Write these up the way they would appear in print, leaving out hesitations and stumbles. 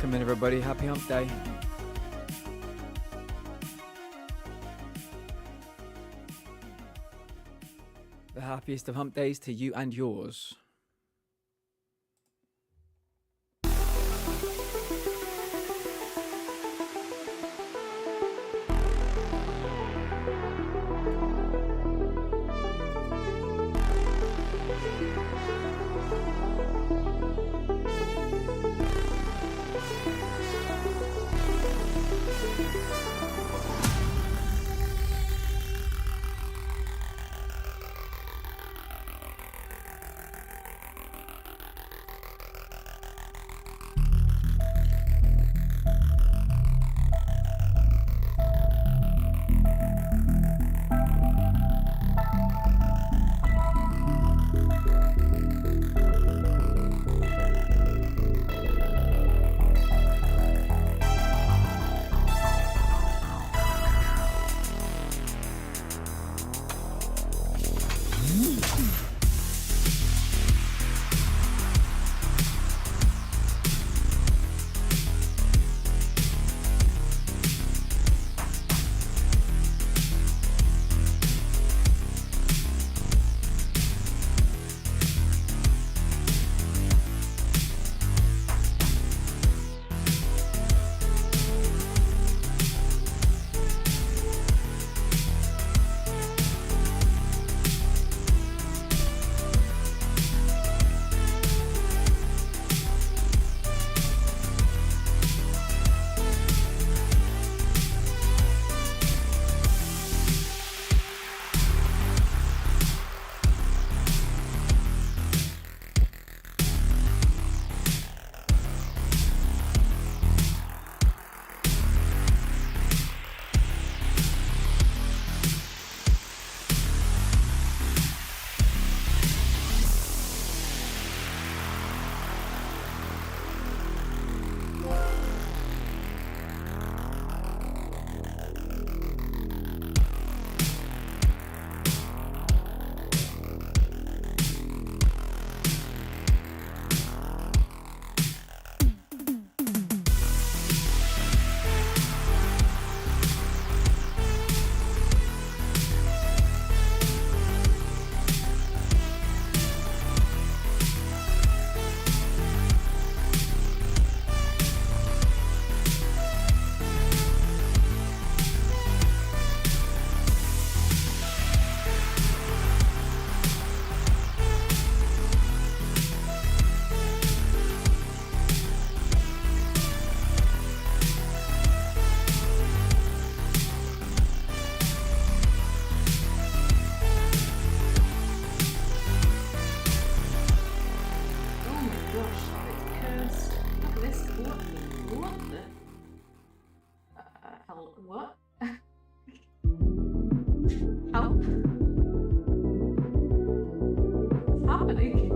Welcome in everybody, happy hump day. The happiest of hump days to you and yours. What the hell? What? How? What's happening?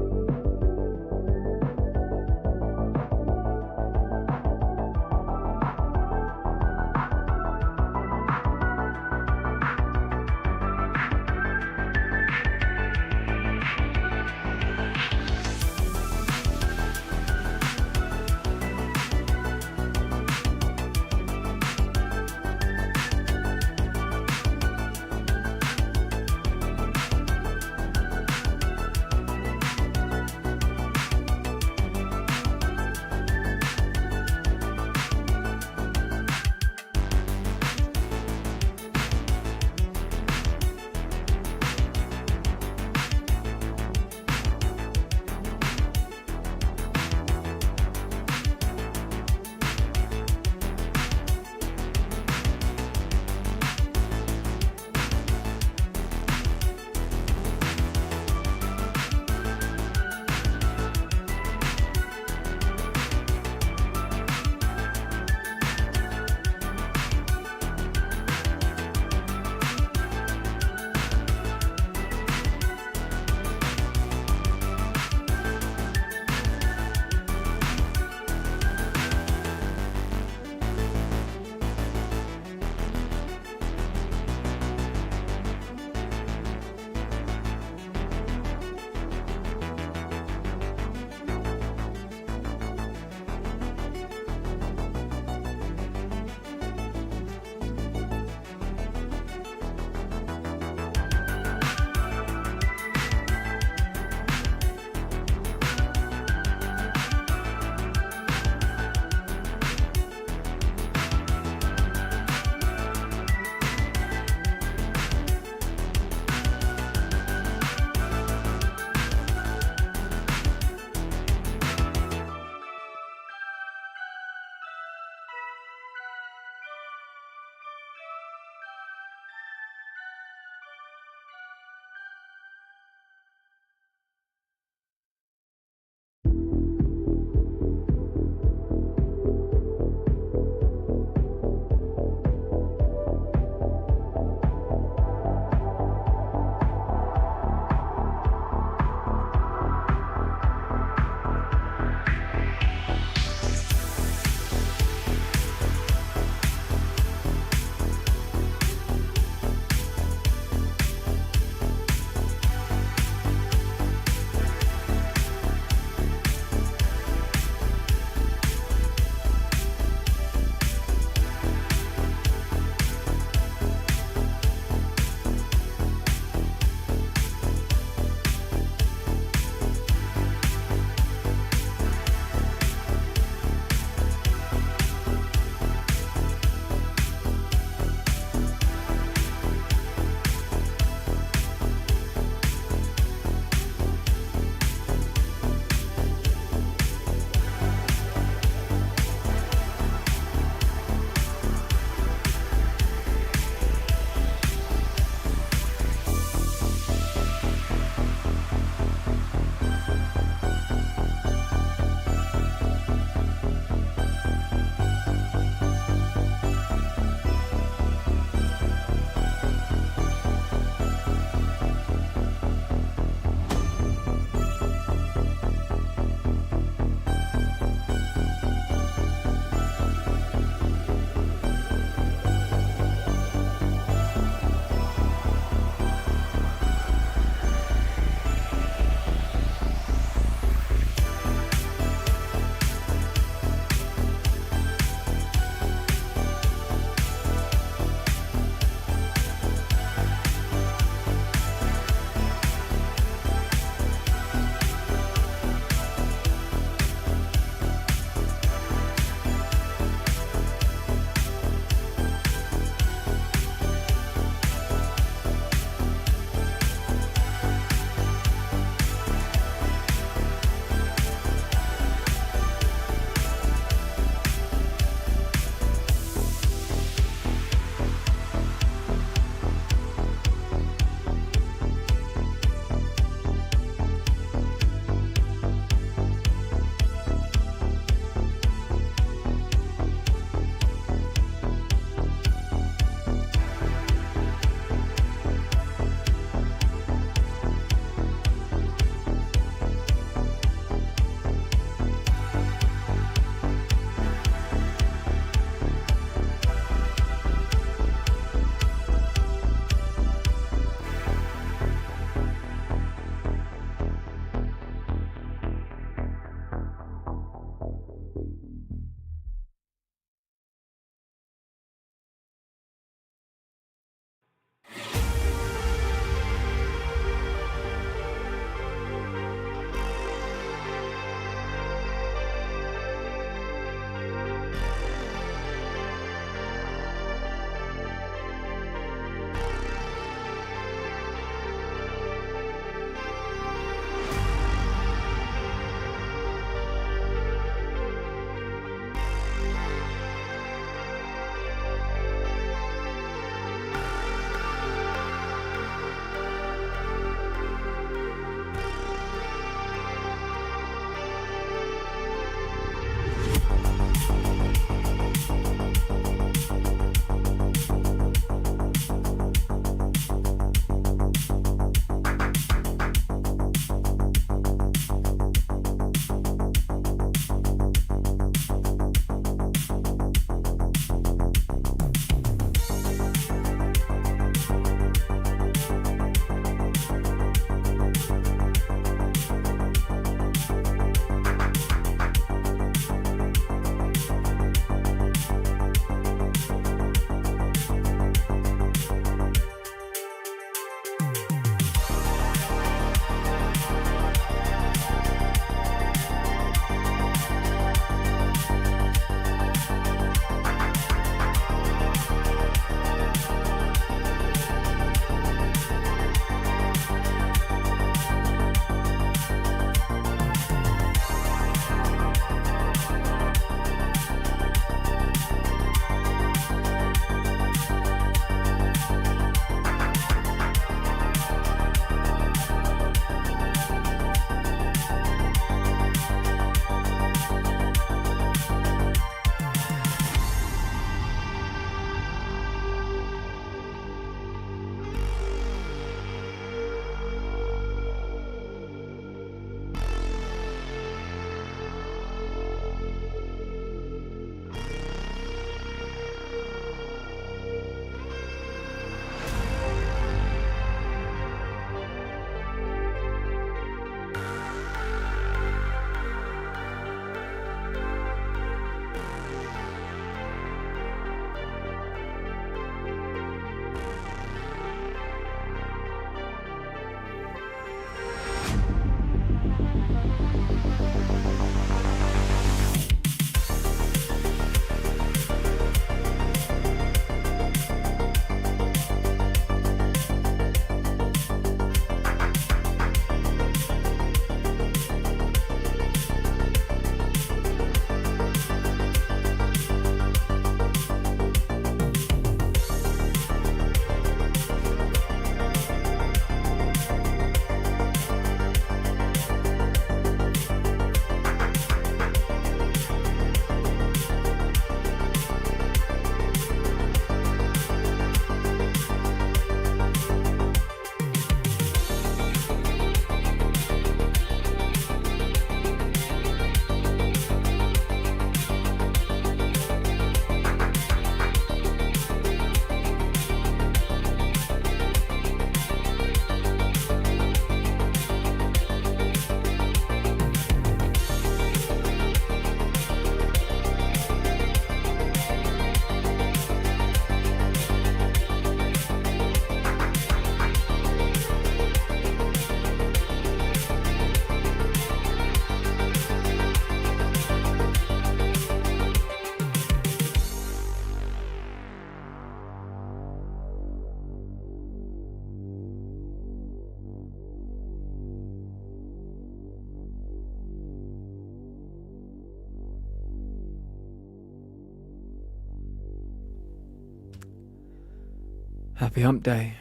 Happy hump day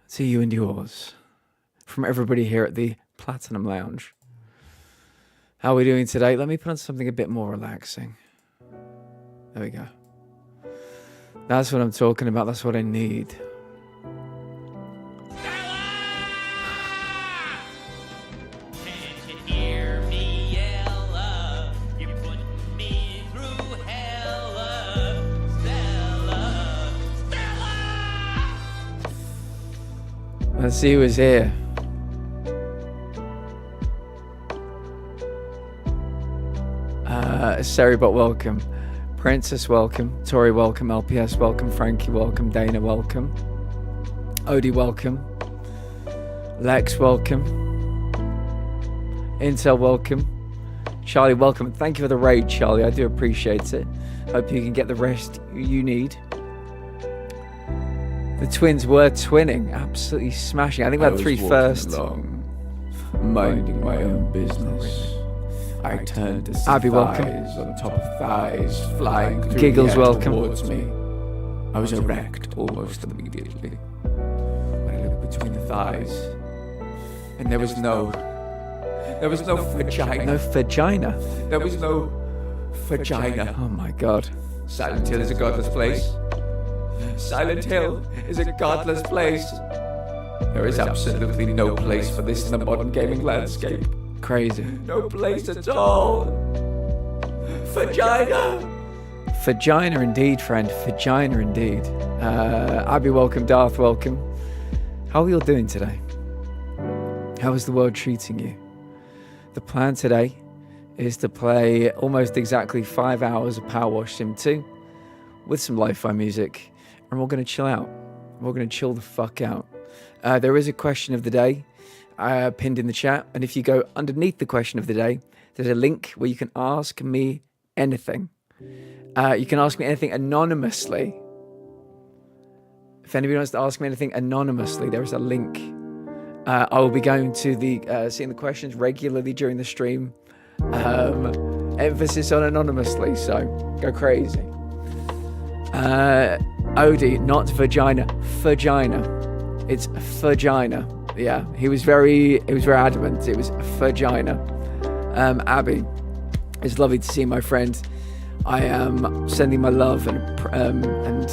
to you and yours from everybody here at the Platinum Lounge. How are we doing today? Let me put on something a bit more relaxing. There we go. That's what I'm talking about. That's what I need. Let's see who's here. Seribot, welcome. Princess, welcome. Tori, welcome. LPS, welcome. Frankie, welcome. Dana, welcome. Odie, welcome. Lex, welcome. Intel, welcome. Charlie, welcome. Thank you for the raid, Charlie. I do appreciate it. Hope you can get the rest you need. The twins were twinning, absolutely smashing. I think we had three first. Along, minding my own business, I turned to see Abby, welcome. thighs on top of thighs flying through Giggles, the air welcome. towards me. I was erect almost immediately. I looked between the thighs, and there was no vagina. No vagina. There was no vagina. Oh my god. Silent Hill is a godless place. Silent Hill is a godless place. There is absolutely no place for this in the modern gaming landscape. Crazy. No place at all. Vagina. Vagina indeed, friend. Vagina indeed. Abby, welcome. Darth, welcome. How are you all doing today? How is the world treating you? The plan today is to play almost exactly 5 hours of PowerWash Sim 2 with some lo-fi music, and we're going to chill out. We're going to chill the fuck out. There is a question of the day pinned in the chat, and if you go underneath the question of the day, there's a link where you can ask me anything. You can ask me anything anonymously. If anybody wants to ask me anything anonymously, there is a link. I will be going to seeing the questions regularly during the stream. Emphasis on anonymously, so go crazy. Odie, not vagina, vagina. It's vagina. Yeah, he was very adamant. It was vagina. Abby, it's lovely to see my friend. I am sending my love and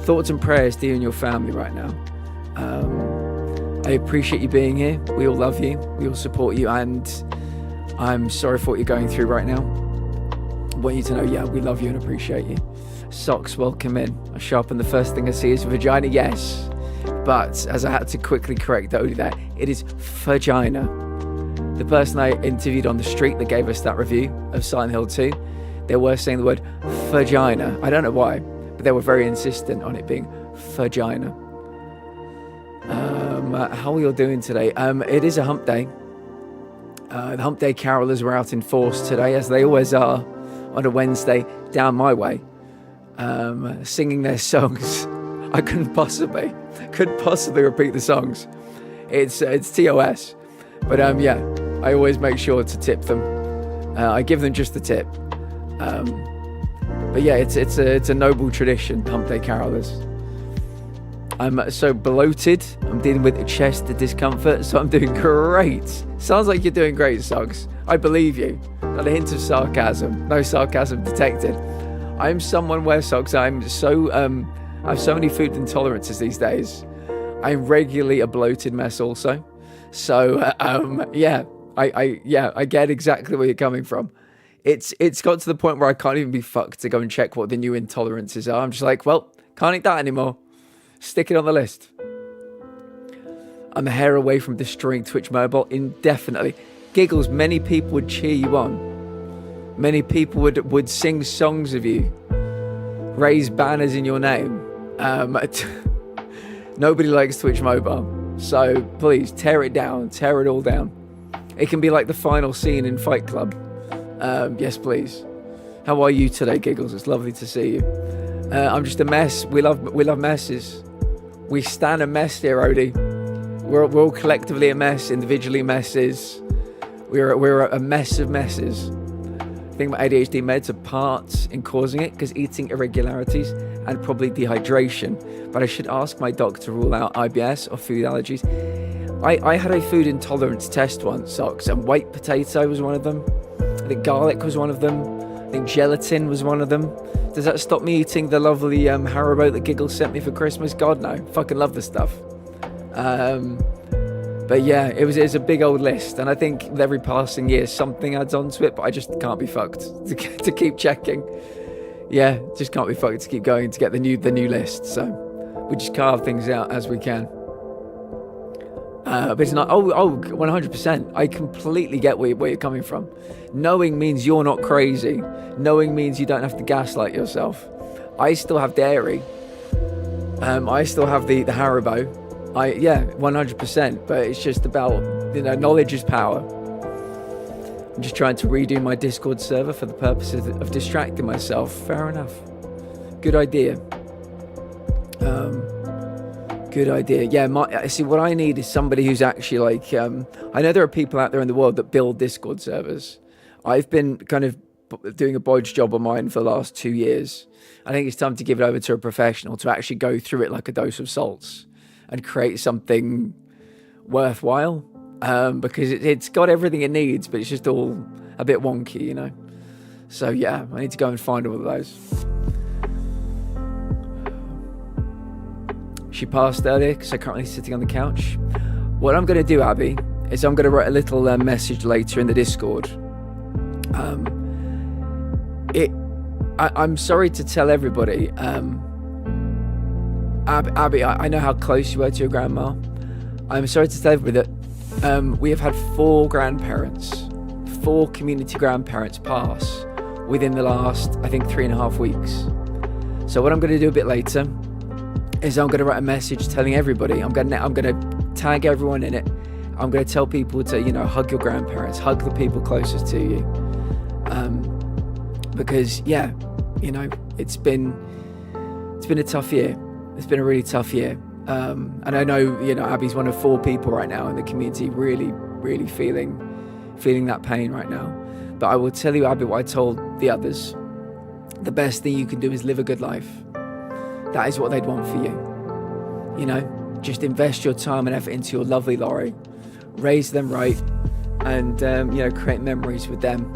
thoughts and prayers to you and your family right now. I appreciate you being here. We all love you. We all support you, and I'm sorry for what you're going through right now. I want you to know, yeah, we love you and appreciate you. Socks, welcome in. I sharpen the first thing I see is vagina, yes. But as I had to quickly correct that, it is vagina. The person I interviewed on the street that gave us that review of Silent Hill 2, they were saying the word vagina. I don't know why, but they were very insistent on it being vagina. How are you all doing today? It is a hump day. The hump day carolers were out in force today, as they always are on a Wednesday down my way, singing their songs. I couldn't possibly repeat the songs. It's TOS, but yeah, I always make sure to tip them. I give them just the tip. But yeah, it's a noble tradition, hump day carolers. I'm so bloated. I'm dealing with chest discomfort, so I'm doing great. Sounds like you're doing great, Suggs. I believe you. Not a hint of sarcasm. No sarcasm detected. I'm someone where, Suggs, I have so many food intolerances these days. I'm regularly a bloated mess also. So, yeah, I get exactly where you're coming from. It's got to the point where I can't even be fucked to go and check what the new intolerances are. I'm just like, well, can't eat that anymore. Stick it on the list. I'm a hair away from destroying Twitch Mobile indefinitely. Giggles, many people would cheer you on. Many people would sing songs of you. Raise banners in your name. Nobody likes Twitch Mobile. So please, tear it down. Tear it all down. It can be like the final scene in Fight Club. Yes, please. How are you today, Giggles? It's lovely to see you. I'm just a mess. We love messes. We stand a mess here, Odie. We're all collectively a mess, individually messes. We're a mess of messes. I think my ADHD meds are part in causing it, because eating irregularities and probably dehydration. But I should ask my doctor to rule out IBS or food allergies. I had a food intolerance test once, Socks, and white potato was one of them. I think garlic was one of them. I think gelatin was one of them. Does that stop me eating the lovely Haribo that Giggles sent me for Christmas? God, no. Fucking love the stuff. But yeah, it was a big old list. And I think with every passing year, something adds on to it. But I just can't be fucked to keep checking. Yeah, just can't be fucked to keep going to get the new list. So we just carve things out as we can. But it's not, 100%. I completely get where you're coming from. Knowing means you're not crazy. Knowing means you don't have to gaslight yourself. I still have dairy. I still have the Haribo. 100%. But it's just about, knowledge is power. I'm just trying to redo my Discord server for the purposes of distracting myself. Fair enough. Good idea. Good idea. Yeah, see, what I need is somebody who's actually like... I know there are people out there in the world that build Discord servers. I've been kind of doing a bodge job on mine for the last 2 years. I think it's time to give it over to a professional to actually go through it like a dose of salts and create something worthwhile, because it's got everything it needs, but it's just all a bit wonky, you know. So yeah, I need to go and find all of those. She passed earlier because I'm currently sitting on the couch. What I'm going to do, Abby, is I'm going to write a little message later in the Discord. I'm sorry to tell everybody, Abby, I know how close you were to your grandma. I'm sorry to tell everybody that we have had 4 community grandparents pass within the last, I think, 3.5 weeks. So what I'm going to do a bit later is I'm going to write a message telling everybody. I'm going to tag everyone in it. I'm going to tell people to, you know, hug your grandparents, hug the people closest to you. Because yeah, you know, it's been a tough year. It's been a really tough year. And I know, you know, Abby's one of 4 people right now in the community really feeling that pain right now. But I will tell you, Abby, what I told the others. The best thing you can do is live a good life. That is what they'd want for you. You know, just invest your time and effort into your lovely Laurie. Raise them right. And, you know, create memories with them.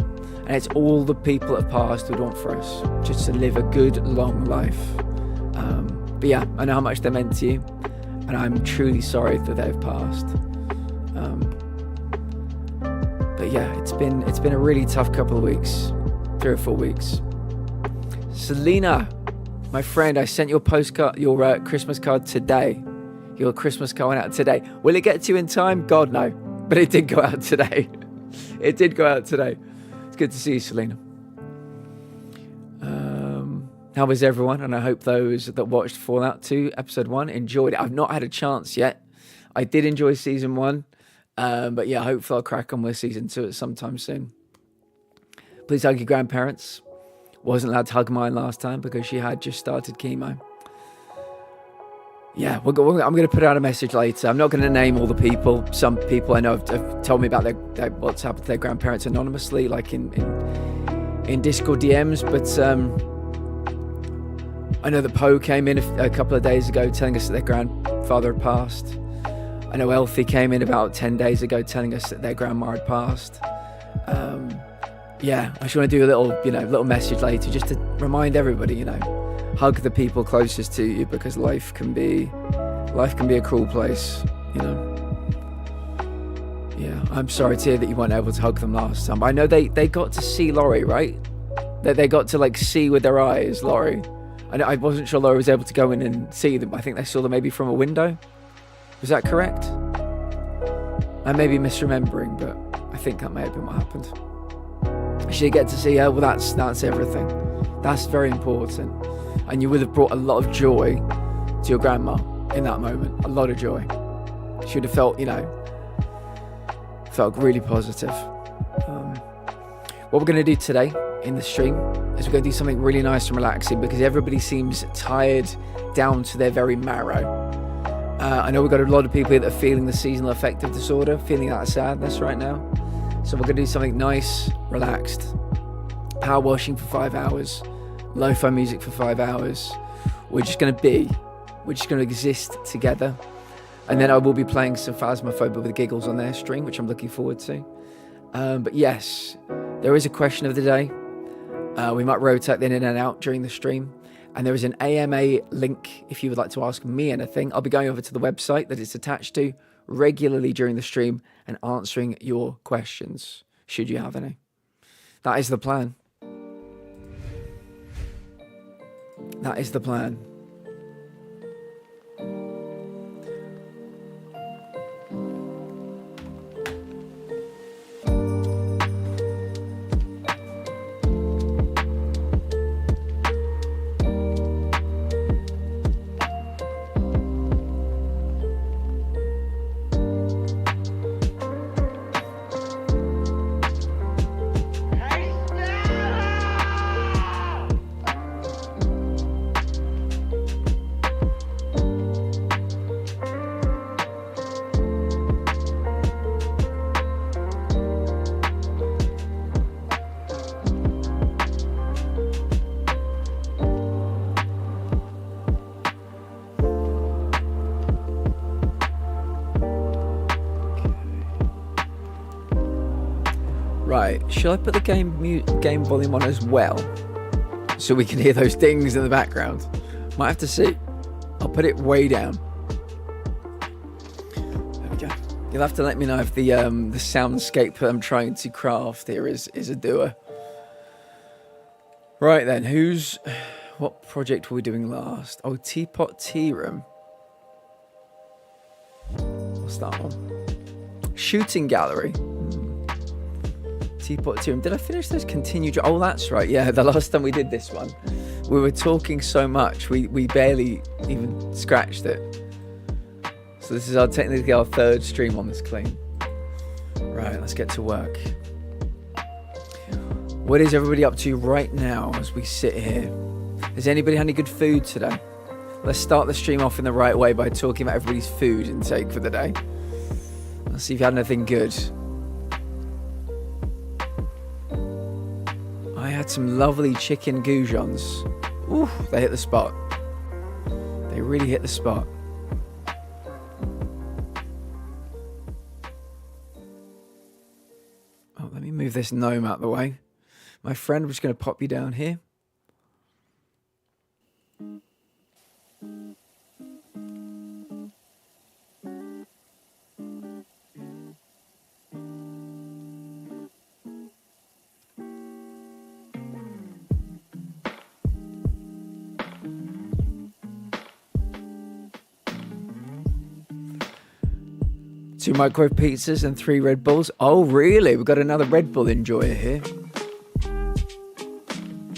And it's all the people that have passed would want for us. Just to live a good, long life. But yeah, I know how much they meant to you. And I'm truly sorry that they've passed. But yeah, it's been a really tough couple of weeks. 3 or 4 weeks. Selena, my friend, I sent your postcard, your Christmas card today. Your Christmas card went out today. Will it get to you in time? God, no. But it did go out today. It did go out today. It's good to see you, Selena. How was everyone? And I hope those that watched Fallout 2 episode 1 enjoyed it. I've not had a chance yet. I did enjoy season 1. But yeah, hopefully I'll crack on with season 2 at some time soon. Please hug your grandparents. Wasn't allowed to hug mine last time because she had just started chemo. Yeah, I'm going to put out a message later. I'm not going to name all the people. Some people I know have told me about their what's happened to their grandparents anonymously, like in Discord DMs. But I know that Poe came in a couple of days ago telling us that their grandfather had passed. I know Elfie came in about 10 days ago telling us that their grandma had passed. Yeah, I just want to do a little message later just to remind everybody, you know, hug the people closest to you because life can be a cruel place, you know. Yeah, I'm sorry to hear that you weren't able to hug them last time. I know they got to see Laurie, right? They got to like see with their eyes, Laurie. I wasn't sure Laurie was able to go in and see them. I think they saw them maybe from a window. Was that correct? I may be misremembering, but I think that may have been what happened. She did get to see her. Well, that's everything. That's very important. And you would have brought a lot of joy to your grandma in that moment. A lot of joy. She would have felt, you know, felt really positive. What we're going to do today in the stream is we're going to do something really nice and relaxing because everybody seems tired down to their very marrow. I know we've got a lot of people here that are feeling the seasonal affective disorder, feeling that sadness right now. So we're going to do something nice, relaxed, power washing for 5 hours, lo-fi music for 5 hours. We're just going to exist together. And then I will be playing some Phasmophobia with Giggles on their stream, which I'm looking forward to. But yes, there is a question of the day. We might rotate in and out during the stream. And there is an AMA link if you would like to ask me anything. I'll be going over to the website that it's attached to regularly during the stream and answering your questions, should you have any. That is the plan. That is the plan. Right, shall I put the game volume on as well? So we can hear those dings in the background. Might have to see. I'll put it way down. There we go. You'll have to let me know if the soundscape that I'm trying to craft here is a doer. Right then, what project were we doing last? Oh, Teapot Tea Room. What's that one? Shooting Gallery. Teapot Tea Room. Did I finish those continued? Oh, that's right. Yeah, the last time we did this one, we were talking so much, we barely even scratched it. So this is technically our third stream on this clean. Right, let's get to work. What is everybody up to right now as we sit here? Has anybody had any good food today? Let's start the stream off in the right way by talking about everybody's food intake for the day. Let's see if you had anything good. I had some lovely chicken goujons. Ooh, they hit the spot. They really hit the spot. Oh, let me move this gnome out of the way. My friend, we're just going to pop you down here. Two microwave pizzas and 3 Red Bulls. Oh, really? We've got another Red Bull enjoyer here.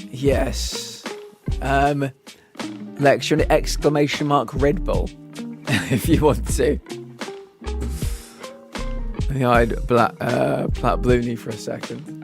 Yes. Lex, you're an exclamation mark Red Bull, if you want to. I eyed Platt Blooney for a second.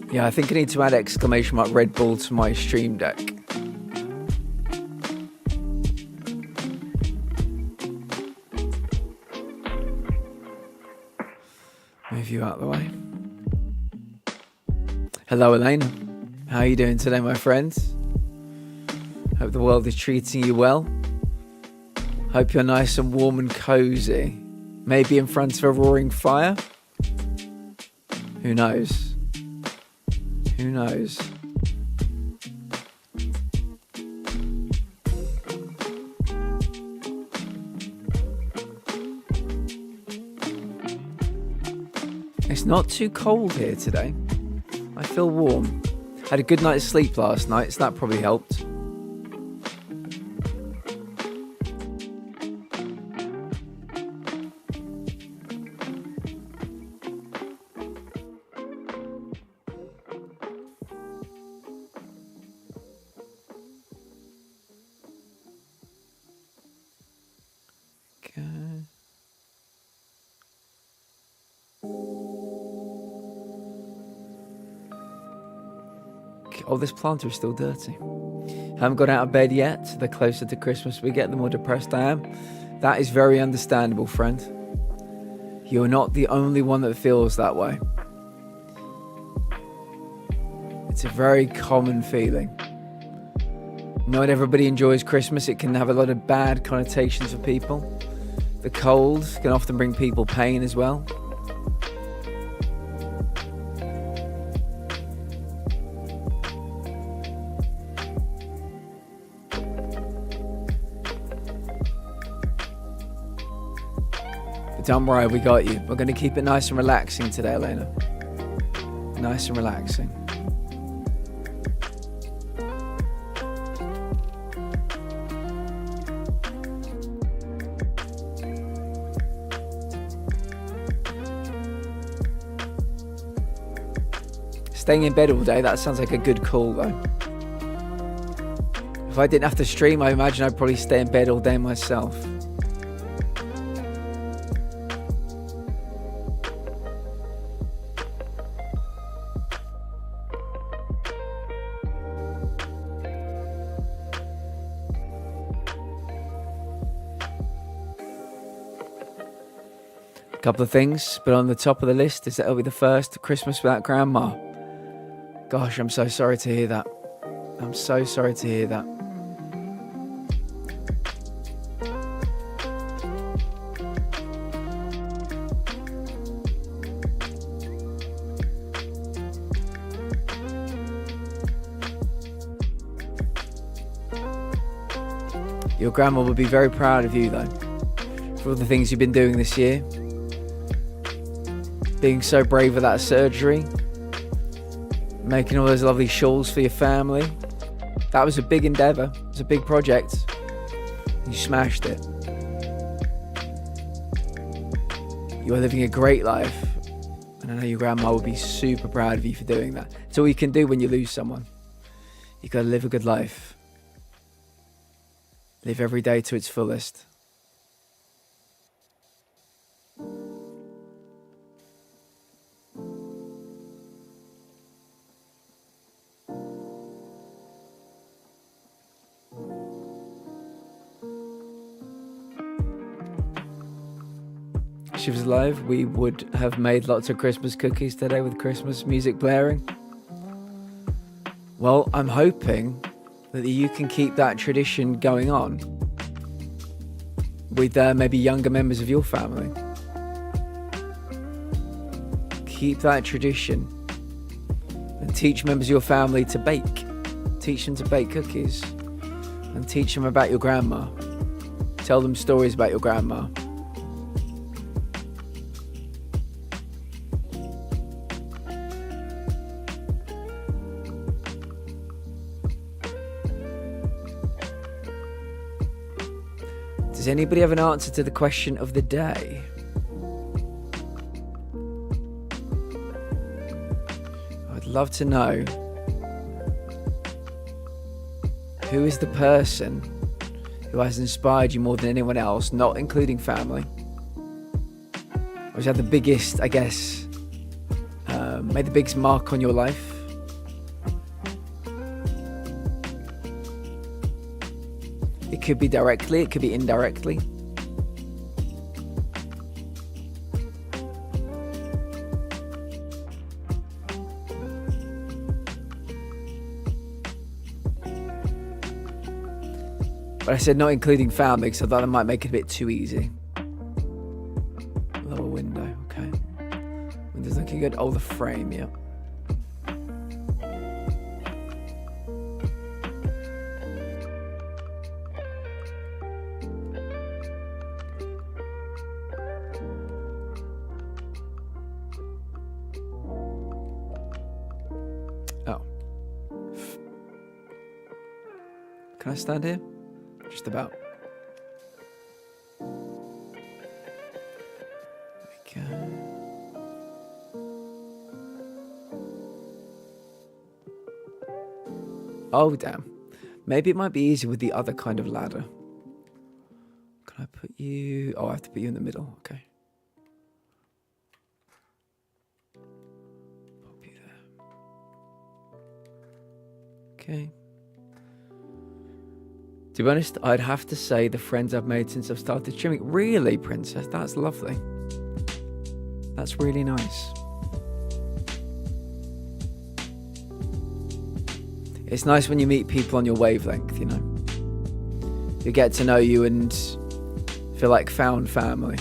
Yeah, I think I need to add exclamation mark Red Bull to my stream deck. Move you out of the way. Hello, Elena. How are you doing today, my friends? Hope the world is treating you well. Hope you're nice and warm and cozy. Maybe in front of a roaring fire? Who knows? Who knows? It's not too cold here today. I feel warm. Had a good night's sleep last night, so that probably helped. Oh, this planter is still dirty. Haven't got out of bed yet. The closer to Christmas we get, the more depressed I am. That is very understandable, friend. You're not the only one that feels that way. It's a very common feeling. Not everybody enjoys Christmas. It can have a lot of bad connotations for people. The cold can often bring people pain as well. Don't worry, we got you. We're going to keep it nice and relaxing today, Elena. Nice and relaxing. Staying in bed all day, that sounds like a good call, though. If I didn't have to stream, I imagine I'd probably stay in bed all day myself. A couple of things, but on the top of the list is that it'll be the first Christmas without Grandma. Gosh, I'm so sorry to hear that. I'm so sorry to hear that. Your grandma will be very proud of you, though, for all the things you've been doing this year. Being so brave with that surgery. Making all those lovely shawls for your family. That was a big endeavour. It was a big project. You smashed it. You are living a great life. And I know your grandma will be super proud of you for doing that. It's all you can do when you lose someone. You gotta live a good life. Live every day to its fullest. If she was alive, we would have made lots of Christmas cookies today with Christmas music blaring. Well, I'm hoping that you can keep that tradition going on with maybe younger members of your family. Keep that tradition and teach members of your family to bake. Teach them to bake cookies and teach them about your grandma. Tell them stories about your grandma. Does anybody have an answer to the question of the day? I'd love to know who is the person who has inspired you more than anyone else, not including family. Or has had the biggest, I guess, made the biggest mark on your life? It could be directly, it could be indirectly. But I said not including family because I thought that might make it a bit too easy. Lower window, okay. Window's looking good. Oh, the frame, yeah. Oh. Can I stand here? Just about. There we go. Oh, damn. Maybe it might be easier with the other kind of ladder. Can I put you... Oh, I have to put you in the middle. Okay. Pop you there. Okay. To be honest, I'd have to say the friends I've made since I've started streaming. Really, Princess? That's lovely. That's really nice. It's nice when you meet people on your wavelength, you know. Who get to know you and feel like found family.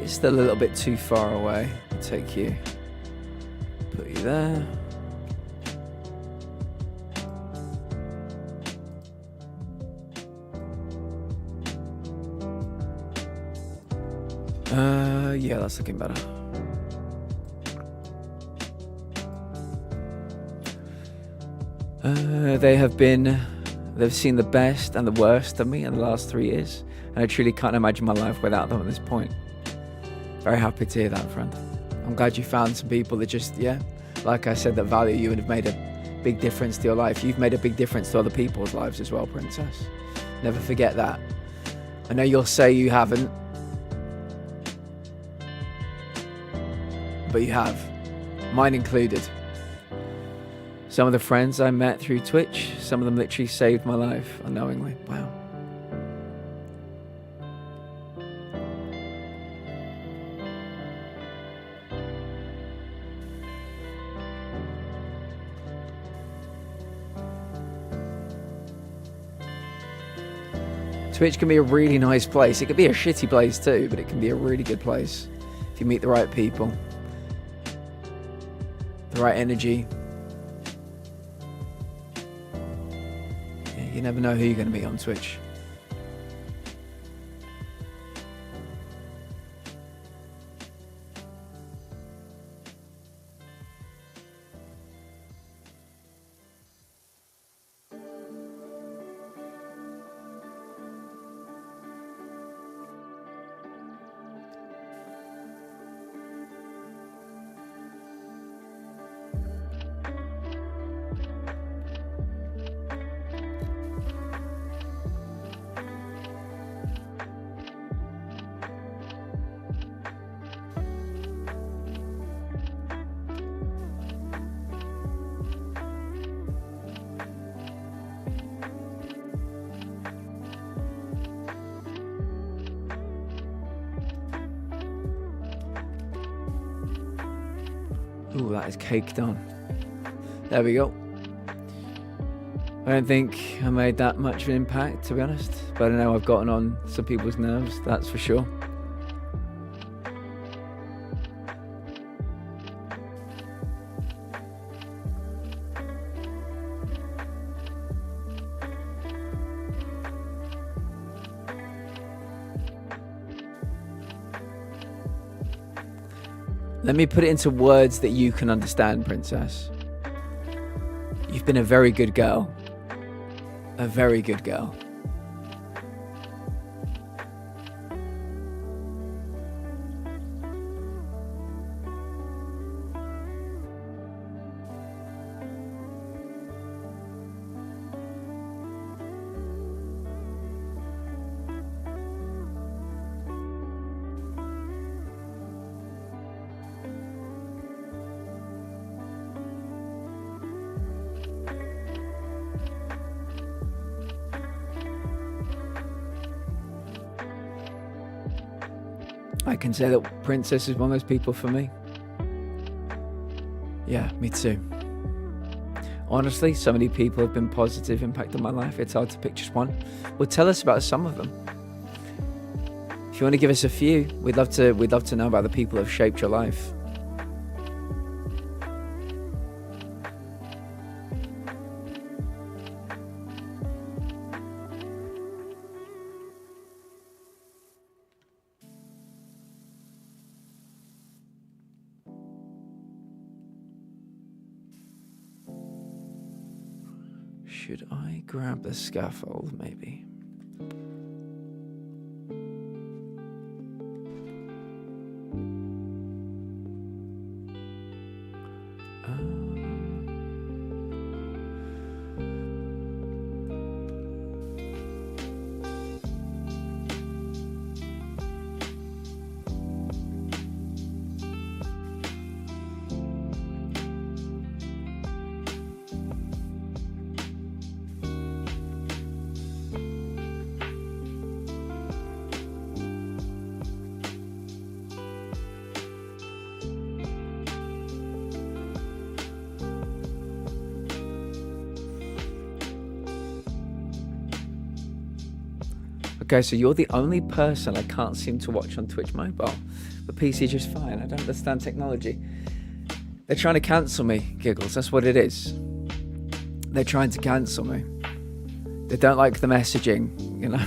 just a little bit too far away. Take you, put you there. Yeah, that's looking better. They've seen the best and the worst of me in the last 3 years, and I truly can't imagine my life without them at this point. Very happy to hear that, friend. I'm glad you found some people that just, yeah, like I said, that value you and have made a big difference to your life. You've made a big difference to other people's lives as well, Princess. Never forget that. I know you'll say you haven't, but you have, mine included. Some of the friends I met through Twitch, some of them literally saved my life unknowingly. Wow. Twitch can be a really nice place. It can be a shitty place too, but it can be a really good place if you meet the right people, the right energy. You never know who you're going to meet on Twitch. Ooh, that is caked on. There we go. I don't think I made that much of an impact, to be honest. But I know I've gotten on some people's nerves, that's for sure. Let me put it into words that you can understand, Princess. You've been a very good girl. A very good girl. I can say that Princess is one of those people for me. Yeah, me too. Honestly, so many people have been positive impact on my life. It's hard to pick just one. Well, tell us about some of them. If you want to give us a few, we'd love to know about the people who have shaped your life. Should I grab the scaffold, maybe? Okay, so you're the only person I can't seem to watch on Twitch Mobile. The PC just fine. I don't understand technology. They're trying to cancel me, Giggles. That's what it is. They're trying to cancel me. They don't like the messaging. You know,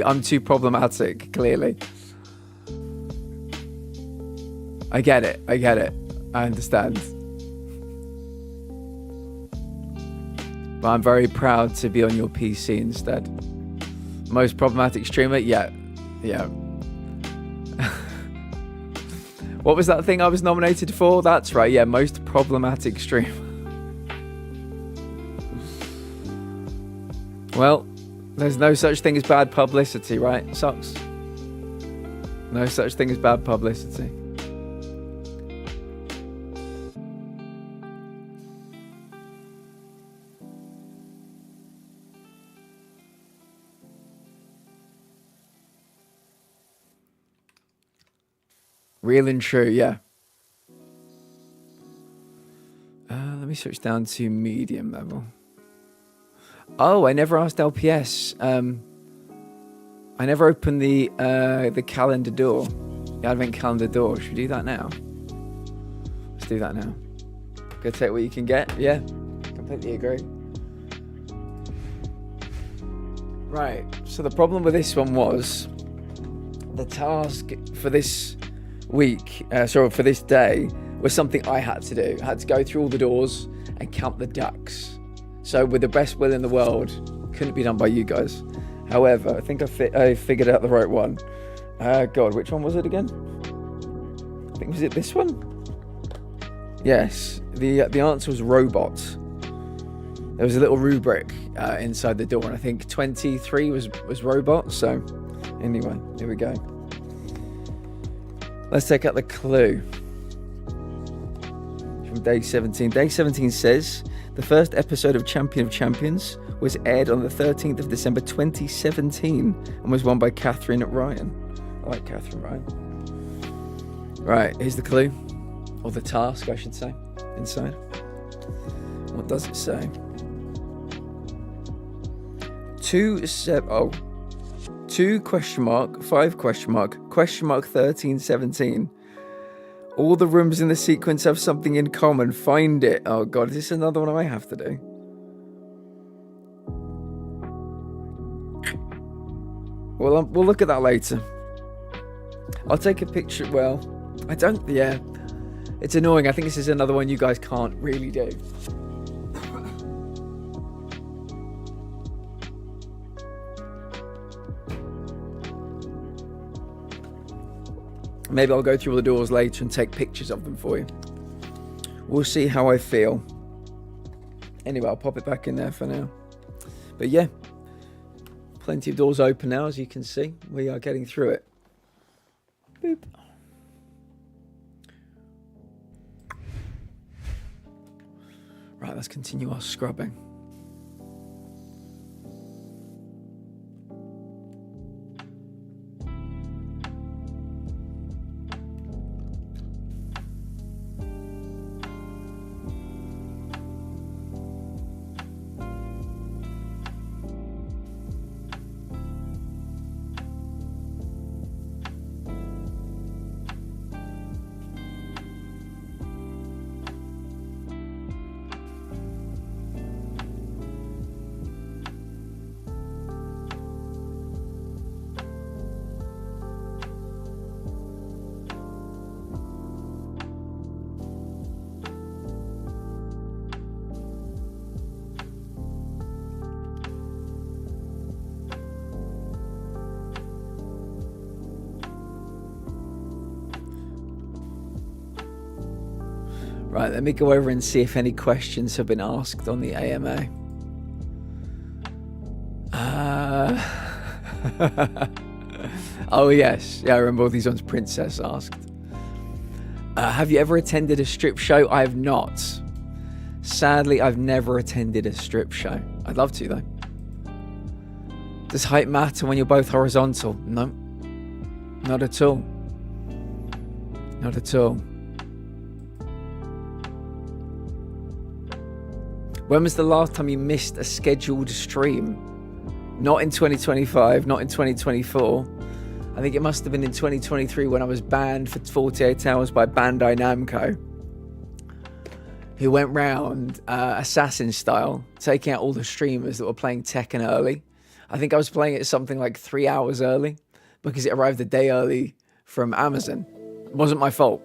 I'm too problematic. Clearly, I get it. I understand. But I'm very proud to be on your PC instead. Most problematic streamer? Yeah. What was that thing I was nominated for? That's right, yeah, most problematic streamer. Well, there's no such thing as bad publicity, right? Sucks. No such thing as bad publicity. Real and true, yeah. Let me switch down to medium level. Oh, I never asked LPS. I never opened the calendar door. The advent calendar door. Should we do that now? Let's do that now. Go take what you can get. Yeah, completely agree. Right, so the problem with this one was the task for this week, for this day, was something I had to do. I had to go through all the doors and count the ducks. So with the best will in the world, couldn't be done by you guys. However, I think I figured out the right one. God, which one was it again? I think, was it this one? Yes, the answer was robot. There was a little rubric inside the door, and I think 23 was robot. So anyway, here we go. Let's take out the clue from day 17. Day 17 says, the first episode of Champion of Champions was aired on the 13th of December 2017 and was won by Catherine Ryan. I like Catherine Ryan. Right, here's the clue, or the task, I should say, inside. What does it say? 2 question mark 5 question mark 1317. All the rooms in the sequence have something in common. Find it. Oh god, is this another one I have to do? Well, we'll look at that later. I'll take a picture. Well, I don't. Yeah, it's annoying. I think this is another one you guys can't really do. Maybe I'll go through all the doors later and take pictures of them for you. We'll see how I feel. Anyway, I'll pop it back in there for now. But yeah, plenty of doors open now, as you can see. We are getting through it. Boop. Right, let's continue our scrubbing. Right, let me go over and see if any questions have been asked on the AMA. Oh yes, yeah, I remember all these ones Princess asked. Have you ever attended a strip show? I have not. Sadly, I've never attended a strip show. I'd love to though. Does height matter when you're both horizontal? No, not at all. Not at all. When was the last time you missed a scheduled stream? Not in 2025, not in 2024. I think it must have been in 2023 when I was banned for 48 hours by Bandai Namco, who went round assassin style, taking out all the streamers that were playing Tekken early. I think I was playing it something like 3 hours early because it arrived a day early from Amazon. It wasn't my fault.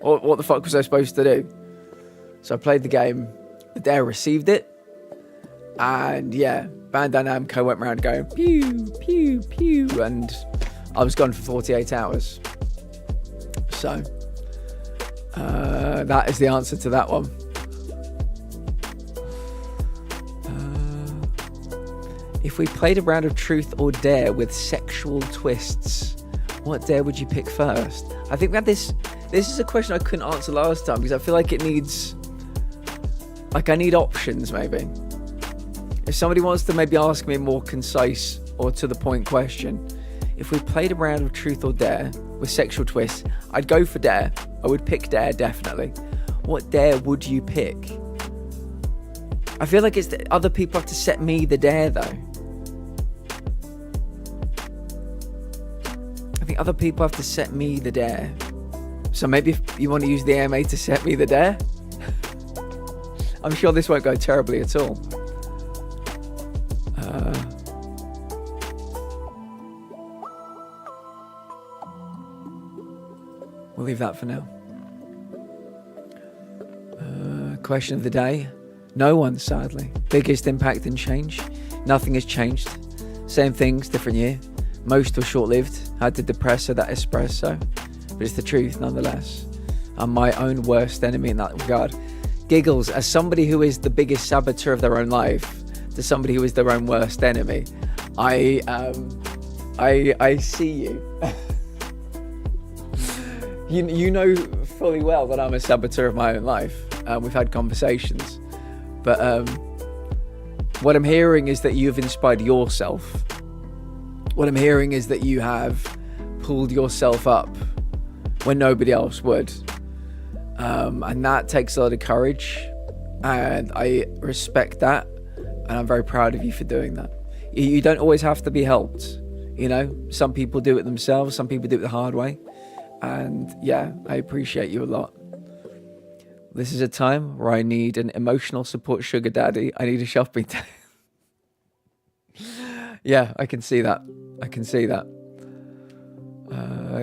What the fuck was I supposed to do? So I played the game. The day I received it. And yeah, Bandai Namco went around going pew, pew, pew. And I was gone for 48 hours. So that is the answer to that one. If we played a round of truth or dare with sexual twists, what dare would you pick first? I think that this is a question I couldn't answer last time because I feel like it needs, like I need options maybe. If somebody wants to maybe ask me a more concise or to the point question, if we played a round of truth or dare with sexual twists, I'd go for dare. I would pick dare definitely. What dare would you pick? I feel like it's the other people have to set me the dare though. I think other people have to set me the dare. So maybe if you want to use the AMA to set me the dare, I'm sure this won't go terribly at all. We'll leave that for now. Question of the day. No one, sadly. Biggest impact and change. Nothing has changed. Same things, different year. Most were short-lived. Had to depress that espresso. But it's the truth nonetheless. I'm my own worst enemy in that regard. Giggles, as somebody who is the biggest saboteur of their own life, to somebody who is their own worst enemy, I see you. You know fully well that I'm a saboteur of my own life. We've had conversations. But what I'm hearing is that you've inspired yourself. What I'm hearing is that you have pulled yourself up when nobody else would. And that takes a lot of courage. And I respect that. And I'm very proud of you for doing that. You don't always have to be helped. You know, some people do it themselves. Some people do it the hard way. And yeah, I appreciate you a lot. This is a time where I need an emotional support sugar daddy. I need a shopping day. Yeah, I can see that. I can see that.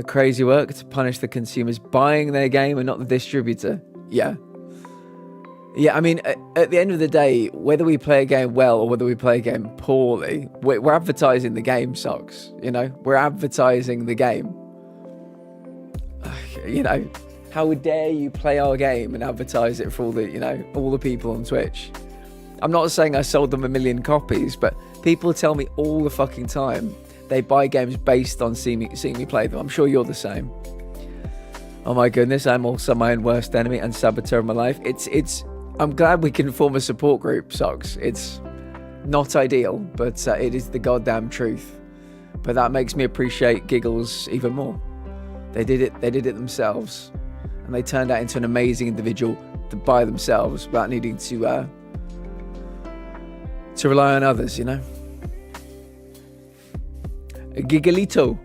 Crazy work to punish the consumers buying their game and not the distributor. Yeah. Yeah, I mean, at the end of the day, whether we play a game well or whether we play a game poorly, we're advertising the game, socks. You know, we're advertising the game. You know, how dare you play our game and advertise it for all the, you know, all the people on Twitch. I'm not saying I sold them 1 million copies, but people tell me all the fucking time they buy games based on seeing me play them. I'm sure you're the same. Oh my goodness, I'm also my own worst enemy and saboteur of my life. I'm glad we can form a support group, socks. It's not ideal, but it is the goddamn truth. But that makes me appreciate Giggles even more. They did it themselves, and they turned out into an amazing individual by themselves without needing to rely on others, you know. A Gigalito.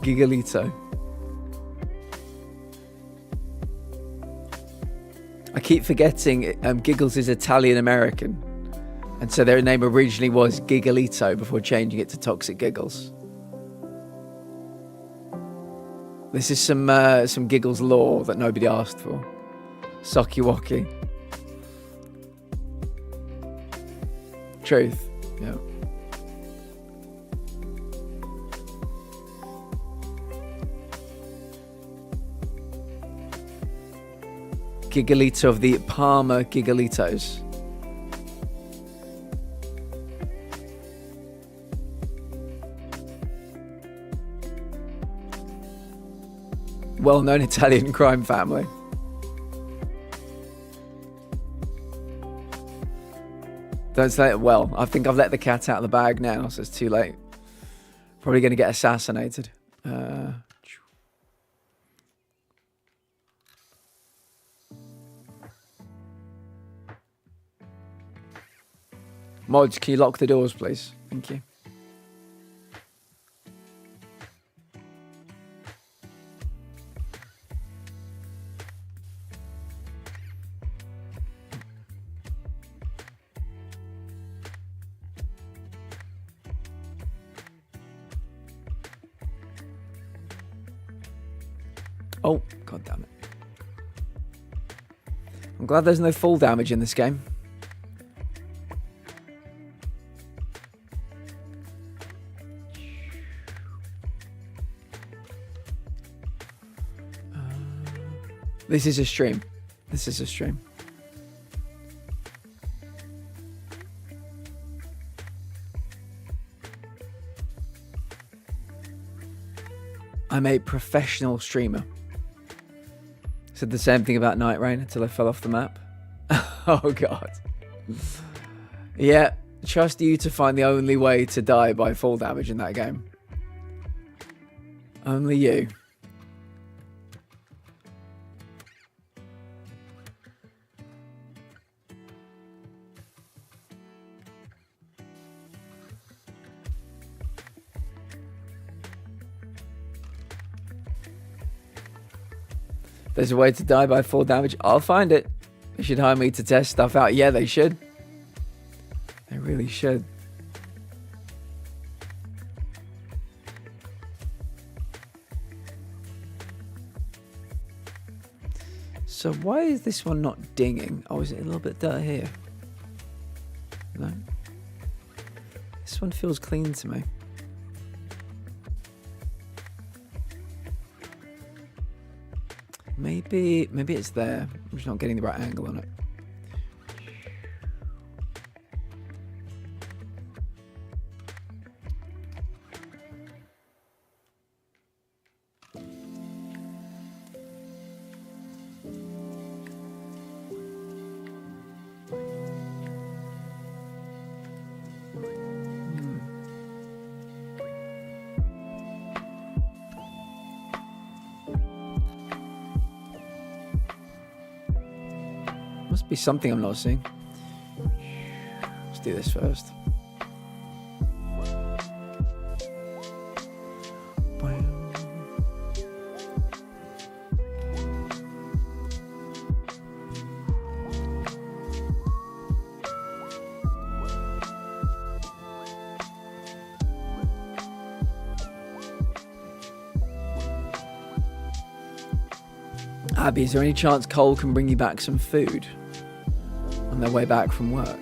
Gigalito. I keep forgetting Giggles is Italian American. And so their name originally was Gigalito before changing it to Toxic Giggles. This is some Giggles lore that nobody asked for. Socky-wocky. Truth. Yeah. Gigalito of the Parma Gigalitos. Well-known Italian crime family. Don't say it well. I think I've let the cat out of the bag now, so it's too late. Probably going to get assassinated. Mods, can you lock the doors, please? Thank you. Oh, god damn it. I'm glad there's no fall damage in this game. This is a stream. This is a stream. I'm a professional streamer. Said the same thing about Night Rain until I fell off the map. Oh god. Yeah, trust you to find the only way to die by fall damage in that game. Only you. There's a way to die by fall damage. I'll find it. They should hire me to test stuff out. Yeah, they should. They really should. So why is this one not dinging? Oh, is it a little bit dirt here? No. This one feels clean to me. Maybe it's there. I'm just not getting the right angle on it. Must be something I'm not seeing. Let's do this first. Abby, is there any chance Cole can bring you back some food on their way back from work?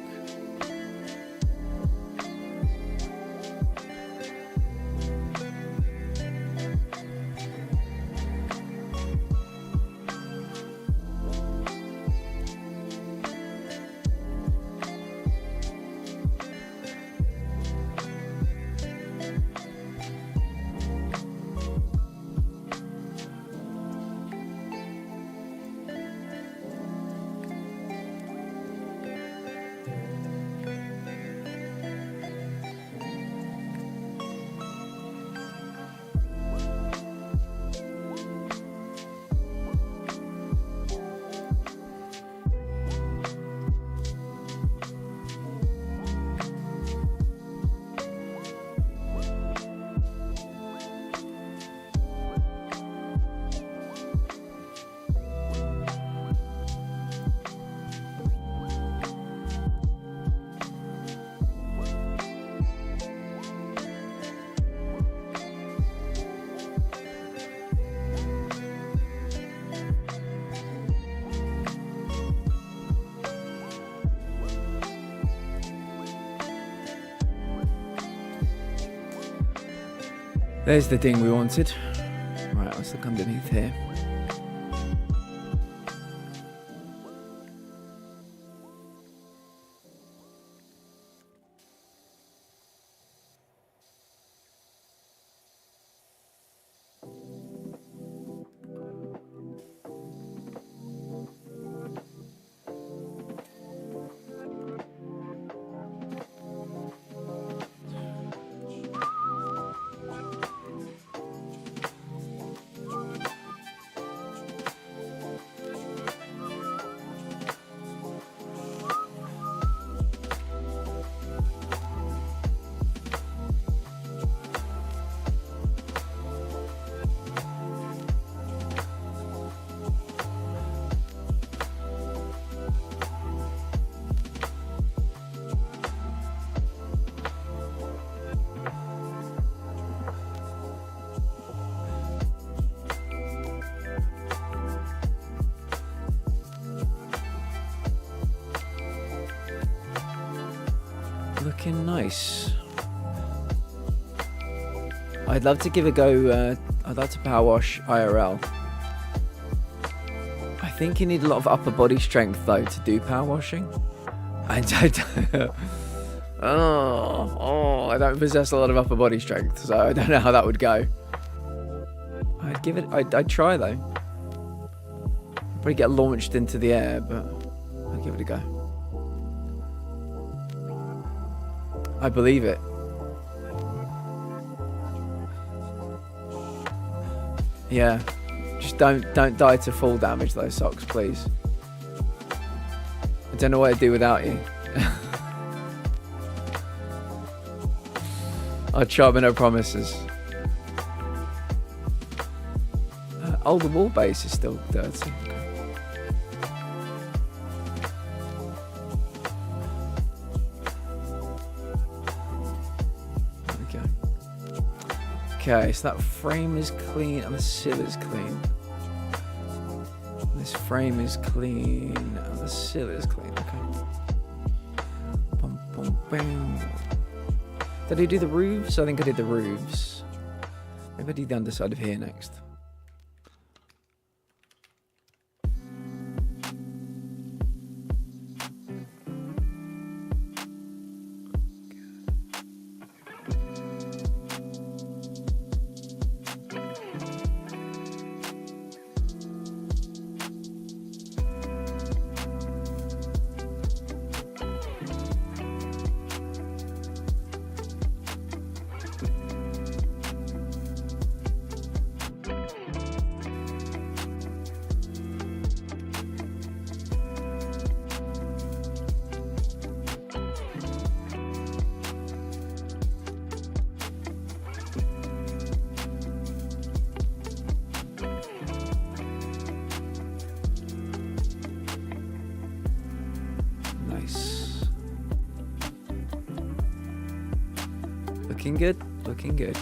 There's the ding we wanted. Right, let's look underneath here. Looking nice. I'd love to give a go. I'd like to power wash IRL. I think you need a lot of upper body strength though to do power washing. I don't possess a lot of upper body strength, so I don't know how that would go. I'd give it. I'd try though. Probably get launched into the air, but I'd give it a go. I believe it. Yeah. Just don't die to fall damage those socks, please. I don't know what I'd do without you. I'll try, but no promises. Oh, the wall base is still dirty. Okay, so that frame is clean and the sill is clean. This frame is clean and the sill is clean. Okay. Bum, bum, bam. Did I do the roofs? I think I did the roofs. Maybe I did the underside of here next. Looking good, looking good.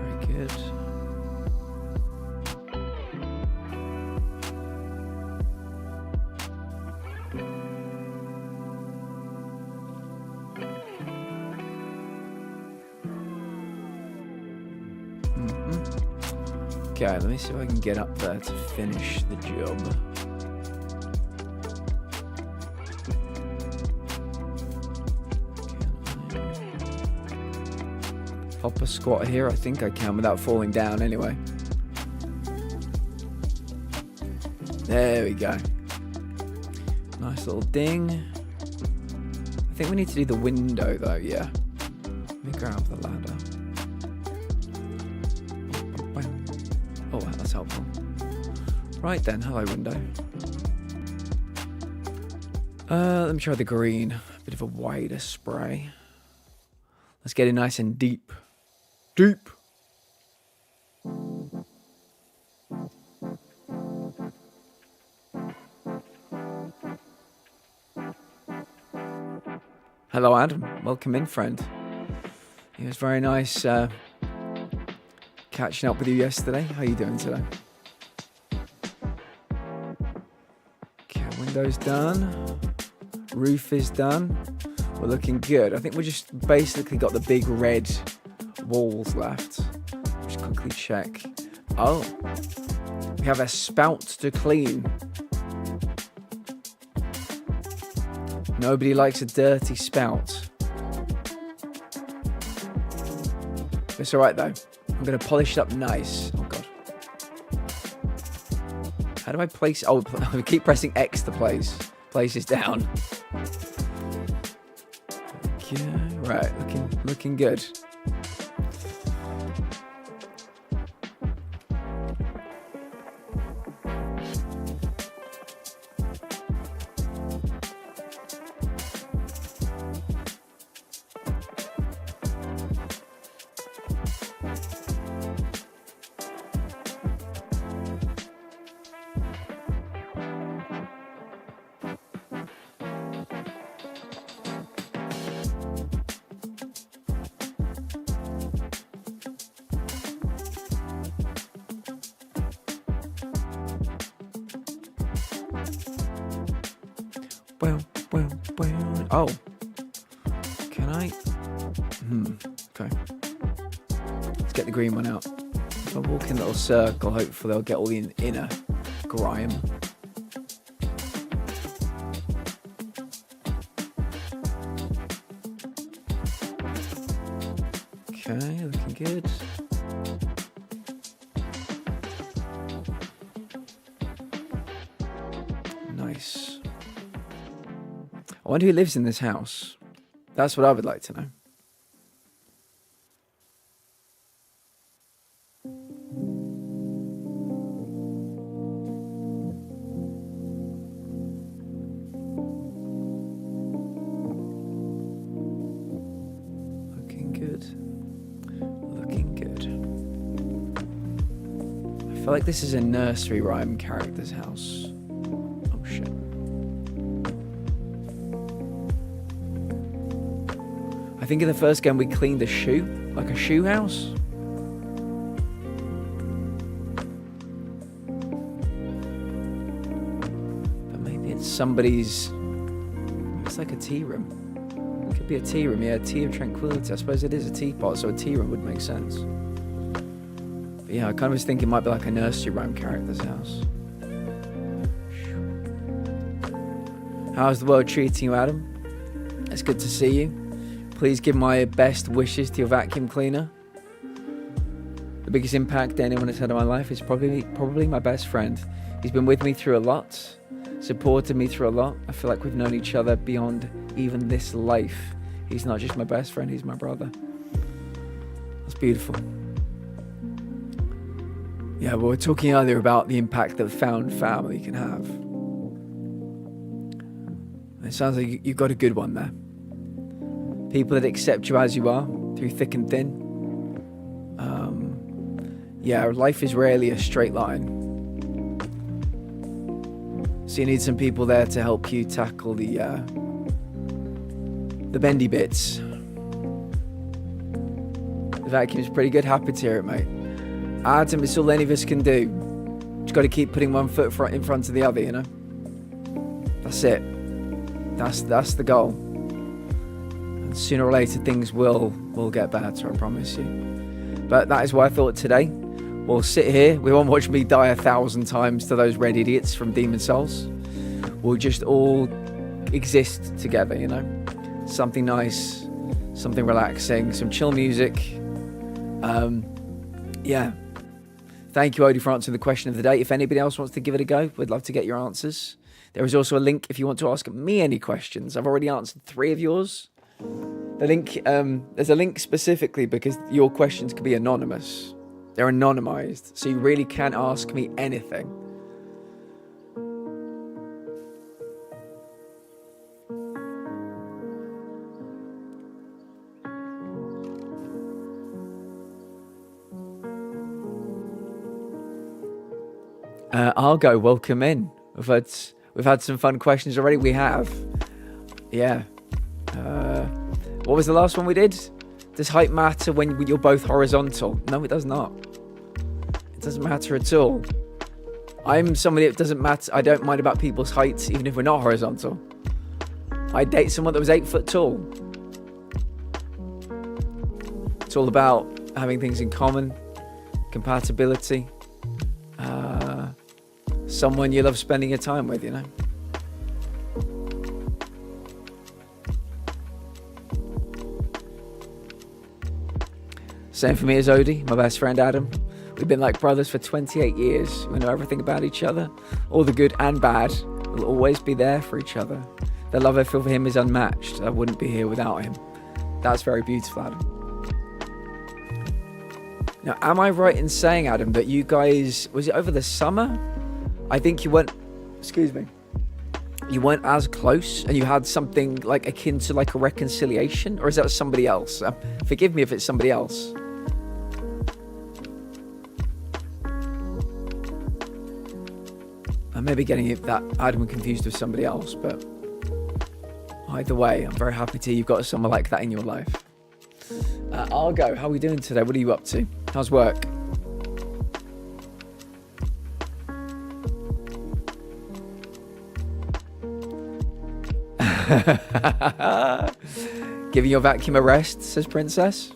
Very good. Okay, let me see if I can get up there to finish the job. Hop a squat here, I think I can without falling down anyway. There we go. Nice little ding. I think we need to do the window though, yeah. Let me grab the ladder. Oh, wow, that's helpful. Right then, hello window. Let me try the green. A bit of a wider spray. Let's get it nice and deep. Deep! Hello Adam, welcome in friend. It was very nice catching up with you yesterday. How are you doing today? Okay, window's done. Roof is done. We're looking good. I think we just basically got the big red walls left. Just quickly check. Oh, we have a spout to clean. Nobody likes a dirty spout. It's alright though. I'm going to polish it up nice. Oh god. How do I place... Oh, I keep pressing X to place. Place this down. Okay, right. Looking good. Well. Oh. Can I? Okay. Let's get the green one out. If I walk in a little circle, hopefully I'll get all the inner grime. Okay, looking good. Nice. I wonder who lives in this house. That's what I would like to know. Looking good. Looking good. I feel like this is a nursery rhyme character's house. Oh shit. I think in the first game we cleaned a shoe, like a shoe house. But maybe it's somebody's, it's like a tea room. It could be a tea room, yeah, a tea of tranquility. I suppose it is a teapot, so a tea room would make sense. But yeah, I kind of was thinking it might be like a nursery rhyme character's house. How's the world treating you, Adam? It's good to see you. Please give my best wishes to your vacuum cleaner. The biggest impact anyone has had on my life is probably my best friend. He's been with me through a lot, supported me through a lot. I feel like we've known each other beyond even this life. He's not just my best friend, he's my brother. That's beautiful. Yeah, we were talking earlier about the impact that found family can have. It sounds like you've got a good one there. People that accept you as you are, through thick and thin. Yeah, life is rarely a straight line. So you need some people there to help you tackle the bendy bits. The vacuum's pretty good. Happy to hear it, mate. Adam, it's all any of us can do. Just got to keep putting one foot in front of the other, you know? That's it. That's the goal. And sooner or later, things will get better, I promise you. But that is why I thought today, we'll sit here. We won't watch me die 1,000 times to those red idiots from Demon Souls. We'll just all exist together, you know? Something nice, something relaxing, some chill music. Yeah. Thank you, Odie, for answering the question of the day. If anybody else wants to give it a go, we'd love to get your answers. There is also a link if you want to ask me any questions. I've already answered 3 of yours. The link, there's a link specifically because your questions can be anonymous. They're anonymized, so you really can ask me anything. I'll go. Welcome in. We've had some fun questions already. We have. Yeah. What was the last one we did? Does height matter when you're both horizontal? No, it does not. It doesn't matter at all. I'm somebody that doesn't matter. I don't mind about people's heights, even if we're not horizontal. I'd date someone that was 8 foot tall. It's all about having things in common, compatibility. Someone you love spending your time with, you know. Same for me as Odie, my best friend Adam. We've been like brothers for 28 years. We know everything about each other. All the good and bad. We'll always be there for each other. The love I feel for him is unmatched. I wouldn't be here without him. That's very beautiful, Adam. Now, am I right in saying, Adam, that you guys, was it over the summer? I think you weren't, you weren't as close and you had something like akin to like a reconciliation? Or is that somebody else? Forgive me if it's somebody else. I may be getting that Adam confused with somebody else, but either way, I'm very happy to hear you've got someone like that in your life. I'll go. How are we doing today? What are you up to? How's work? Giving your vacuum a rest, says Princess.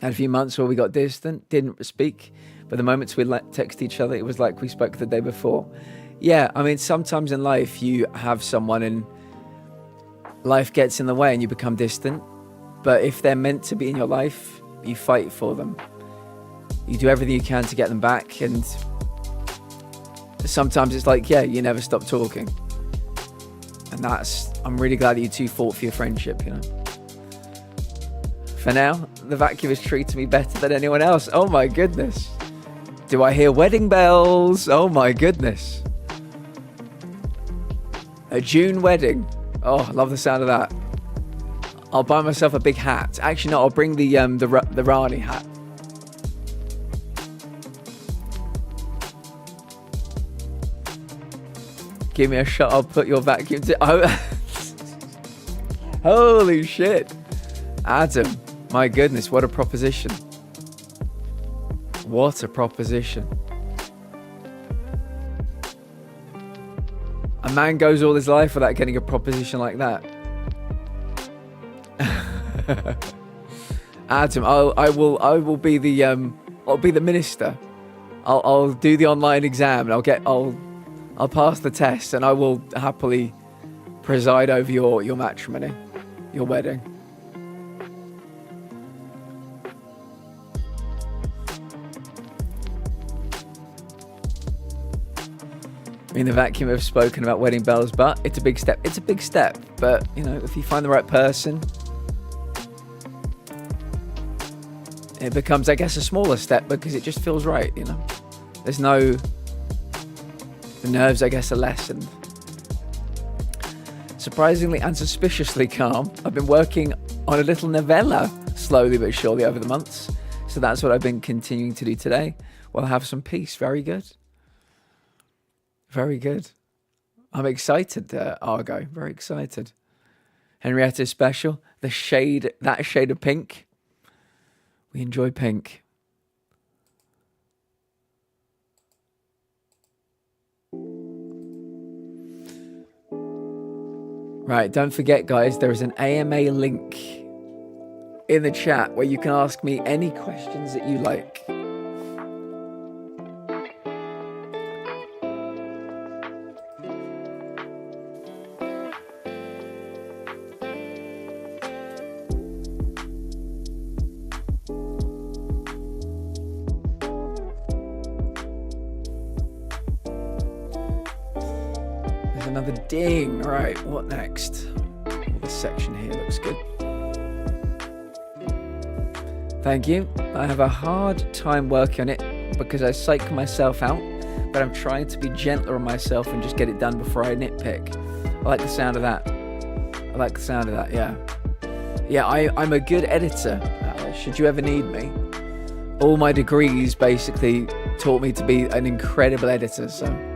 Had a few months where we got distant, didn't speak, but the moments we text each other, it was like we spoke the day before. Yeah, I mean, sometimes in life you have someone and life gets in the way and you become distant. But if they're meant to be in your life, you fight for them. You do everything you can to get them back. And sometimes it's like, yeah, you never stop talking. And I'm really glad that you two fought for your friendship, you know. For now, the vacuum is treating me better than anyone else. Oh my goodness. Do I hear wedding bells? Oh my goodness. A June wedding. Oh, I love the sound of that. I'll buy myself a big hat. Actually, no, I'll bring the Rani hat. Give me a shot, I'll put your vacuum to... Oh. Holy shit. Adam, my goodness, what a proposition. What a proposition. A man goes all his life without getting a proposition like that. Adam, I will be the I'll be the minister. I'll do the online exam and I'll pass the test and I will happily preside over your matrimony, your wedding. I mean, the vacuum have spoken about wedding bells, but it's a big step. It's a big step, but you know, if you find the right person, it becomes, I guess, a smaller step because it just feels right, you know. There's no... The nerves, I guess, are lessened. Surprisingly and suspiciously calm. I've been working on a little novella, slowly but surely, over the months. So that's what I've been continuing to do today. We'll have some peace. Very good. Very good. I'm excited, Argo. Very excited. Henrietta's special. That shade of pink. We enjoy pink. Right, don't forget, guys, there is an AMA link in the chat where you can ask me any questions that you like. Another ding. Right, what next? This section here looks good. Thank you. I have a hard time working on it because I psych myself out, but I'm trying to be gentler on myself and just get it done before I nitpick. I like the sound of that. I like the sound of that, yeah. Yeah, I'm a good editor. Should you ever need me? All my degrees basically taught me to be an incredible editor, so...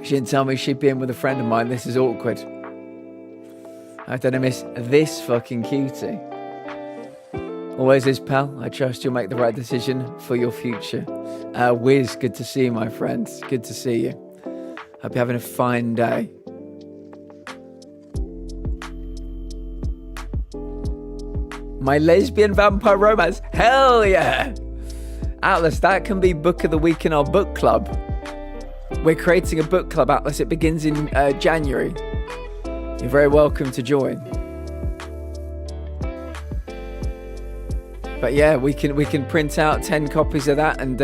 She didn't tell me she'd be in with a friend of mine. This is awkward. I don't miss this fucking cutie. Always is, pal. I trust you'll make the right decision for your future. Wiz, good to see you, my friend. Good to see you. Hope you're having a fine day. My lesbian vampire romance. Hell yeah! Atlas, that can be book of the week in our book club. We're creating a book club, Atlas. It begins in January. You're very welcome to join. But yeah, we can print out 10 copies of that and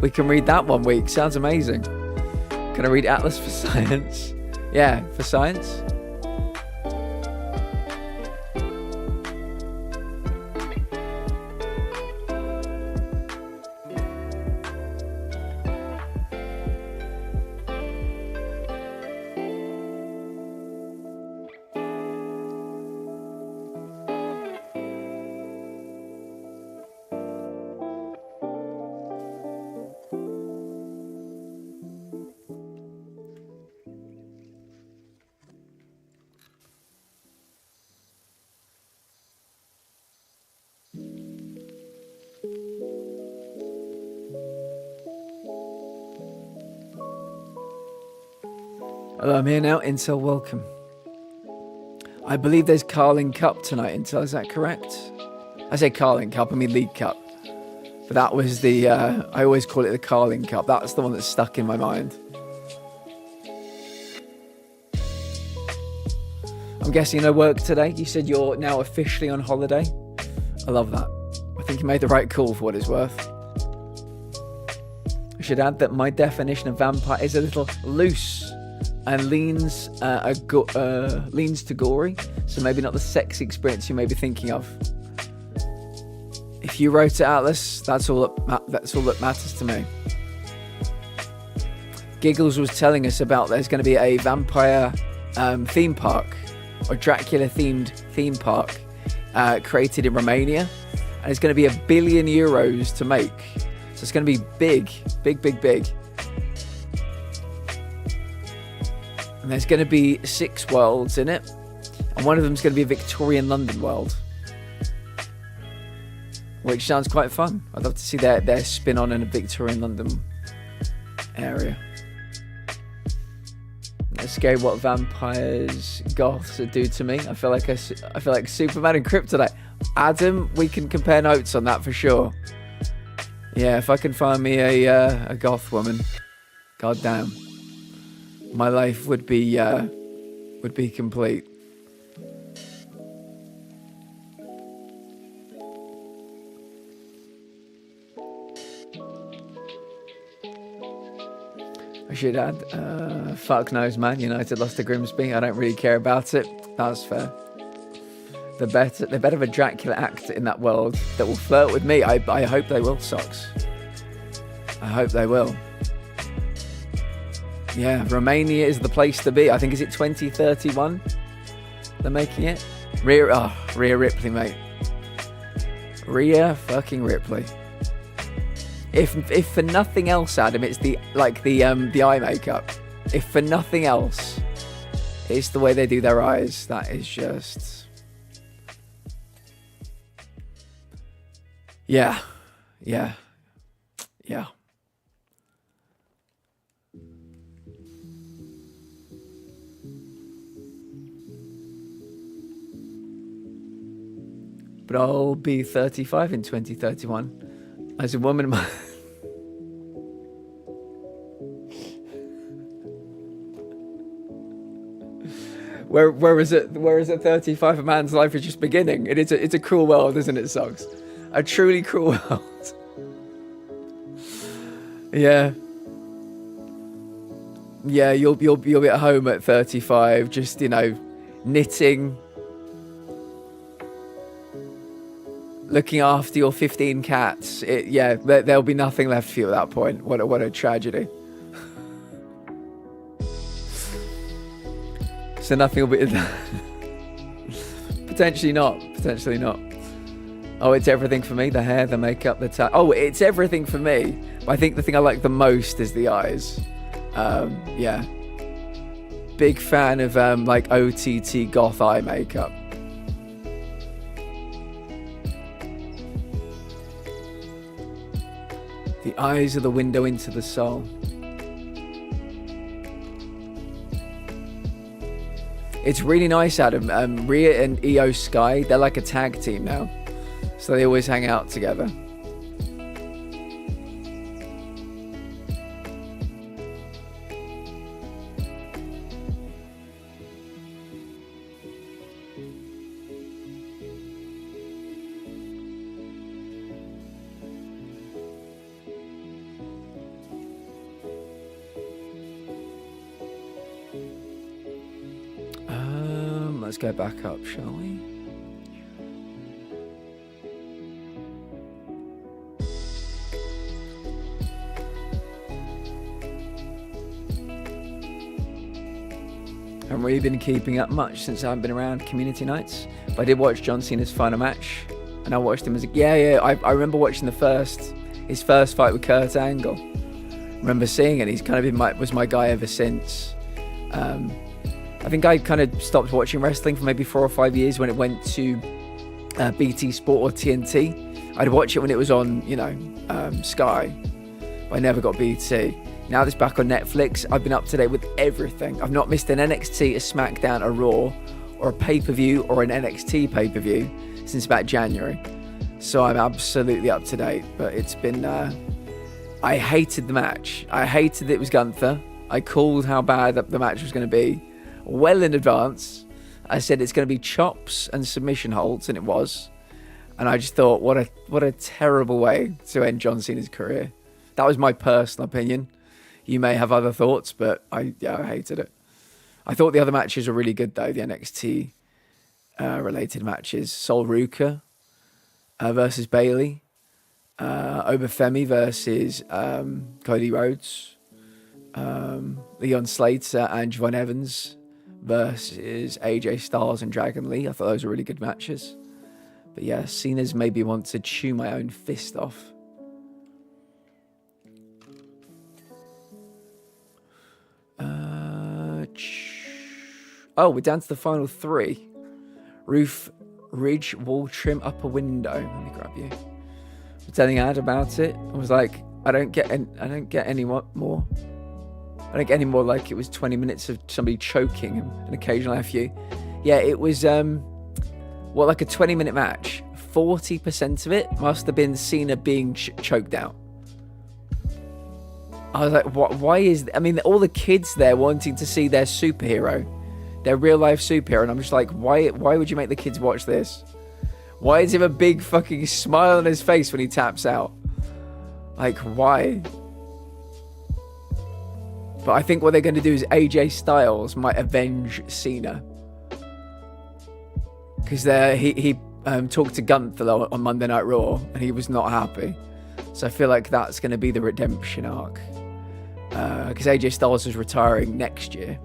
we can read that one week. Sounds amazing. Can I read Atlas for science? Yeah, for science. Hello, I'm here now. Intel, welcome. I believe there's Carling Cup tonight, Intel. Is that correct? I say Carling Cup, I mean League Cup. But that was the, I always call it the Carling Cup. That's the one that's stuck in my mind. I'm guessing no work today. You said you're now officially on holiday. I love that. I think you made the right call for what it's worth. I should add that my definition of vampire is a little loose and leans to gory, so maybe not the sexy experience you may be thinking of. If you wrote it, Atlas, that's all that matters to me. Giggles was telling us about there's going to be a vampire theme park, or Dracula themed theme park, created in Romania, and it's going to be €1 billion to make. So it's going to be big. And there's going to be 6 worlds in it, and one of them's going to be a Victorian London world, which sounds quite fun. I'd love to see their spin on in a Victorian London area. It's scary what vampires, goths do to me. I feel like Superman and Kryptonite. Adam, we can compare notes on that for sure. Yeah, if I can find me a goth woman, goddamn, my life would be complete. I should add, fuck knows, man. United lost to Grimsby. I don't really care about it. That's fair. They better have a Dracula actor in that world that will flirt with me. I hope they will, Socks. I hope they will. Yeah, Romania is the place to be. I think, is it 2031? They're making it. Rhea Ripley, mate. Rhea fucking Ripley. If for nothing else, Adam, it's the eye makeup. If for nothing else, it's the way they do their eyes. That is just, yeah. But I'll be 35 in 2031. As a woman, where is it 35? A man's life is just beginning. It's a cruel world, isn't it, Socks? A truly cruel world. Yeah, you'll be at home at 35, just knitting, looking after your 15 cats. There'll be nothing left for you at that point. What a tragedy. So nothing will be potentially not. Oh, it's everything for me. The hair, the makeup, the tie. Oh, it's everything for me. But I think the thing I like the most is the eyes. Yeah. Big fan of OTT goth eye makeup. The eyes are the window into the soul. It's really nice, Adam. Rhea and EO Sky, they're like a tag team now. So they always hang out together. Let's go back up, shall we? I haven't really been keeping up much since I haven't been around community nights, but I did watch John Cena's final match, and I watched him as I remember watching his first fight with Kurt Angle. I remember seeing it. He's kind of was my guy ever since. I think I kind of stopped watching wrestling for maybe 4 or 5 years when it went to BT Sport or TNT. I'd watch it when it was on, Sky, but I never got BT. Now that's back on Netflix, I've been up to date with everything. I've not missed an NXT, a SmackDown, a Raw, or a pay-per-view, or an NXT pay-per-view since about January. So I'm absolutely up to date. But it's been... I hated the match. I hated it was Gunther. I called how bad the match was going to be well in advance. I said it's going to be chops and submission holds, and it was. And I just thought, what a terrible way to end John Cena's career. That was my personal opinion. You may have other thoughts, but I hated it. I thought the other matches were really good, though, the NXT related matches. Sol Ruka versus Bayley. Obafemi versus Cody Rhodes. Leon Slater and Javon Evans versus AJ Styles and Dragon Lee. I thought those were really good matches. But yeah, Cena's made me want to chew my own fist off. Oh, we're down to the final three. Roof, ridge, wall trim, upper window. Let me grab you. I was telling Ad about it. I was like, I don't get any more. I don't get any more like it was 20 minutes of somebody choking and an occasional FU. Yeah, it was like a 20-minute match. 40% of it must have been Cena being choked out. I was like, what? Why is... I mean, all the kids there wanting to see their superhero, their real-life superhero, and I'm just like, why would you make the kids watch this? Why is him a big fucking smile on his face when he taps out? Like, why? But I think what they're going to do is AJ Styles might avenge Cena. Because he talked to Gunther on Monday Night Raw, and he was not happy. So I feel like that's going to be the redemption arc. Because AJ Styles is retiring next year.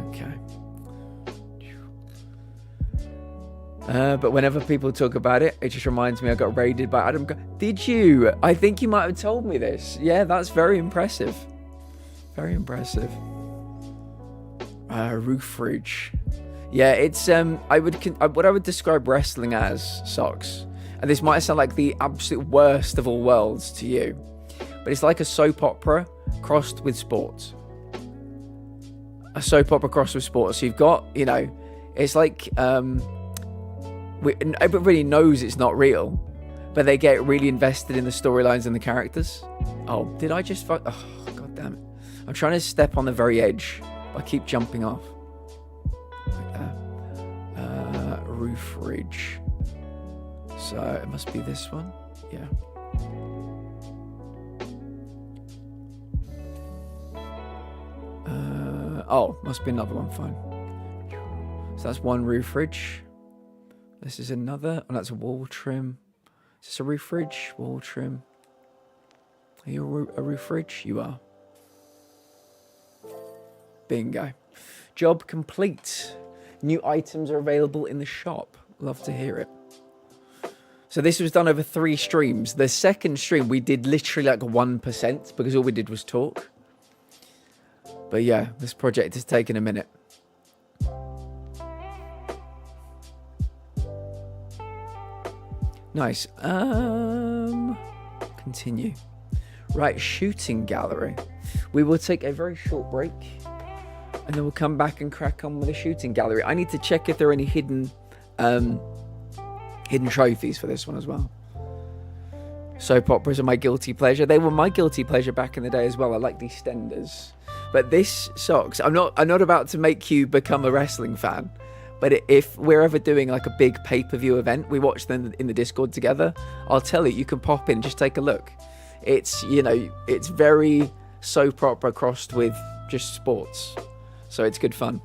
Okay. But whenever people talk about it, it just reminds me I got raided by Adam. Did you? I think you might have told me this. Yeah, that's very impressive. Very impressive. Roof ridge. Yeah, it's what I would describe wrestling as, Socks. And this might sound like the absolute worst of all worlds to you, but it's like a soap opera crossed with sports. A soap opera crossed with sports. So you've got, it's like everybody knows it's not real, but they get really invested in the storylines and the characters. Oh, did I just fuck? Oh, god damn it! I'm trying to step on the very edge. I keep jumping off. Like that. Roof ridge. So it must be this one. Yeah. Must be another one. Fine. So that's one roof ridge. This is another. And that's a wall trim. Is this a roof ridge? Wall trim. Are you a roof ridge? You are. Bingo. Job complete. New items are available in the shop. Love to hear it. So this was done over 3 streams. The second stream, we did literally like 1% because all we did was talk. But yeah, this project has taken a minute. Nice. Continue. Right, shooting gallery. We will take a very short break. And then we'll come back and crack on with the shooting gallery. I need to check if there are any hidden trophies for this one as well. Soap operas are my guilty pleasure. They were my guilty pleasure back in the day as well. I like the EastEnders. But this, Socks, I'm not about to make you become a wrestling fan. But if we're ever doing like a big pay-per-view event, we watch them in the Discord together, I'll tell you can pop in, just take a look. It's, it's very soap opera crossed with just sports. So it's good fun.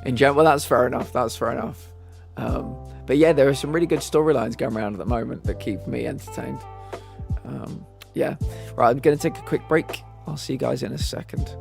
In general, well, that's fair enough. But yeah, there are some really good storylines going around at the moment that keep me entertained. Yeah. Right, I'm going to take a quick break. I'll see you guys in a second.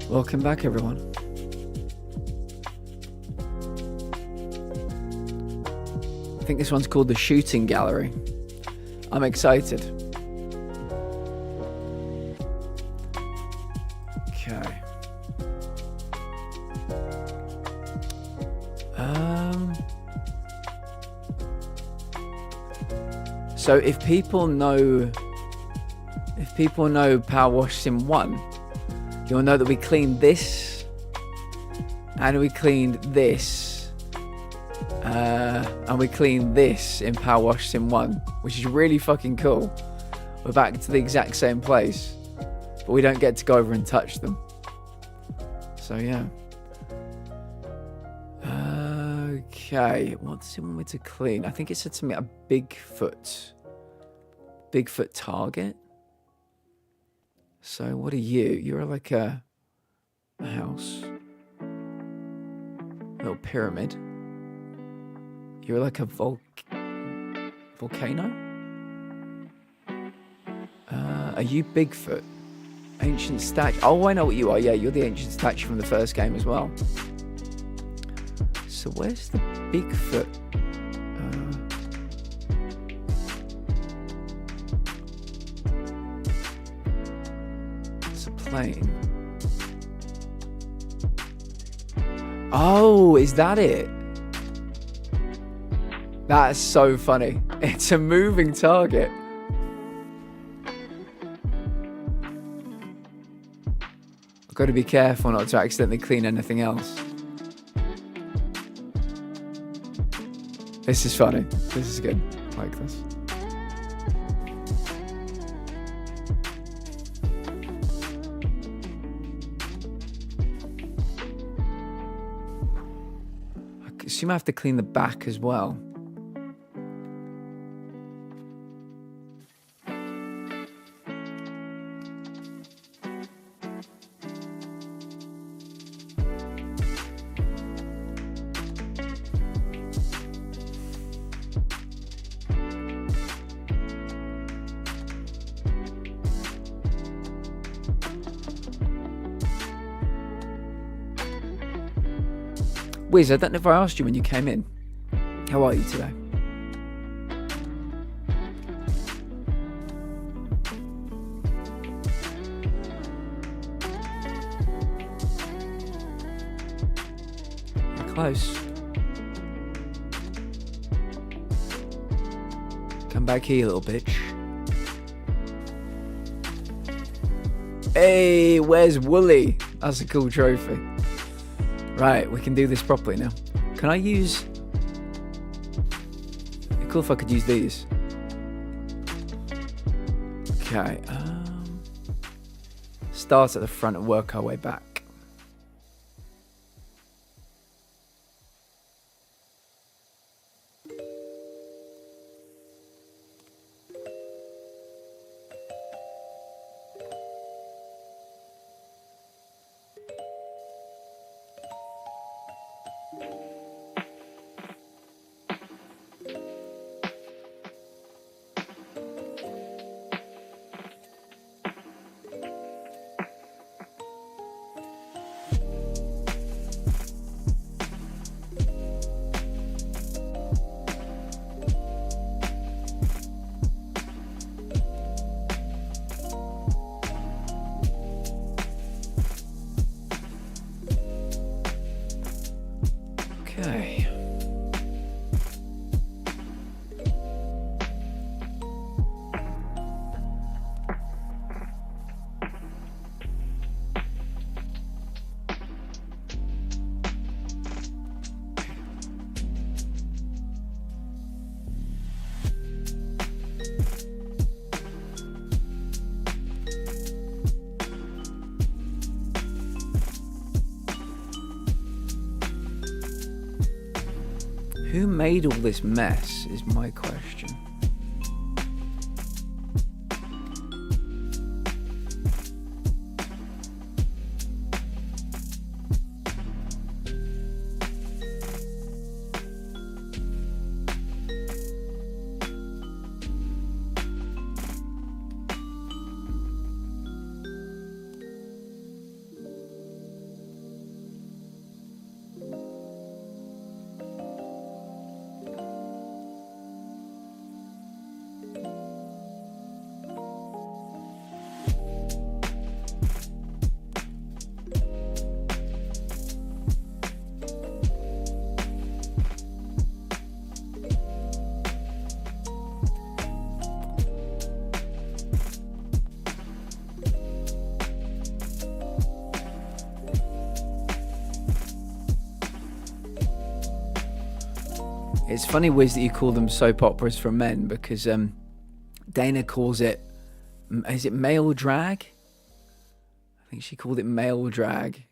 Welcome back, everyone. I think this one's called the Shooting Gallery. I'm excited. Okay. So if people know PowerWash Sim 1, you'll know that we cleaned this and we cleaned this and we cleaned this in PowerWash Sim 1, which is really fucking cool. We're back to the exact same place, but we don't get to go over and touch them. So yeah. Okay, what does it want me to clean? I think it said to me a Bigfoot target. So what are you? You're like a house. A little pyramid. You're like a volcano? Are you Bigfoot? Ancient statue. Oh, I know what you are. Yeah, you're the ancient statue from the first game as well. So where's the Bigfoot? It's a plane. Oh, is that it? That's so funny. It's a moving target. I've got to be careful not to accidentally clean anything else. This is funny. This is good. I like this. I assume I have to clean the back as well. Wiz, I don't know if I asked you when you came in. How are you today? You're close. Come back here, little bitch. Hey, where's Wooly? That's a cool trophy. Right, we can do this properly now. Can I use... It'd be cool if I could use these. Okay, start at the front and work our way back. made all this mess is my question. It's funny, Wiz, that you call them soap operas for men, because Dana calls it, is it male drag? I think she called it male drag.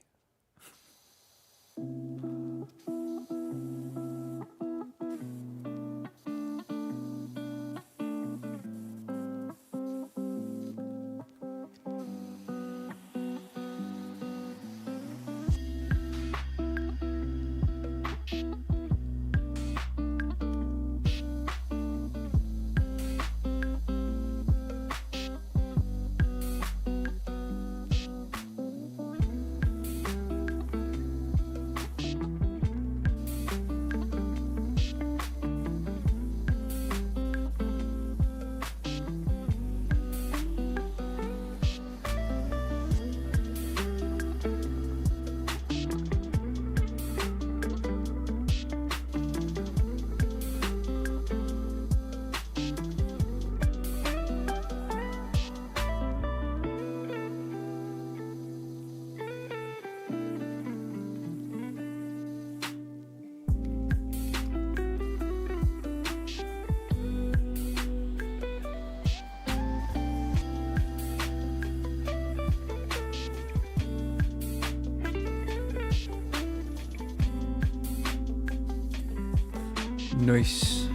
Nice.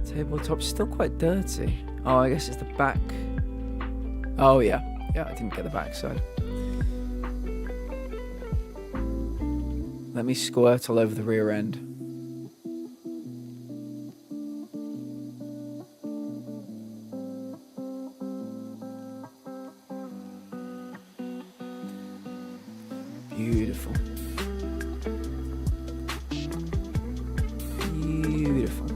Tabletop's still quite dirty. Oh, I guess it's the back. Oh, yeah. Yeah, I didn't get the back side. Let me squirt all over the rear end. Beautiful. Beautiful.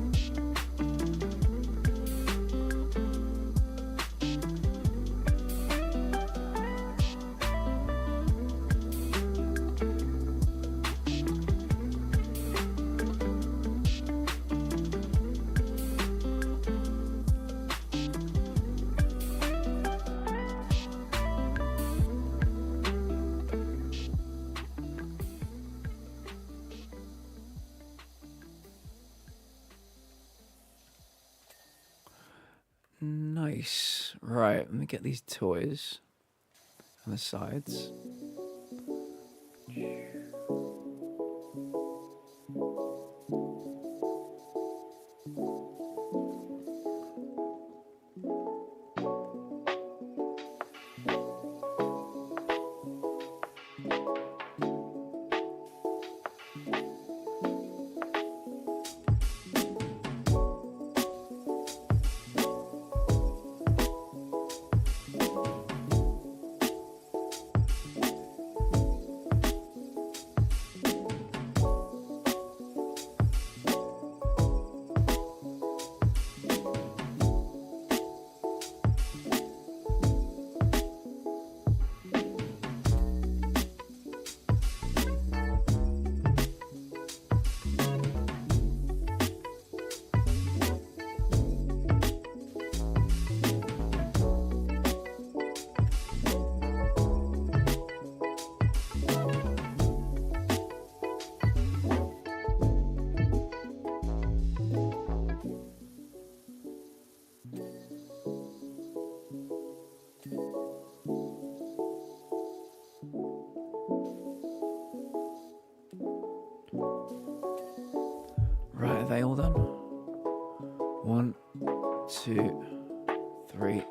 Nice. Right, let me get these toys on the sides. Right, are they all done? 1, 2, 3,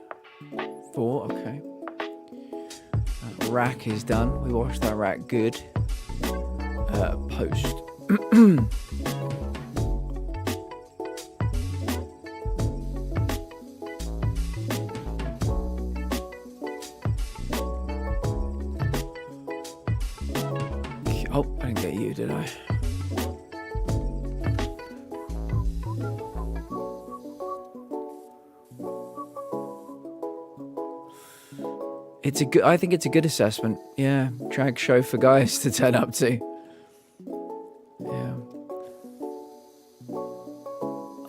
4. Okay. That rack is done. We washed that rack good. Post. Oh, I didn't get you, did I? I think it's a good assessment. Yeah, drag show for guys to turn up to. Yeah.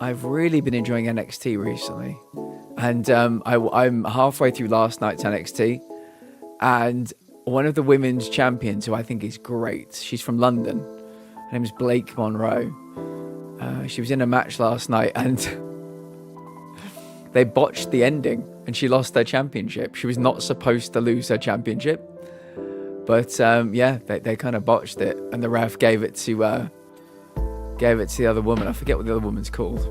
I've really been enjoying NXT recently. And I'm halfway through last night's NXT. And one of the women's champions, who I think is great, she's from London. Her name is Blake Monroe. She was in a match last night and they botched the ending and she lost her championship. She was not supposed to lose her championship. But yeah, they kind of botched it and the ref gave it to the other woman. I forget what the other woman's called.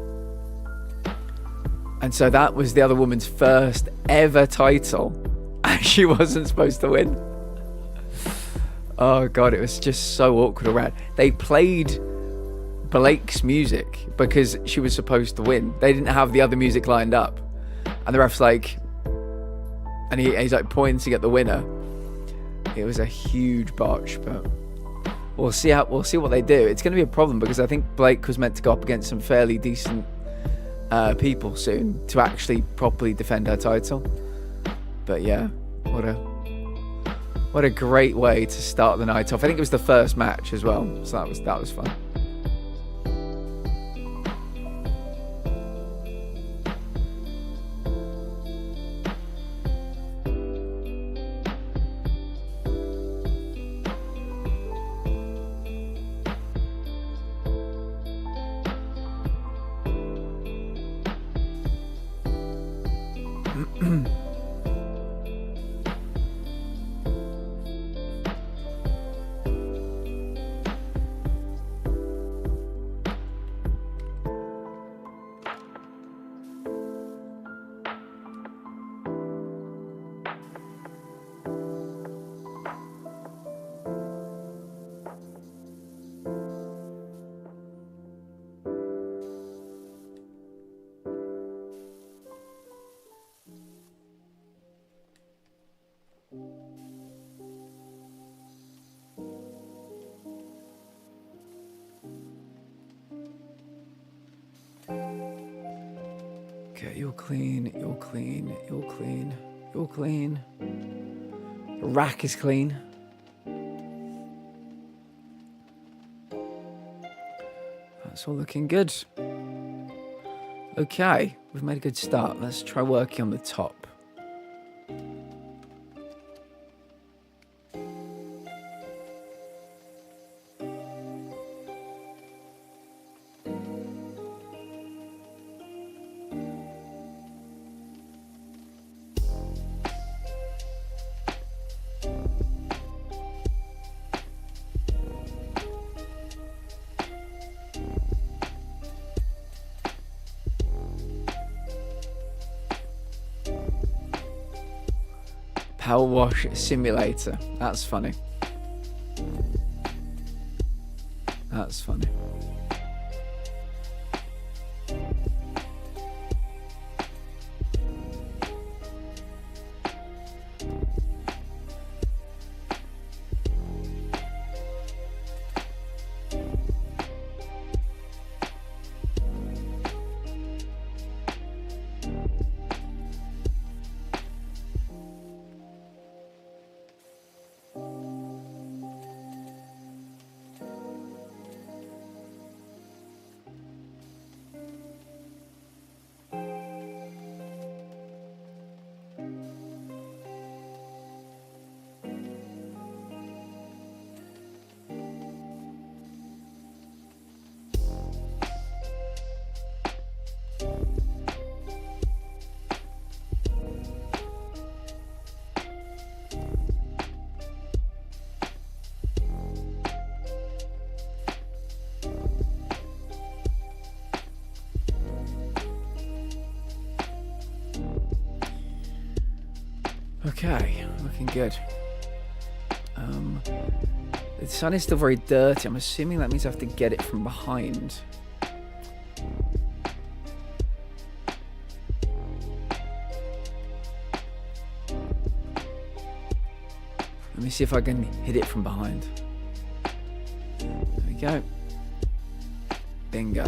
And so that was the other woman's first ever title. And she wasn't supposed to win. Oh God, it was just so awkward around. They played Blake's music because she was supposed to win. They didn't have the other music lined up. And the ref's like, and he's like pointing at the winner. It was a huge botch, but we'll see what they do. It's going to be a problem because I think Blake was meant to go up against some fairly decent people soon to actually properly defend her title. But yeah, what a great way to start the night off. I think it was the first match as well, so that was fun. Okay, you're clean, you're clean, you're clean, you're clean. The rack is clean. That's all looking good. Okay, we've made a good start. Let's try working on the top. PowerWash simulator. That's funny. That's funny. Okay, looking good. The sun is still very dirty. I'm assuming that means I have to get it from behind. Let me see if I can hit it from behind. There we go. Bingo.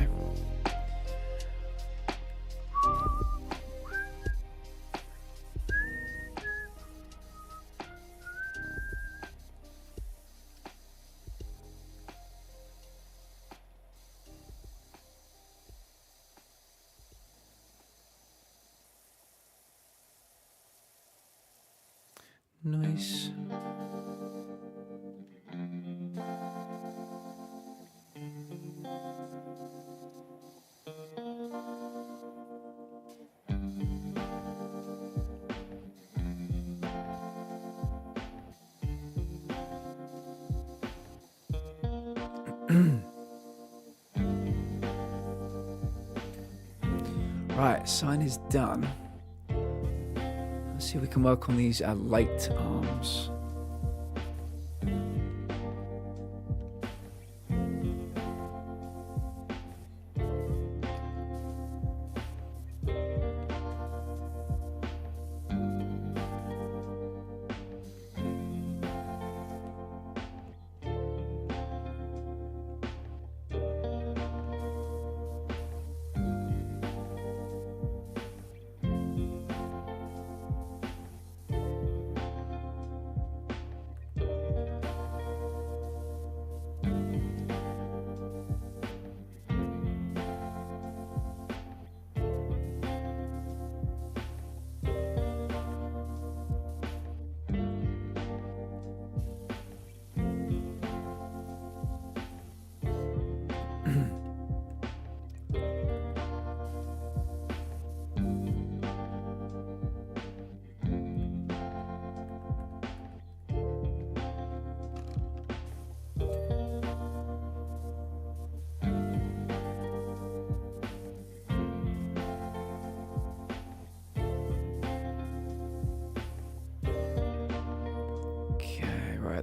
Nice. Right, sign is done. Let's see if we can work on these light arms.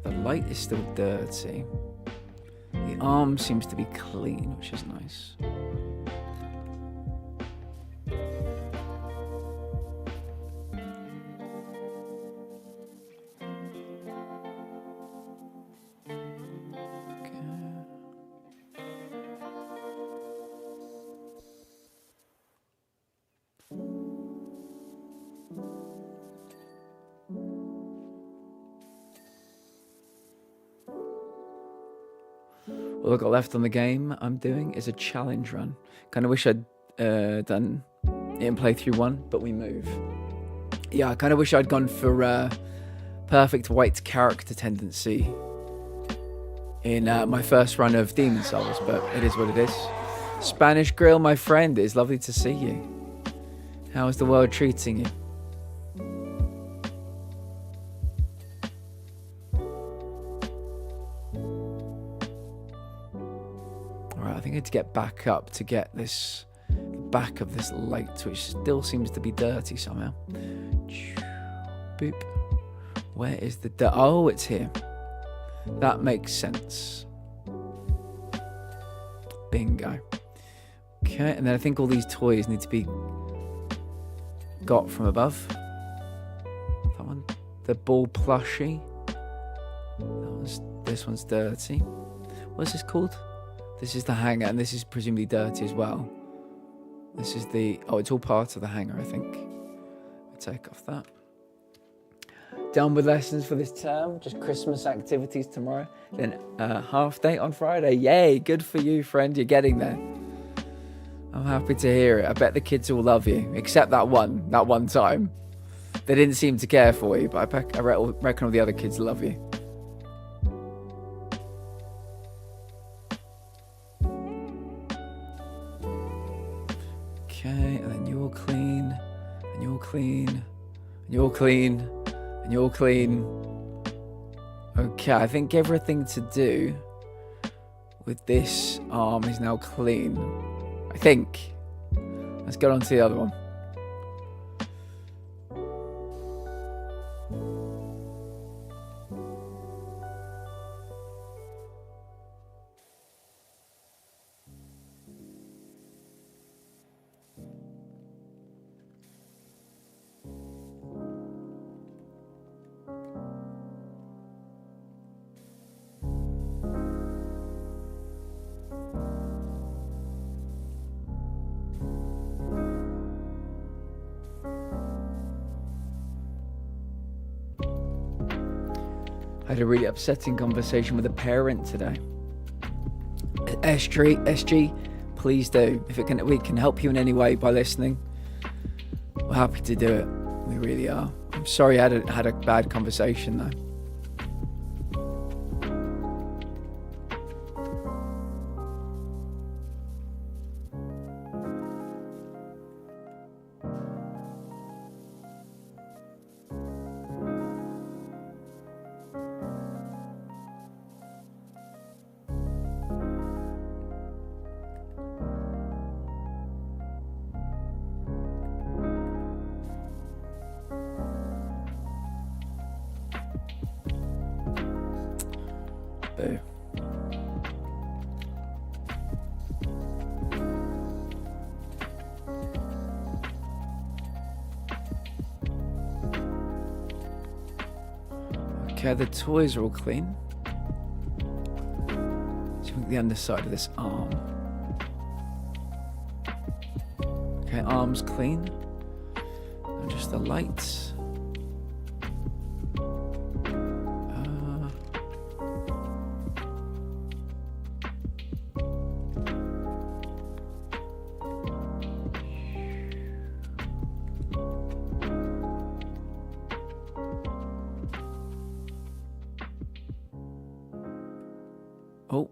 The light is still dirty. The arm seems to be clean, which is nice. All I've got left on the game I'm doing is a challenge run. Kind of wish I'd done it in playthrough 1, but we move. Yeah, I kind of wish I'd gone for perfect white character tendency in my first run of Demon Souls, but it is what it is. Spanish Grill, my friend, it's lovely to see you. How is the world treating you? I think I need to get back up to get this back of this light, which still seems to be dirty somehow. Boop. Where is the dirt? Oh, it's here. That makes sense. Bingo. Okay, and then I think all these toys need to be got from above. That one, the ball plushie. This one's dirty. What's this called? This is the hanger, and this is presumably dirty as well. This is the... Oh, it's all part of the hanger, I think. I'll take off that. Done with lessons for this term. Just Christmas activities tomorrow. Then half day on Friday. Yay, good for you, friend. You're getting there. I'm happy to hear it. I bet the kids all love you. Except that one time. They didn't seem to care for you, but I reckon all the other kids love you. Okay, and then you're clean, and you're clean, and you're clean, and you're clean. Okay, I think everything to do with this arm is now clean. I think. Let's get on to the other one. I had a really upsetting conversation with a parent today. SG, please do. If we can help you in any way by listening, we're happy to do it. We really are. I'm sorry I had a bad conversation though. Boo. Okay, the toys are all clean. Let's look at the underside of this arm. Okay, arm's clean. And just the lights. Oh.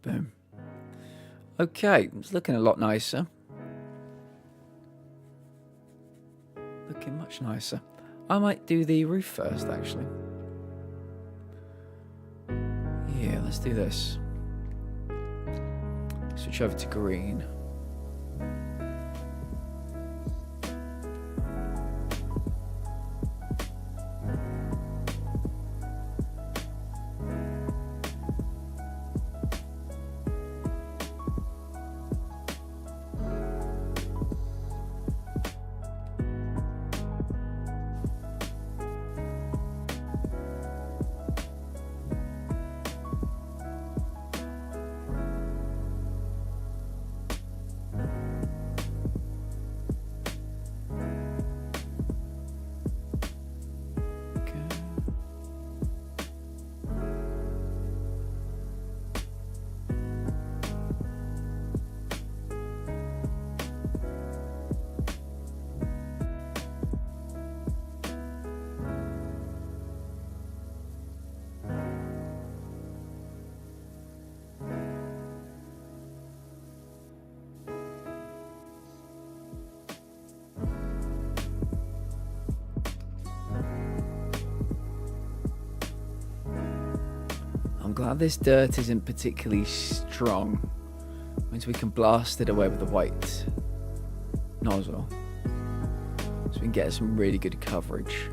Boom. Okay, it's looking a lot nicer. Looking much nicer. I might do the roof first, actually. Yeah, let's do this. Switch over to green. I'm glad this dirt isn't particularly strong. Means we can blast it away with the white nozzle. So we can get some really good coverage.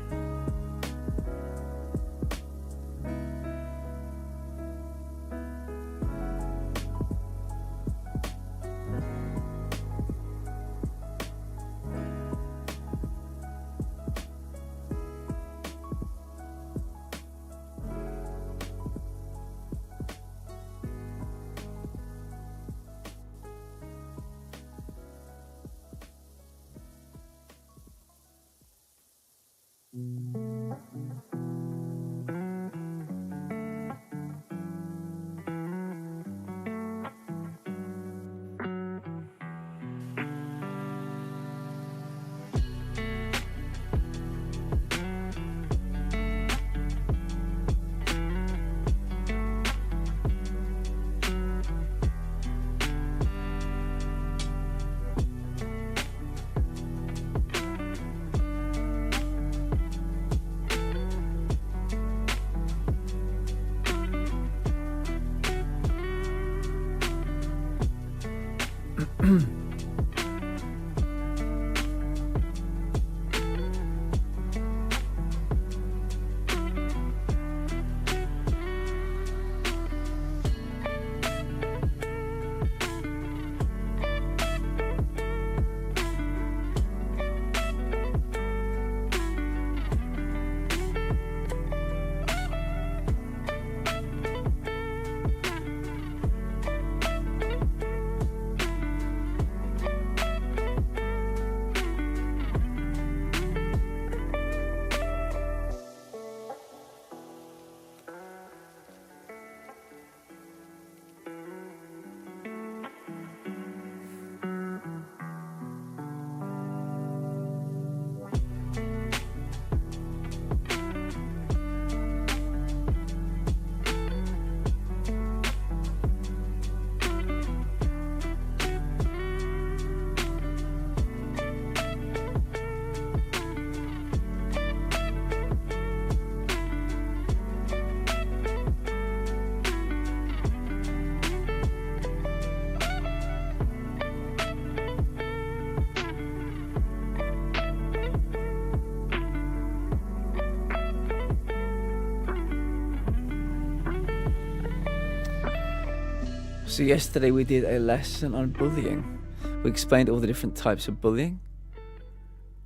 So yesterday we did a lesson on bullying. We explained all the different types of bullying.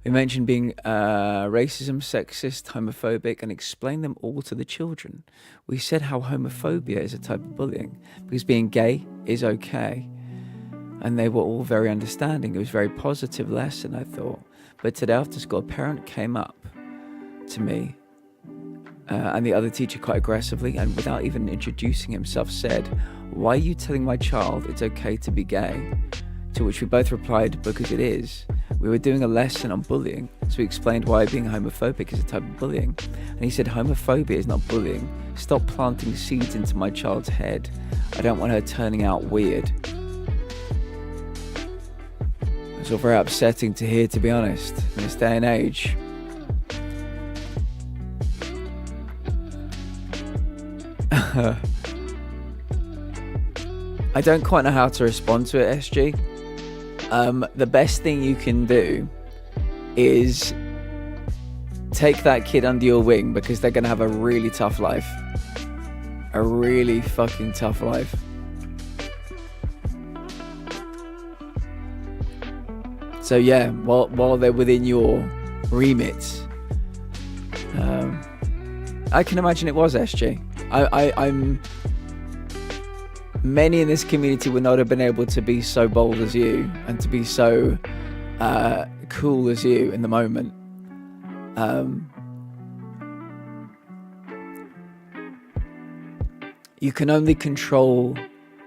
We mentioned being racism, sexist, homophobic, and explained them all to the children. We said how homophobia is a type of bullying, because being gay is okay. And they were all very understanding. It was a very positive lesson, I thought. But today after school, a parent came up to me and the other teacher quite aggressively, and without even introducing himself, said, "Why are you telling my child it's okay to be gay?" To which we both replied, "Because it is." We were doing a lesson on bullying, so we explained why being homophobic is a type of bullying. And he said, "Homophobia is not bullying. Stop planting seeds into my child's head. I don't want her turning out weird." It's all very upsetting to hear, to be honest, in this day and age. I don't quite know how to respond to it, SG. The best thing you can do is take that kid under your wing, because they're going to have a really tough life. A really fucking tough life. So yeah, while they're within your remit, I can imagine it was SG. I'm many in this community would not have been able to be so bold as you and to be so cool as you in the moment. You can only control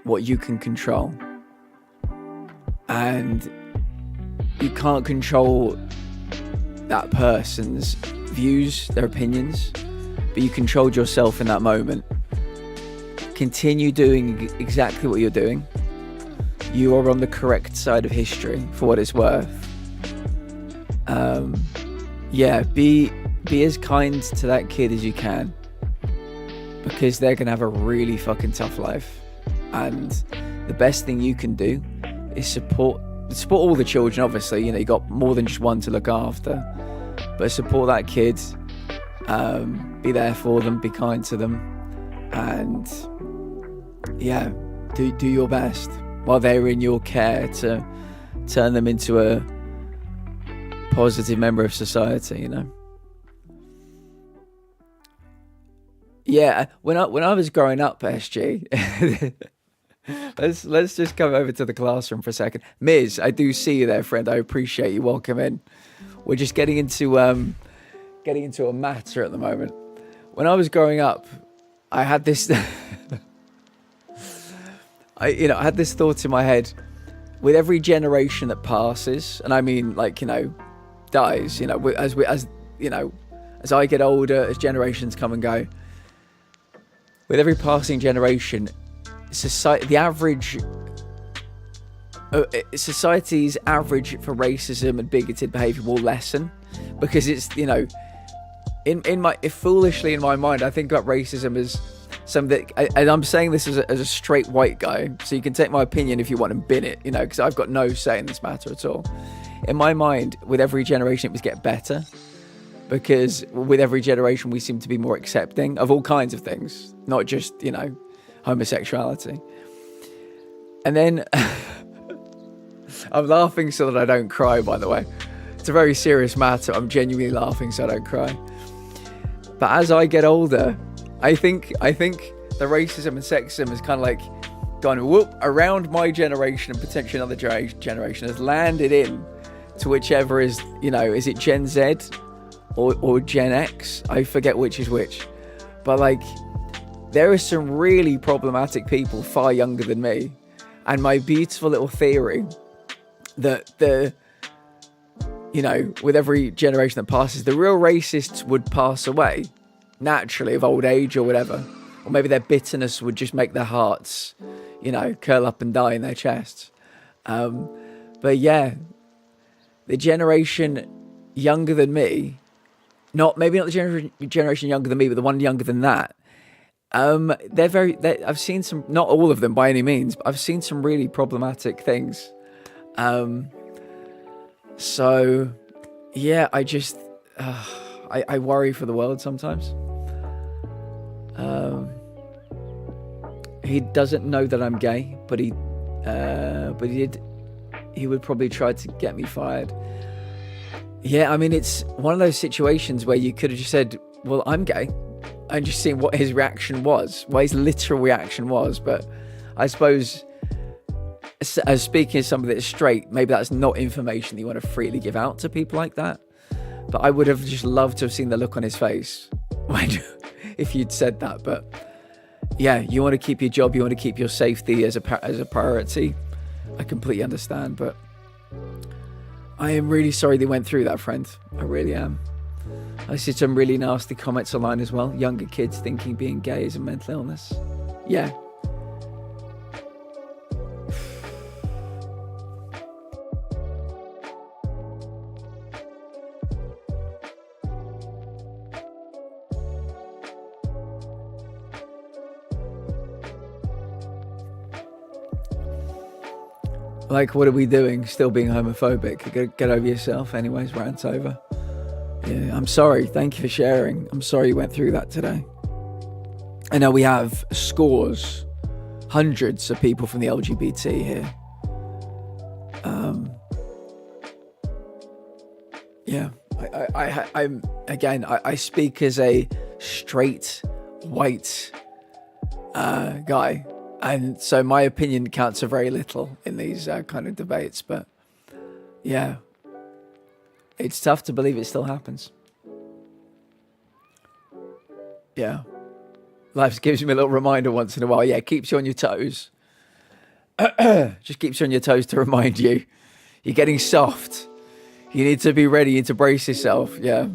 what you can control, and you can't control that person's views, their opinions, but you controlled yourself in that moment. Continue doing exactly what you're doing. You are on the correct side of history, for what it's worth. Yeah, be as kind to that kid as you can, because they're gonna have a really fucking tough life. And the best thing you can do is support all the children. Obviously, you got more than just one to look after, but support that kid. Be there for them, be kind to them, and yeah, do your best while they're in your care to turn them into a positive member of society. Yeah, when I was growing up, SG, let's just come over to the classroom for a second. Miz, I do see you there, friend. I appreciate you. Welcome in. We're just getting into a matter at the moment. When I was growing up, I had this I had this thought in my head: with every generation that passes, and I mean dies, as I get older, as generations come and go, with every passing generation, society's average for racism and bigoted behaviour will lessen, because it's foolishly in my mind, I think about racism as something that, and I'm saying this as a straight white guy, so you can take my opinion if you want and bin it, because I've got no say in this matter at all. In my mind, with every generation, it was get better, because with every generation, we seem to be more accepting of all kinds of things, not just, homosexuality. And then, I'm laughing so that I don't cry, by the way. It's a very serious matter. I'm genuinely laughing so I don't cry. But as I get older, I think the racism and sexism has kind of gone whoop around my generation, and potentially another generation has landed in to whichever is, is it Gen Z or Gen X? I forget which is which. But there are some really problematic people far younger than me. And my beautiful little theory that with every generation that passes, the real racists would pass away naturally of old age or whatever. Or maybe their bitterness would just make their hearts, curl up and die in their chests. But yeah, the generation younger than me, maybe not the generation younger than me, but the one younger than that, I've seen some, not all of them by any means, but I've seen some really problematic things. So yeah, I just, I worry for the world sometimes. He doesn't know that I'm gay, but he did. He would probably try to get me fired. Yeah, I mean, it's one of those situations where you could have just said, well, I'm gay, and just seen what his reaction was, what his literal reaction was. But I suppose, as speaking as somebody that's straight, maybe that's not information that you want to freely give out to people like that. But I would have just loved to have seen the look on his face if you'd said that. But yeah, you want to keep your job, you want to keep your safety as a priority. I completely understand, but I am really sorry they went through that, friend. I really am. I see some really nasty comments online as well. Younger kids thinking being gay is a mental illness. Yeah. Like, what are we doing? Still being homophobic? Get over yourself. Anyways, rant's over. Yeah, I'm sorry. Thank you for sharing. I'm sorry you went through that today. I know we have scores, hundreds of people from the LGBT here. Yeah, I speak as a straight, white guy. And so my opinion counts for very little in these kind of debates. But yeah, it's tough to believe it still happens. Yeah. Life gives me a little reminder once in a while. Yeah, it keeps you on your toes. Just keeps you on your toes to remind you. You're getting soft. You need to be ready. You need to brace yourself. Yeah.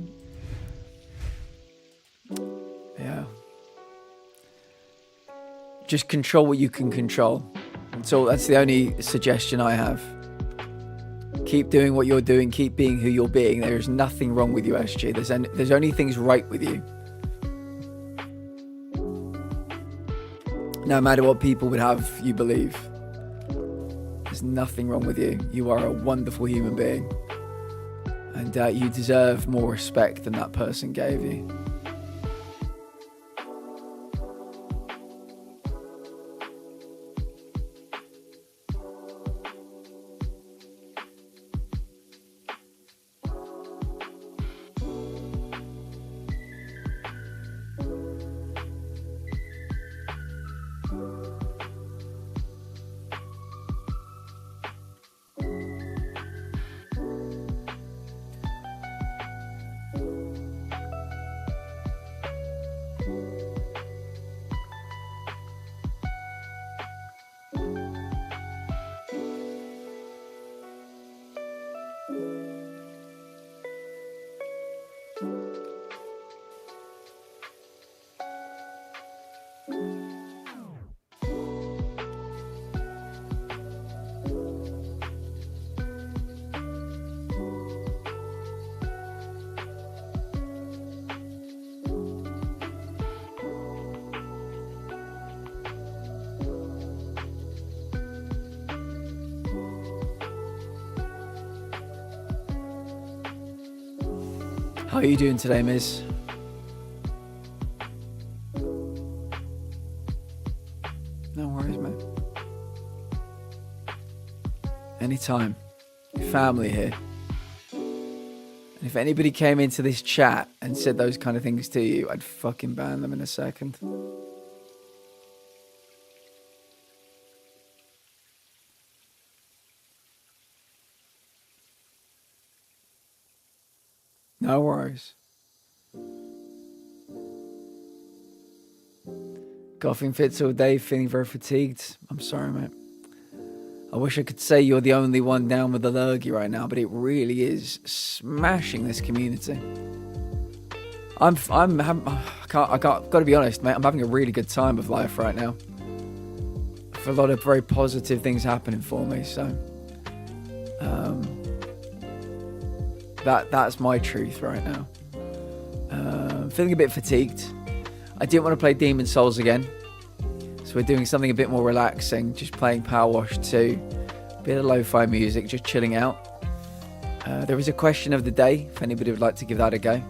Yeah. Just control what you can control. So that's the only suggestion I have. Keep doing what you're doing. Keep being who you're being. There is nothing wrong with you, SG. There's only things right with you. No matter what people would have you believe, there's nothing wrong with you. You are a wonderful human being. And you deserve more respect than that person gave you. How are you doing today, Miz? No worries, mate. Anytime. Your family here. And if anybody came into this chat and said those kind of things to you, I'd fucking ban them in a second. No worries. Coughing fits all day, feeling very fatigued. I'm sorry, mate. I wish I could say you're the only one down with the lurgy right now, but it really is smashing this community. I got to be honest, mate. I'm having a really good time of life right now. For a lot of very positive things happening for me, so that's my truth right now. Feeling a bit fatigued. I didn't want to play Demon Souls again, so we're doing something a bit more relaxing, just playing PowerWash 2, a bit of lo-fi music, just chilling out. There is a question of the day, if anybody would like to give that a go.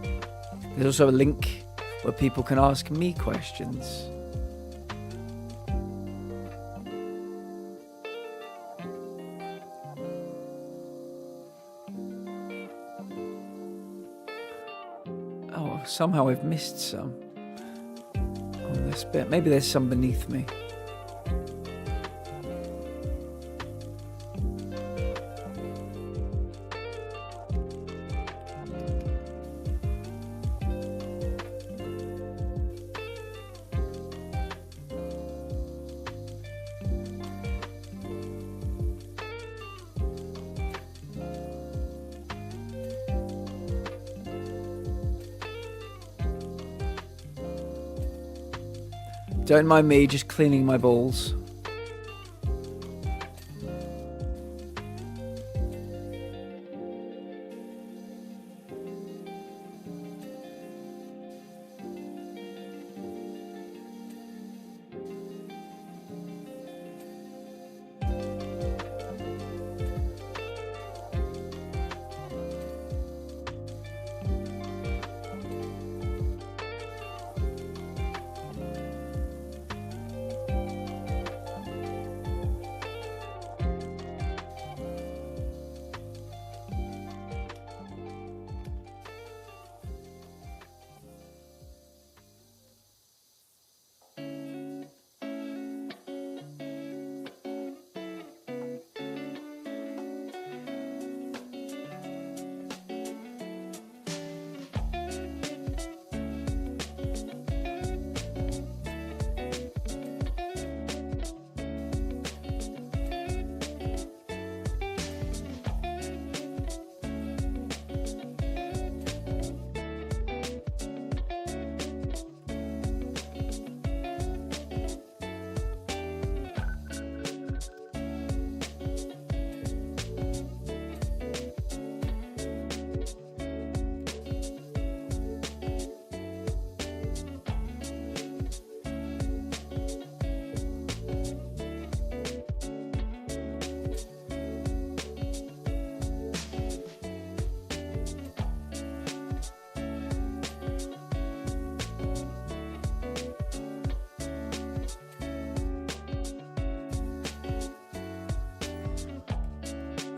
There's also a link where people can ask me questions. Oh, somehow I've missed some on this bit. Maybe there's some beneath me. Don't mind me just cleaning my balls.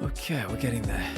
Okay, we're getting there.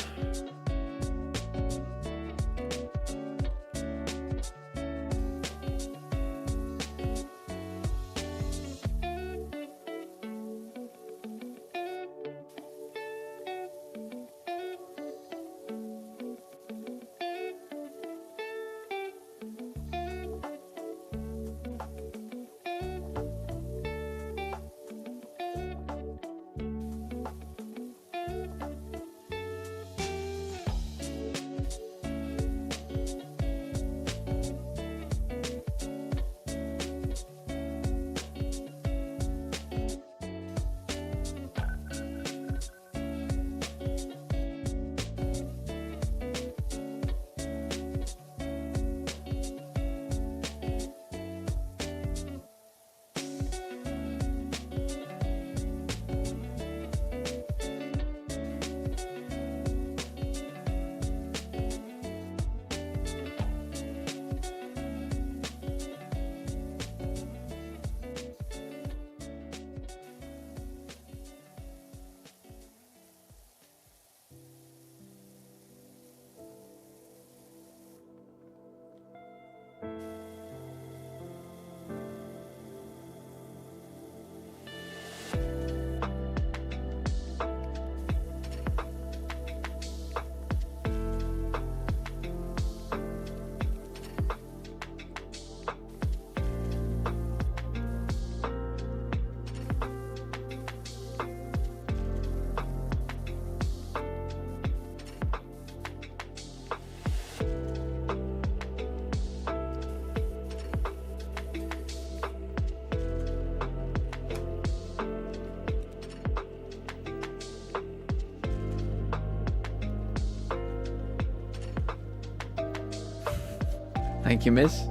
Thank you, miss.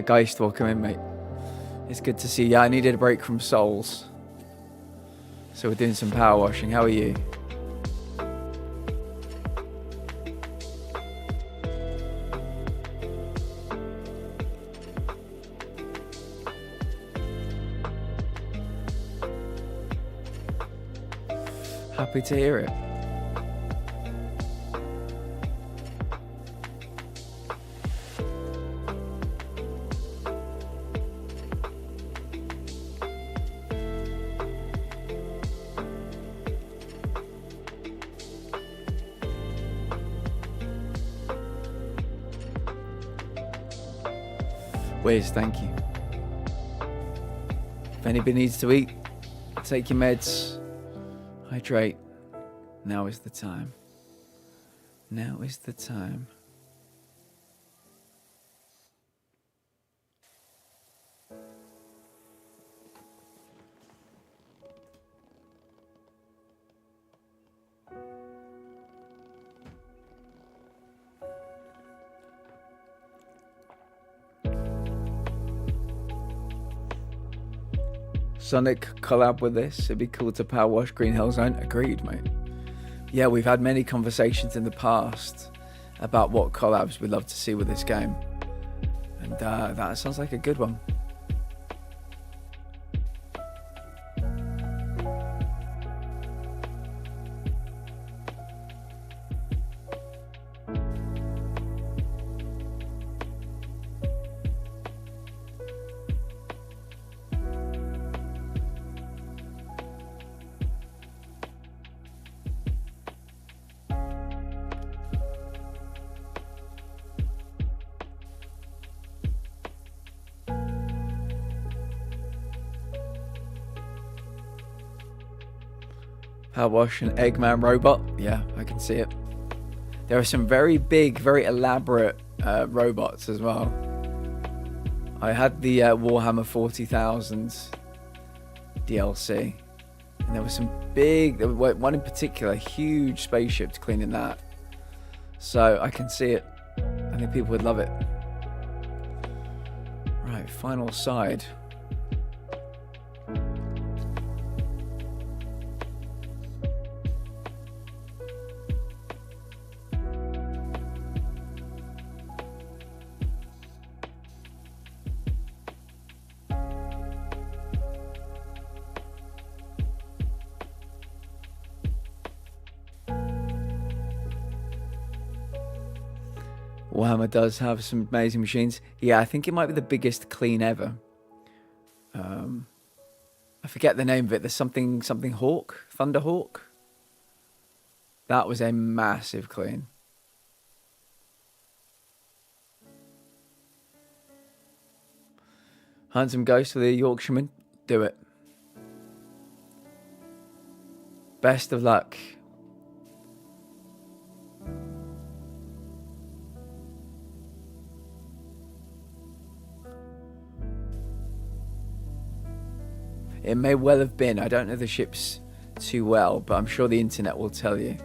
Geist, welcome in, mate. It's good to see you. I needed a break from Souls, so we're doing some power washing. How are you? Happy to hear it. Wiz, thank you. If anybody needs to eat, take your meds, hydrate. Now is the time. Now is the time. Sonic collab with this. It'd be cool to PowerWash Green Hill Zone. Agreed, mate. Yeah, we've had many conversations in the past about what collabs we'd love to see with this game. And that sounds like a good one. PowerWash and Eggman robot. Yeah, I can see it. There are some very big, very elaborate robots as well. I had the Warhammer 40,000 DLC, and there was some big, one in particular, huge spaceships cleaning that. So I can see it. I think people would love it. Right, final side. Warhammer does have some amazing machines. Yeah, I think it might be the biggest clean ever. I forget the name of it. There's something Hawk, Thunderhawk. That was a massive clean. Handsome Ghost for the Yorkshireman. Do it. Best of luck. It may well have been. I don't know the ships too well, but I'm sure the internet will tell you.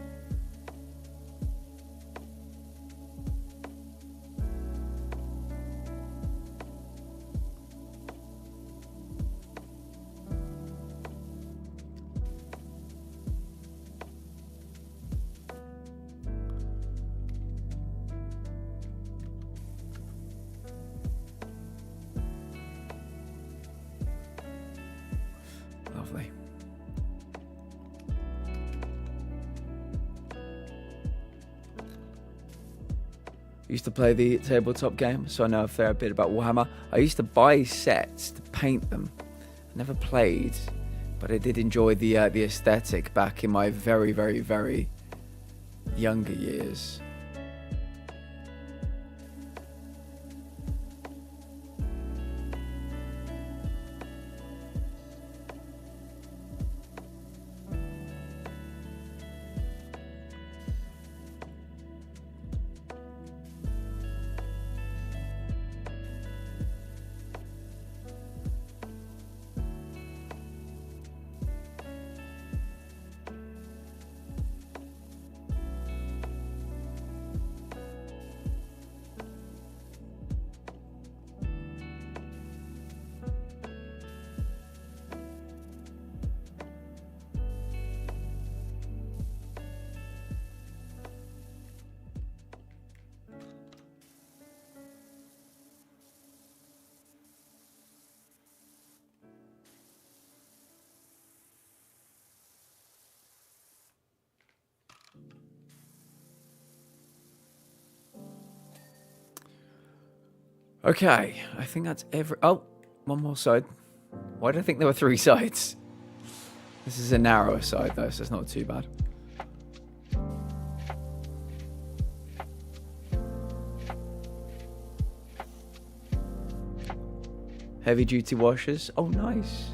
Lovely. I used to play the tabletop game, so I know a fair bit about Warhammer. I used to buy sets to paint them. I never played, but I did enjoy the aesthetic back in my very, very, very younger years. Okay, I think that's every... Oh, one more side. Why did I think there were 3 sides? This is a narrower side, though, so it's not too bad. Heavy duty washers. Oh, nice.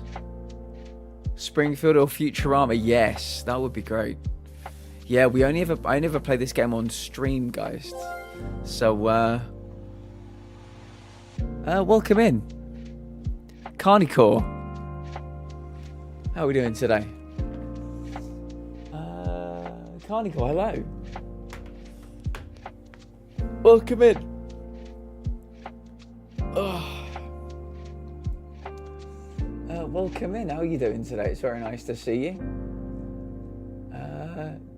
Springfield or Futurama. Yes, that would be great. Yeah, I never played this game on stream, guys. So, welcome in. Carnicore. How are we doing today? Carnicore, hello. Welcome in. Welcome in. How are you doing today? It's very nice to see you.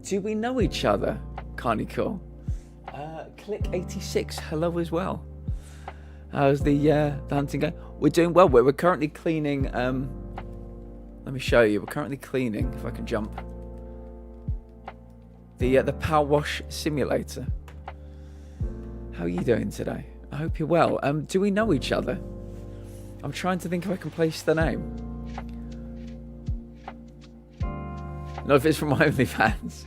Do we know each other, Carnicore? Click86, hello as well. How's the hunting going? We're doing well. We're currently cleaning. Let me show you. We're currently cleaning. If I can jump. The PowerWash simulator. How are you doing today? I hope you're well. Do we know each other? I'm trying to think if I can place the name. Not if it's from my OnlyFans.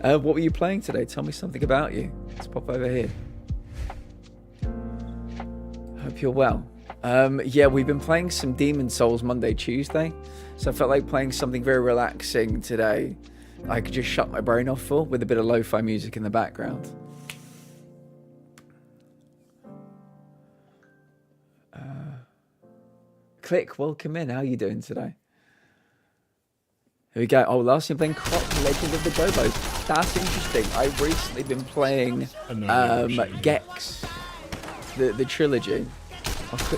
What were you playing today? Tell me something about you. Let's pop over here. Hope you're well. Yeah, we've been playing some Demon Souls Monday, Tuesday. So I felt like playing something very relaxing today. I could just shut my brain off for with a bit of lo-fi music in the background. Click, welcome in. How are you doing today? Here we go. Oh, last time playing Croc, Legend of the Gobos. That's interesting. I've recently been playing Gex, the trilogy.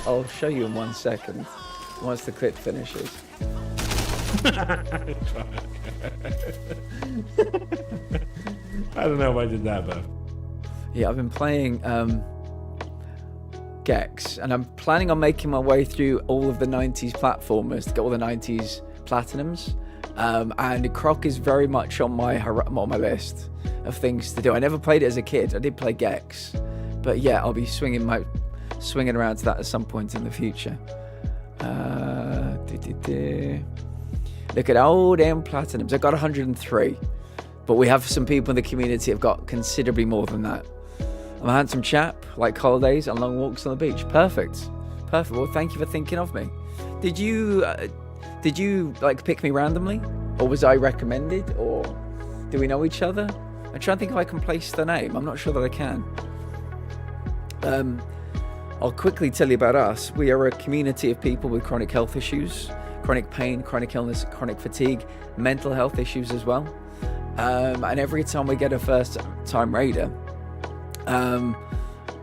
I'll show you in 1 second once the clip finishes. I don't know if I did that, but yeah, I've been playing Gex, and I'm planning on making my way through all of the 90s platformers to get all the 90s platinums. And Croc is very much on my list of things to do. I never played it as a kid. I did play Gex, but yeah, I'll be swinging around to that at some point in the future. Look at all damn platinums. I got 103, but we have some people in the community have got considerably more than that. I'm a handsome chap, like holidays and long walks on the beach. Perfect. Well, thank you for thinking of me. Did you like pick me randomly, or was I recommended, or do we know each other? I'm trying to think if I can place the name. I'm not sure that I can. I'll quickly tell you about us. We are a community of people with chronic health issues, chronic pain, chronic illness, chronic fatigue, mental health issues as well. And every time we get a first-time raider,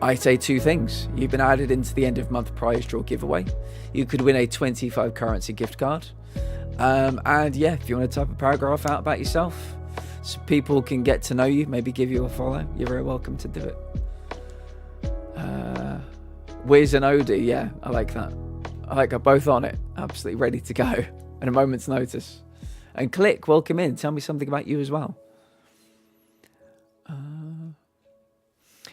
I say 2 things. You've been added into the end of month prize draw giveaway. You could win a 25 currency gift card. And yeah, if you want to type a paragraph out about yourself so people can get to know you, maybe give you a follow, you're very welcome to do it. Wiz and Odie, yeah, I like that. I like them both on it, absolutely ready to go at a moment's notice. And Click, welcome in. Tell me something about you as well.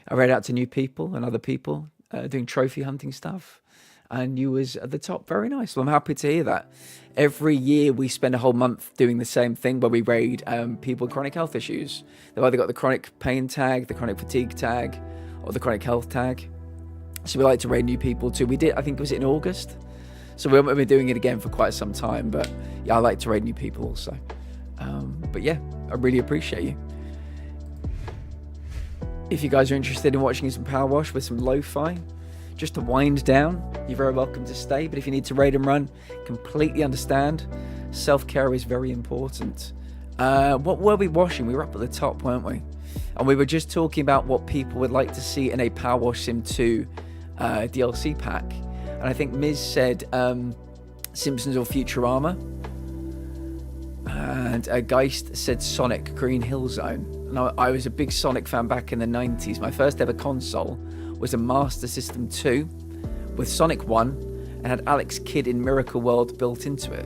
I read out to new people and other people doing trophy hunting stuff. And you was at the top. Very nice. Well, I'm happy to hear that. Every year we spend a whole month doing the same thing where we raid people with chronic health issues. They've either got the chronic pain tag, the chronic fatigue tag, or the chronic health tag. So we like to raid new people too. We did, I think it was in August. So we haven't been doing it again for quite some time. But yeah, I like to raid new people also. But yeah, I really appreciate you. If you guys are interested in watching some PowerWash with some lo-fi, just to wind down, you're very welcome to stay. But if you need to raid and run, completely understand. Self-care is very important. What were we washing? We were up at the top, weren't we? And we were just talking about what people would like to see in a PowerWash Sim 2 DLC pack. And I think Miz said Simpsons or Futurama. And Geist said Sonic Green Hill Zone. And I was a big Sonic fan back in the 90s. My first ever console was a Master System 2 with Sonic 1 and had Alex Kidd in Miracle World built into it.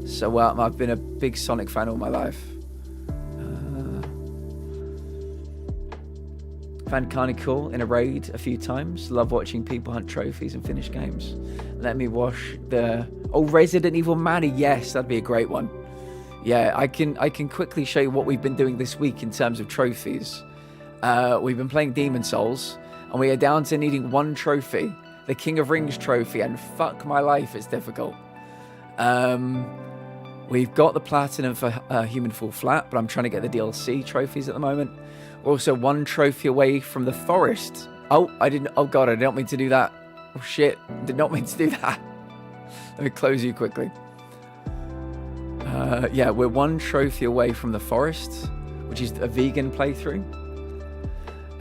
So I've been a big Sonic fan all my life. Found kind of cool in a raid a few times. Love watching people hunt trophies and finish games. Let me wash the... Oh, Resident Evil Manny. Yes, that'd be a great one. Yeah, I can quickly show you what we've been doing this week in terms of trophies. We've been playing Demon Souls, and we are down to needing one trophy. The King of Rings trophy, and fuck my life, it's difficult. We've got the platinum for Human Fall Flat, but I'm trying to get the DLC trophies at the moment. We're also one trophy away from the forest. Oh, I didn't. Oh god, I did not mean to do that. Oh shit, did not mean to do that. Let me close you quickly. Yeah, we're one trophy away from the forest, which is a vegan playthrough.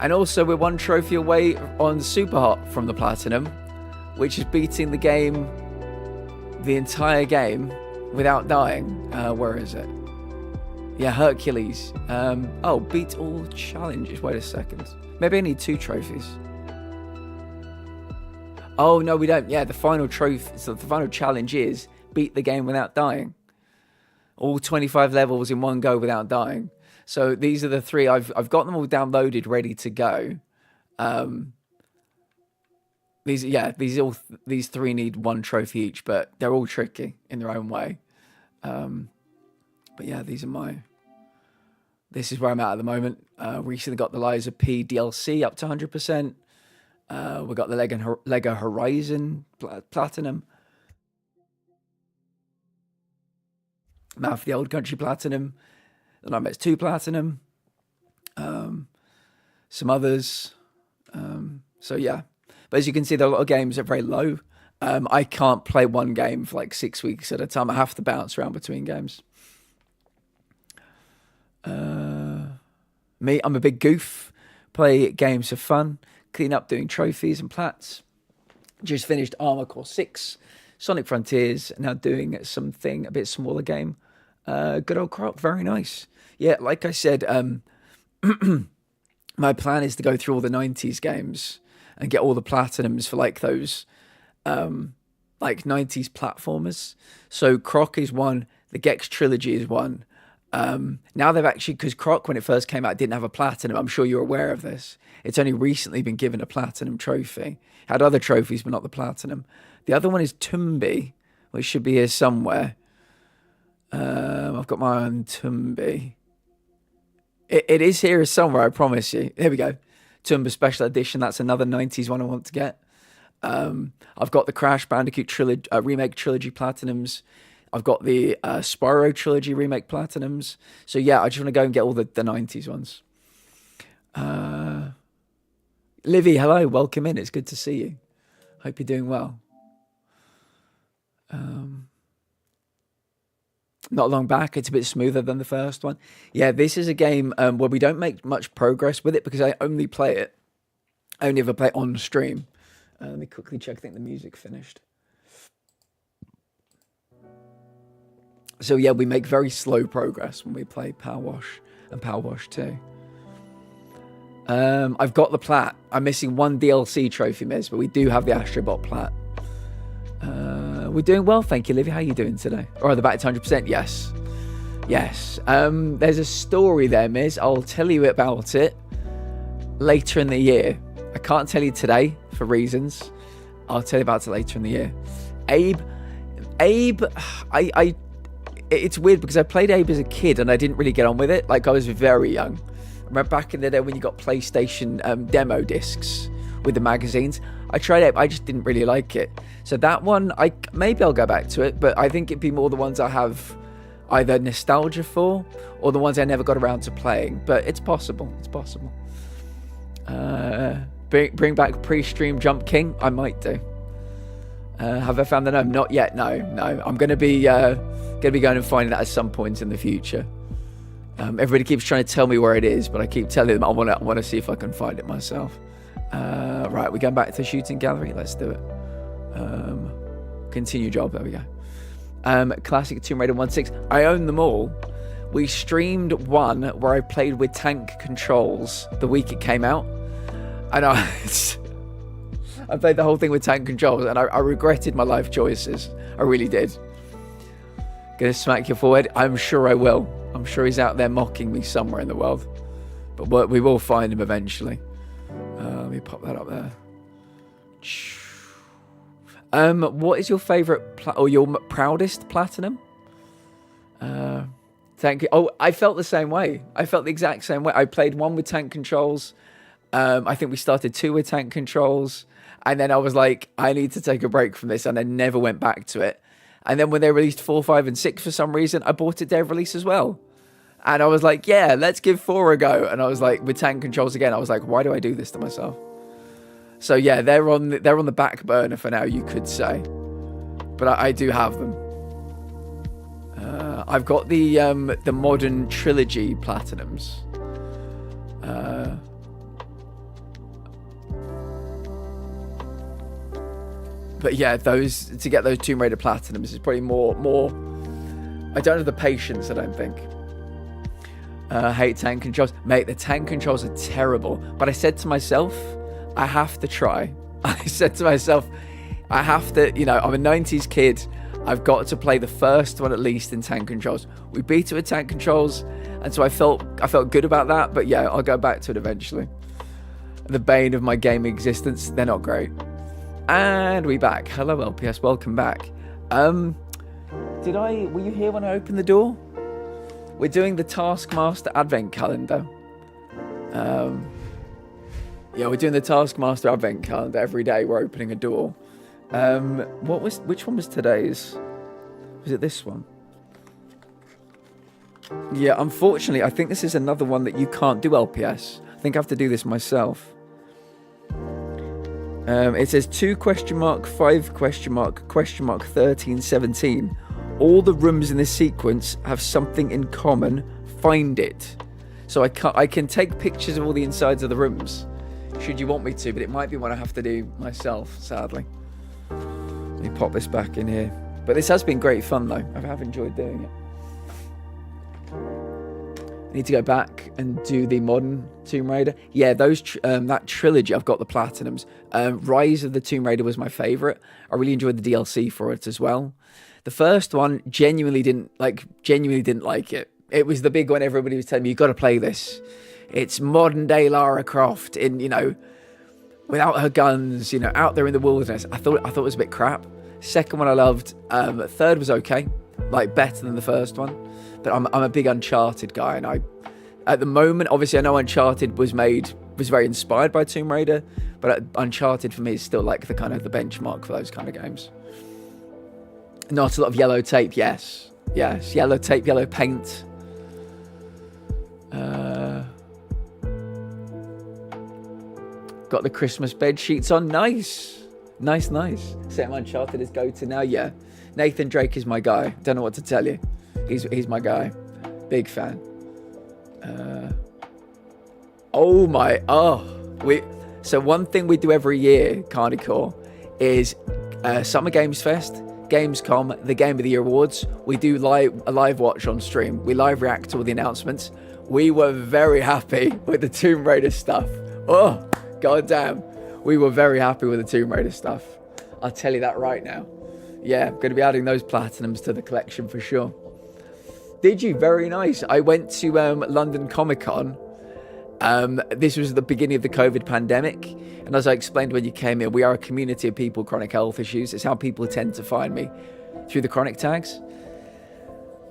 And also we're one trophy away on Super Hot from the platinum, which is beating the game, the entire game, without dying. Where is it? Yeah, Hercules. Oh, beat all challenges. Wait a second. Maybe I need 2 trophies. Oh, no, we don't. Yeah, the final trophy. So the final challenge is beat the game without dying. All 25 levels in one go without dying. So these are the 3. I've got them all downloaded, ready to go. These 3 need 1 trophy each, but they're all tricky in their own way. But yeah, this is where I'm at the moment. Recently got the Lies of P DLC up to 100%. We got the Lego Horizon Platinum. Mouth of the Old Country Platinum. The Nightmares 2 Platinum. Some others. So yeah. But as you can see, there are a lot of games that are very low. I can't play one game for like 6 weeks at a time. I have to bounce around between games. Me, I'm a big goof. Play games for fun. Clean up doing trophies and plats. Just finished Armored Core 6. Sonic Frontiers. Now doing something a bit smaller game. Good old Crop. Very nice. Yeah, like I said, my plan is to go through all the 90s games and get all the platinums for like those like 90s platformers. So Croc is one, the Gex trilogy is one. Now they've actually, because Croc when it first came out didn't have a platinum. I'm sure you're aware of this. It's only recently been given a platinum trophy. Had other trophies but not the platinum. The other one is Tumby, which should be here somewhere. I've got my own Tumby. It is here somewhere, I promise you. Here we go. Tumba Special Edition. That's another 90s one I want to get. I've got the Crash Bandicoot remake trilogy platinums. I've got the Spyro trilogy remake platinums. So yeah, I just want to go and get all the 90s ones. Livy, hello, welcome in. It's good to see you. Hope you're doing well. Not long back, it's a bit smoother than the first one. Yeah, this is a game where we don't make much progress with it because I only play it. I only ever play it on stream. Let me quickly check. I think the music finished. So yeah, we make very slow progress when we play PowerWash and PowerWash 2. I've got the plat. I'm missing one DLC trophy, Miz, but we do have the Astrobot plat. We're doing well, thank you, Livy. How are you doing today? Or are the back to 100%? Yes. Yes. There's a story there, Miz. I'll tell you about it later in the year. I can't tell you today for reasons. I'll tell you about it later in the year. Abe, it's weird because I played Abe as a kid and I didn't really get on with it. Like I was very young. I remember back in the day when you got PlayStation demo discs with the magazines. I tried it, I just didn't really like it. So that one, maybe I'll go back to it, but I think it'd be more the ones I have either nostalgia for or the ones I never got around to playing. But it's possible. It's possible. Bring back pre-stream Jump King. I might do. Have I found the gnome? Not yet. No. I'm going to be going and finding that at some point in the future. Everybody keeps trying to tell me where it is, but I keep telling them I want to see if I can find it myself. Right, we're going back to the shooting gallery. Let's do it. Continue job. There we go. Classic Tomb Raider 1.6. I own them all. We streamed one where I played with tank controls the week it came out. And I played the whole thing with tank controls and I regretted my life choices. I really did. Gonna smack your forehead? I'm sure I will. I'm sure he's out there mocking me somewhere in the world. But we will find him eventually. me pop that up there. What is your favorite or your proudest platinum? Thank you. Oh, I felt the same way. I felt the exact same way. I played 1 with tank controls. I think we started 2 with tank controls. And then I was like, I need to take a break from this. And I never went back to it. And then when they released 4, 5, and 6 for some reason, I bought it day of release as well. And I was like, yeah, let's give 4 a go. And I was like, with tank controls again, I was like, why do I do this to myself? So yeah, they're on the back burner for now, you could say. But I do have them. I've got the modern trilogy platinums. But yeah, to get those Tomb Raider platinums is probably more. I don't have the patience, I don't think. Hate tank controls, mate. The tank controls are terrible. But I said to myself, I have to try. I said to myself, I have to. You know, I'm a '90s kid. I've got to play the first one at least in tank controls. We beat it with tank controls, and so I felt good about that. But yeah, I'll go back to it eventually. The bane of my gaming existence. They're not great. And we back. Hello LPS, welcome back. Were you here when I opened the door? We're doing the Taskmaster Advent Calendar. Yeah, we're doing the Taskmaster Advent Calendar every day. We're opening a door. Which one was today's? Was it this one? Yeah, unfortunately, I think this is another one that you can't do LPS. I think I have to do this myself. It says 2 ? 5 ? 13 17. All the rooms in this sequence have something in common. Find it. So I can take pictures of all the insides of the rooms, should you want me to, but it might be one I have to do myself, sadly. Let me pop this back in here. But this has been great fun, though. I have enjoyed doing it. I need to go back and do the modern Tomb Raider. Yeah, that trilogy, I've got the platinums. Rise of the Tomb Raider was my favourite. I really enjoyed the DLC for it as well. The first one, genuinely didn't like it. It was the big one everybody was telling me, you've got to play this. It's modern day Lara Croft in, without her guns, out there in the wilderness. I thought it was a bit crap. Second one I loved. Third was okay, better than the first one. But I'm a big Uncharted guy, and at the moment, obviously I know Uncharted was very inspired by Tomb Raider, but Uncharted for me is still the benchmark for those kind of games. Not a lot of yellow tape, yes, yellow tape, yellow paint. Got the Christmas bed sheets on. Nice. Same Uncharted is go-to now. Yeah, Nathan Drake is my guy. Don't know what to tell you. He's my guy. Big fan. So one thing we do every year, Carnicore, is Summer Games Fest, Gamescom, the Game of the Year Awards. We do a live watch on stream. We live react to all the announcements. We were very happy with the Tomb Raider stuff. Oh, goddamn. We were very happy with the Tomb Raider stuff. I'll tell you that right now. Yeah, I'm going to be adding those platinums to the collection for sure. Did you? Very nice. I went to London Comic Con. This was the beginning of the COVID pandemic. And as I explained when you came here, we are a community of people with chronic health issues. It's how people tend to find me, through the chronic tags.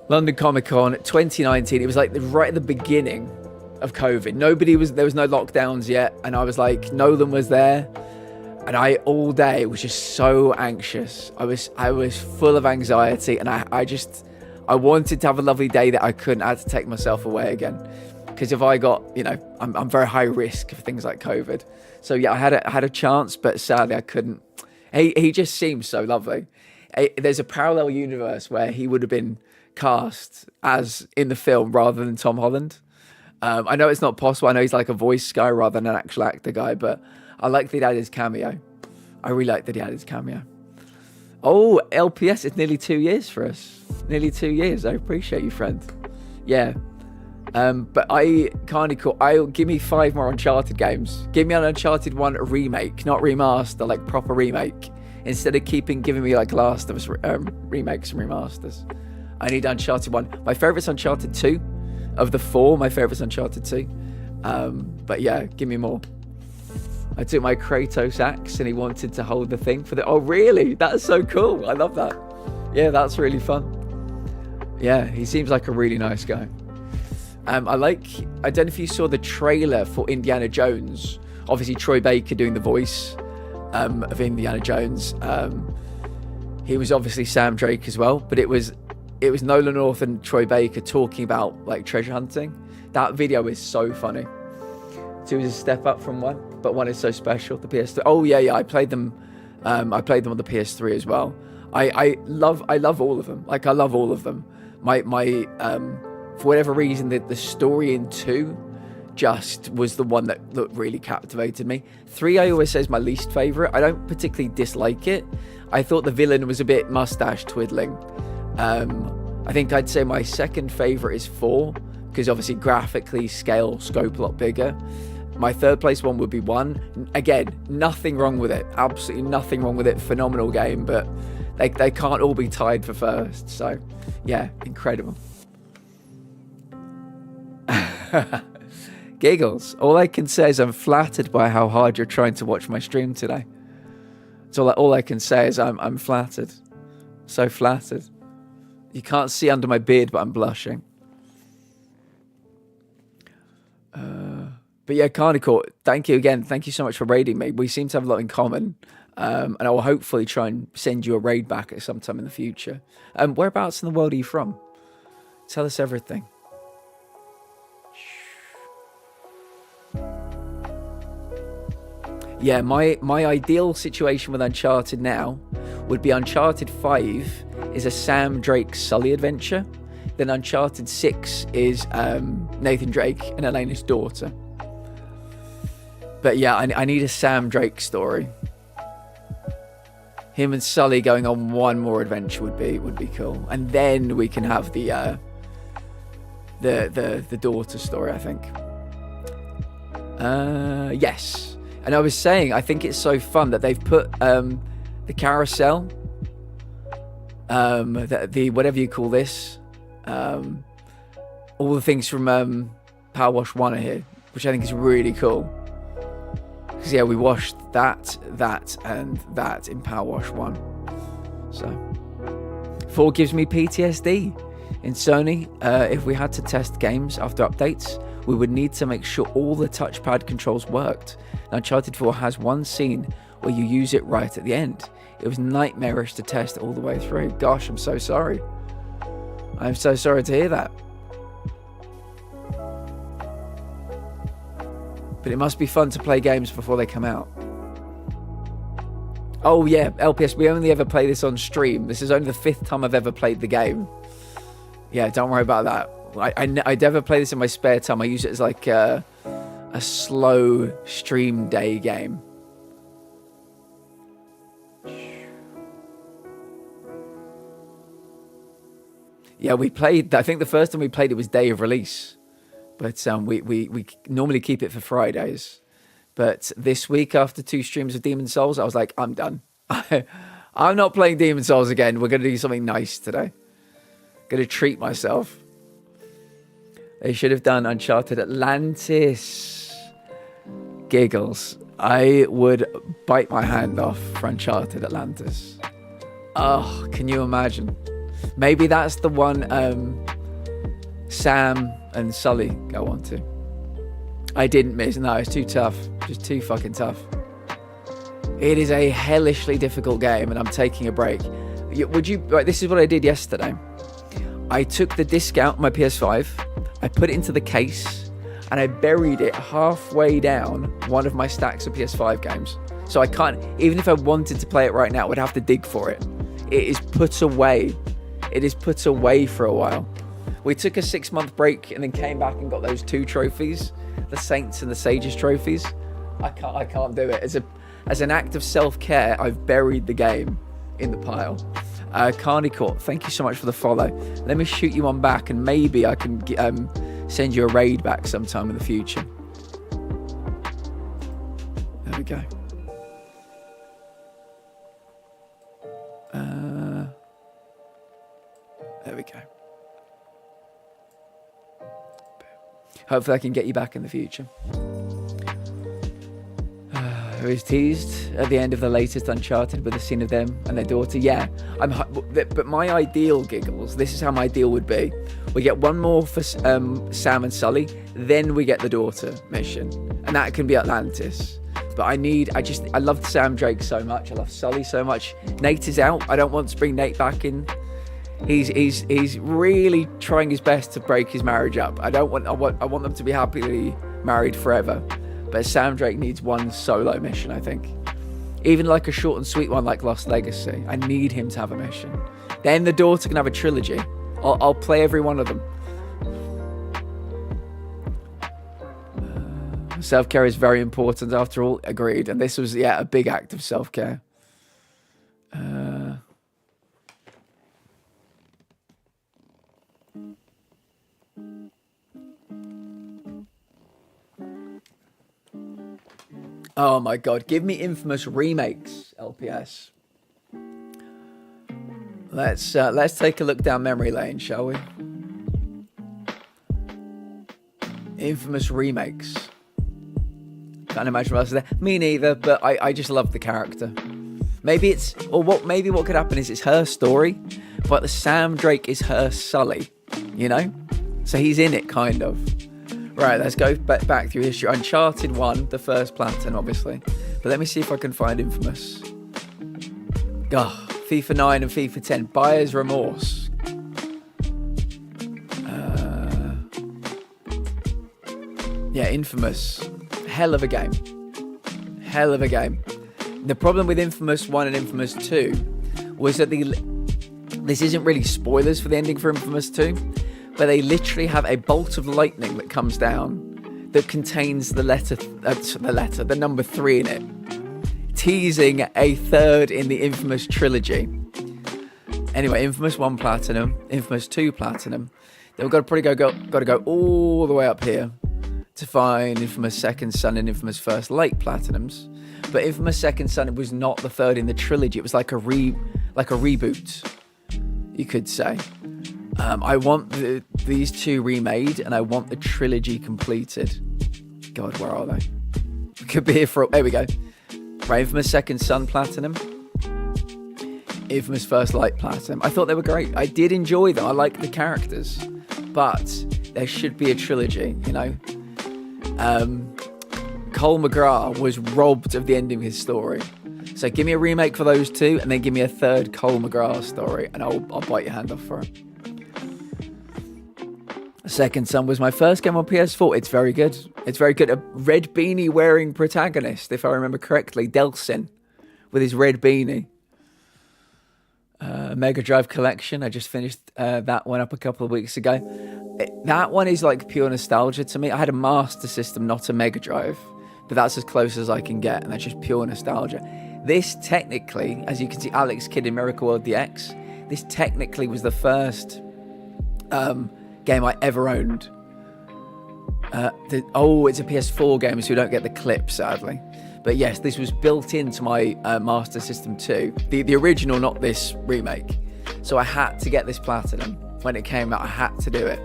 London Comic Con 2019. It was right at the beginning of COVID. There was no lockdowns yet. And I was Nolan was there. And I all day was just so anxious. I was full of anxiety. And I wanted to have a lovely day that I couldn't. I had to take myself away again. Because if I got, I'm very high risk for things like COVID. So yeah, I had a chance, but sadly I couldn't. He just seems so lovely. There's a parallel universe where he would have been cast as in the film rather than Tom Holland. I know it's not possible. I know he's a voice guy rather than an actual actor guy, but I like that he had his cameo. I really like that he had his cameo. Oh, LPS, it's nearly 2 years for us. Nearly 2 years. I appreciate you, friend. Yeah. But I'll give me 5 more Uncharted games. Give me an Uncharted 1 remake, not remaster, proper remake. Instead of giving me Last of Us remakes and remasters. I need Uncharted 1. My favourite's Uncharted 2. Of the 4, my favourite's Uncharted 2. But yeah, give me more. I took my Kratos axe and he wanted to hold the thing for the... Oh, really? That's so cool. I love that. Yeah, that's really fun. Yeah, he seems like a really nice guy. I don't know if you saw the trailer for Indiana Jones. Obviously, Troy Baker doing the voice of Indiana Jones. He was obviously Sam Drake as well, but it was Nolan North and Troy Baker talking about like treasure hunting. That video is so funny. Two is a step up from one, but one is so special. The PS3. Oh yeah, I played them. I played them on the PS3 as well. I love all of them. Like I love all of them. My for whatever reason, the story in 2 just was the one that really captivated me. 3 I always say is my least favorite. I don't particularly dislike it. I thought the villain was a bit mustache twiddling. I think I'd say my second favorite is 4 because obviously graphically scale scope a lot bigger. My third place one would be 1. Again, nothing wrong with it. Absolutely nothing wrong with it. Phenomenal game, but they can't all be tied for first. So yeah, incredible. Giggles. All I can say is I'm flattered by how hard you're trying to watch my stream today. So all I can say is I'm flattered. So flattered. You can't see under my beard, but I'm blushing. But yeah, Carnicore, thank you again. Thank you so much for raiding me. We seem to have a lot in common. And I will hopefully try and send you a raid back at some time in the future. Whereabouts in the world are you from? Tell us everything. Yeah, my ideal situation with Uncharted now would be Uncharted 5 is a Sam Drake Sully adventure. Then Uncharted 6 is Nathan Drake and Elena's daughter. But yeah, I need a Sam Drake story. Him and Sully going on one more adventure would be cool. And then we can have the daughter story, I think. Yes. And I was saying, I think it's so fun that they've put the carousel, the whatever you call this, all the things from PowerWash 1 are here, which I think is really cool. Because yeah, we washed that, and that in PowerWash 1. So 4 gives me PTSD. In Sony, if we had to test games after updates, we would need to make sure all the touchpad controls worked. Now, Uncharted 4 has one scene where you use it right at the end. It was nightmarish to test all the way through. Gosh, I'm so sorry. I'm so sorry to hear that. But it must be fun to play games before they come out. Oh yeah, LPS, we only ever play this on stream. This is only the 5th time I've ever played the game. Yeah, don't worry about that. I never play this in my spare time. I use it as like a slow stream day game. Yeah, we played. I think the first time we played it was day of release, but we normally keep it for Fridays. But this week, after 2 streams of Demon Souls, I was like, I'm done. I'm not playing Demon Souls again. We're gonna do something nice today. Gonna treat myself. They should have done Uncharted Atlantis. Giggles. I would bite my hand off for Uncharted Atlantis. Oh, can you imagine? Maybe that's the one Sam and Sully go on to. I didn't miss. No, it's too tough. Just too fucking tough. It is a hellishly difficult game, and I'm taking a break. Would you? Right, this is what I did yesterday. I took the disc out my PS5. I put it into the case, and I buried it halfway down one of my stacks of PS5 games. So I can't, even if I wanted to play it right now, I would have to dig for it. It is put away. It is put away for a while. We took a 6-month break and then came back and got those 2 trophies, the Saints and the Sages trophies. I can't do it. As an act of self-care, I've buried the game in the pile. Carnicore, thank you so much for the follow. Let me shoot you one back, and maybe I can send you a raid back sometime in the future. There we go. There we go. Hopefully I can get you back in the future. who is teased at the end of the latest Uncharted with a scene of them and their daughter. Yeah, but my ideal, Giggles, this is how my ideal would be. We get one more for Sam and Sully, then we get the daughter mission, and that can be Atlantis. But I loved Sam Drake so much. I love Sully so much. Nate is out. I don't want to bring Nate back in. He's really trying his best to break his marriage up. I want them to be happily married forever. But Sam Drake needs one solo mission, I think. Even like a short and sweet one like Lost Legacy. I need him to have a mission. Then the daughter can have a trilogy. I'll play every one of them. Self-care is very important after all. Agreed. And this was, a big act of self-care. Oh my god, give me Infamous remakes, LPS. Let's take a look down memory lane, shall we? Infamous remakes. Can't imagine what else is there. Me neither, but I just love the character. Maybe what could happen is it's her story, but the Sam Drake is her Sully, you know? So he's in it, kind of. Right, let's go back through history. Uncharted 1, the first Platinum, obviously. But let me see if I can find Infamous. FIFA 9 and FIFA 10. Buyer's Remorse. Infamous. Hell of a game. Hell of a game. The problem with Infamous 1 and Infamous 2 was that this isn't really spoilers for the ending for Infamous 2, but they literally have a bolt of lightning that comes down that contains the number 3 in it, teasing a third in the Infamous trilogy. Anyway, Infamous 1 Platinum, Infamous 2 Platinum. Then we've got to go all the way up here to find Infamous Second Son and Infamous First Light Platinums. But Infamous Second Son was not the third in the trilogy. It was like a reboot, you could say. I want these two remade, and I want the trilogy completed. God, where are they? We could be here for... There we go. Right, Infamous Second Son Platinum. Infamous First Light Platinum. I thought they were great. I did enjoy them. I like the characters. But there should be a trilogy, you know? Cole McGrath was robbed of the ending of his story. So give me a remake for those two, and then give me a third Cole McGrath story, and I'll bite your hand off for it. Second Son was my first game on PS4. It's very good. It's very good. A red beanie wearing protagonist, if I remember correctly. Delsin with his red beanie. Mega Drive Collection. I just finished that one up a couple of weeks ago. That one is like pure nostalgia to me. I had a Master System, not a Mega Drive. But that's as close as I can get, and that's just pure nostalgia. This technically, as you can see, Alex Kidd in Miracle World DX, this technically was the first game I ever owned. It's a PS4 game, so we don't get the clip, sadly. But yes, this was built into my Master System 2. The original, not this remake. So I had to get this Platinum. When it came out, I had to do it.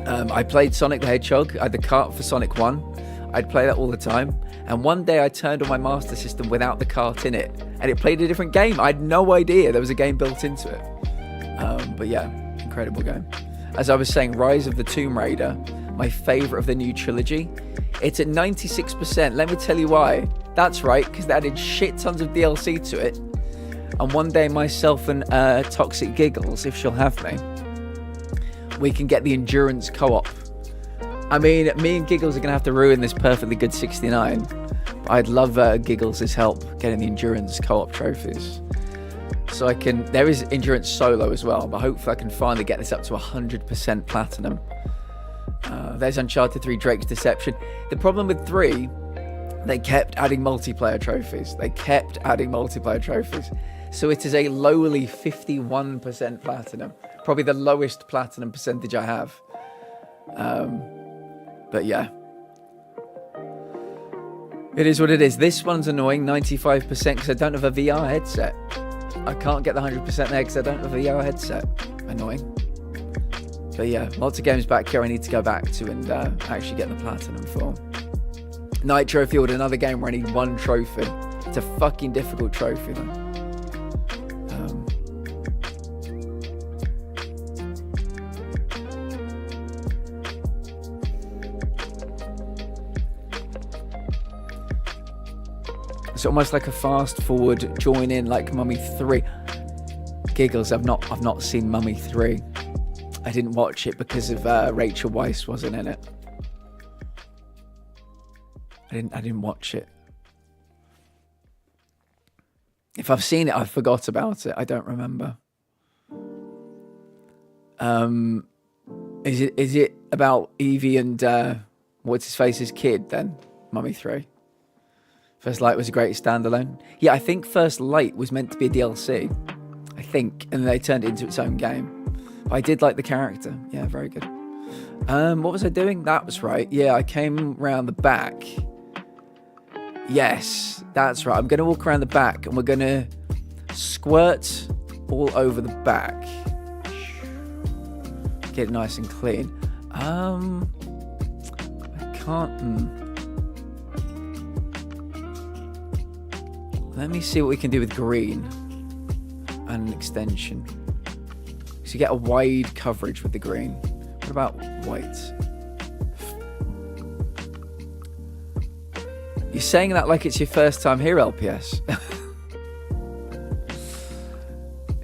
I played Sonic the Hedgehog. I had the cart for Sonic 1. I'd play that all the time. And one day I turned on my Master System without the cart in it. And it played a different game. I had no idea there was a game built into it. But yeah, incredible game. As I was saying, Rise of the Tomb Raider, my favourite of the new trilogy. It's at 96%. Let me tell you why. That's right, because they added shit tons of DLC to it. And one day myself and Toxic Giggles, if she'll have me, we can get the endurance co-op. I mean, me and Giggles are going to have to ruin this perfectly good 69. But I'd love Giggles' help getting the endurance co-op trophies. So there is endurance solo as well, but hopefully I can finally get this up to 100% platinum. There's Uncharted 3 Drake's Deception. The problem with 3, they kept adding multiplayer trophies. So it is a lowly 51% platinum. Probably the lowest platinum percentage I have. But yeah. It is what it is. This one's annoying, 95%, because I don't have a VR headset. I can't get the 100% there because I don't have a VR headset. Annoying. But yeah, lots of games back here I need to go back to and actually get the platinum for. Nitro Field, another game where I need 1 trophy. It's a fucking difficult trophy though. It's almost like a fast forward join in like Mummy 3. Giggles, I've not seen Mummy 3. I didn't watch it because of Rachel Weisz wasn't in it. I didn't watch it. If I've seen it, I forgot about it. I don't remember. Is it about Evie and what's his face's kid then? Mummy 3. First Light was a great standalone. Yeah, I think First Light was meant to be a DLC. I think, and they turned it into its own game. I did like the character. Yeah, very good. What was I doing? That was right. Yeah, I came round the back. Yes, that's right. I'm going to walk around the back and we're going to squirt all over the back. Get it nice and clean. I can't... Let me see what we can do with green and an extension. So you get a wide coverage with the green. What about white? You're saying that like it's your first time here, LPS.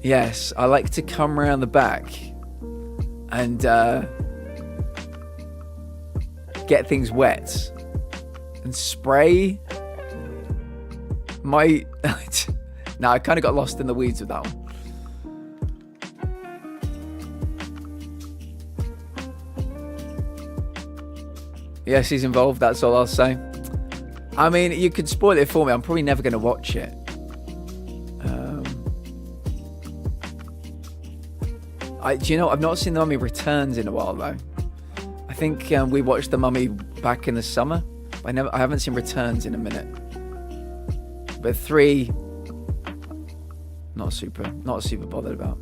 Yes, I like to come around the back and get things wet and spray my... No, I kind of got lost in the weeds with that one. Yes, he's involved, that's all I'll say. I mean, you could spoil it for me. I'm probably never going to watch it. Do you know, I've not seen The Mummy Returns in a while, though. I think we watched The Mummy back in the summer. I haven't seen Returns in a minute. But 3, not super bothered about.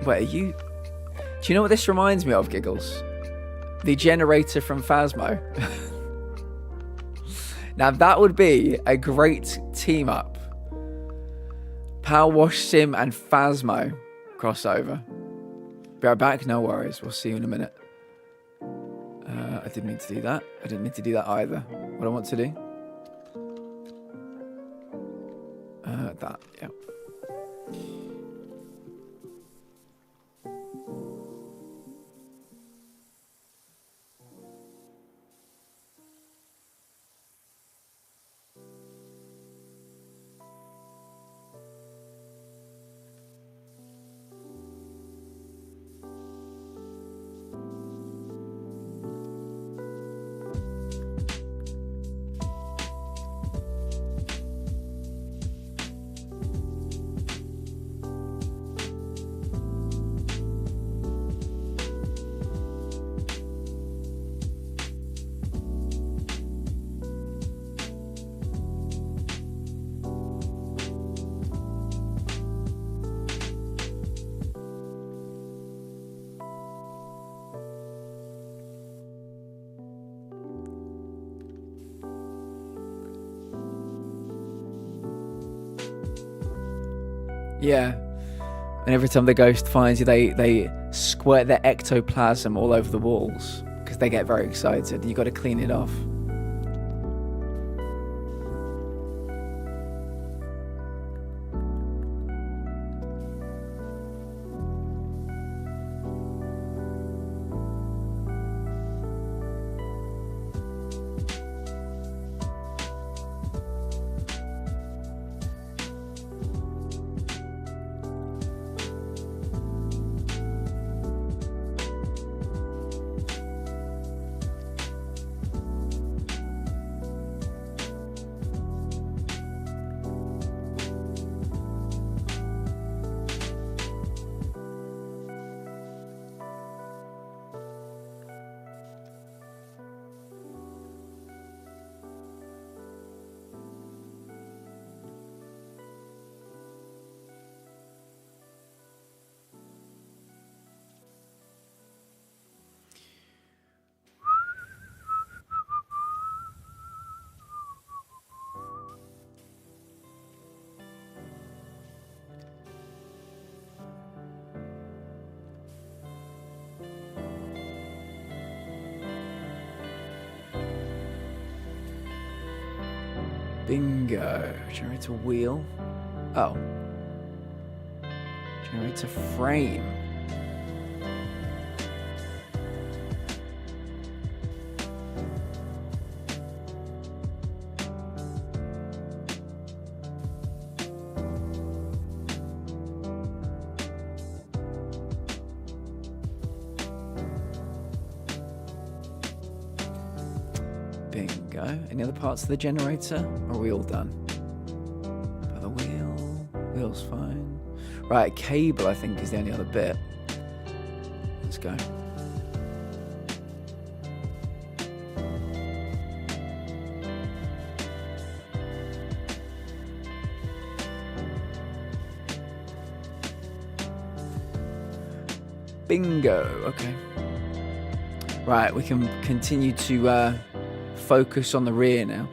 Wait, are you... Do you know what this reminds me of, Giggles? The generator from Phasmo. Now, that would be a great team-up. PowerWash Sim and Phasmo crossover. Be right back, no worries. We'll see you in a minute. I didn't mean to do that. I didn't mean to do that either. What I want to do? That, yeah. Yeah. And every time the ghost finds you, they squirt their ectoplasm all over the walls because they get very excited. You got to clean it off. Bingo. Generator wheel. Oh. Generator frame. Bingo. Any other parts of the generator? Or are we all done? By the wheel. Wheel's fine. Right, cable I think is the only other bit. Let's go. Bingo. Okay. Right, we can continue to focus on the rear now.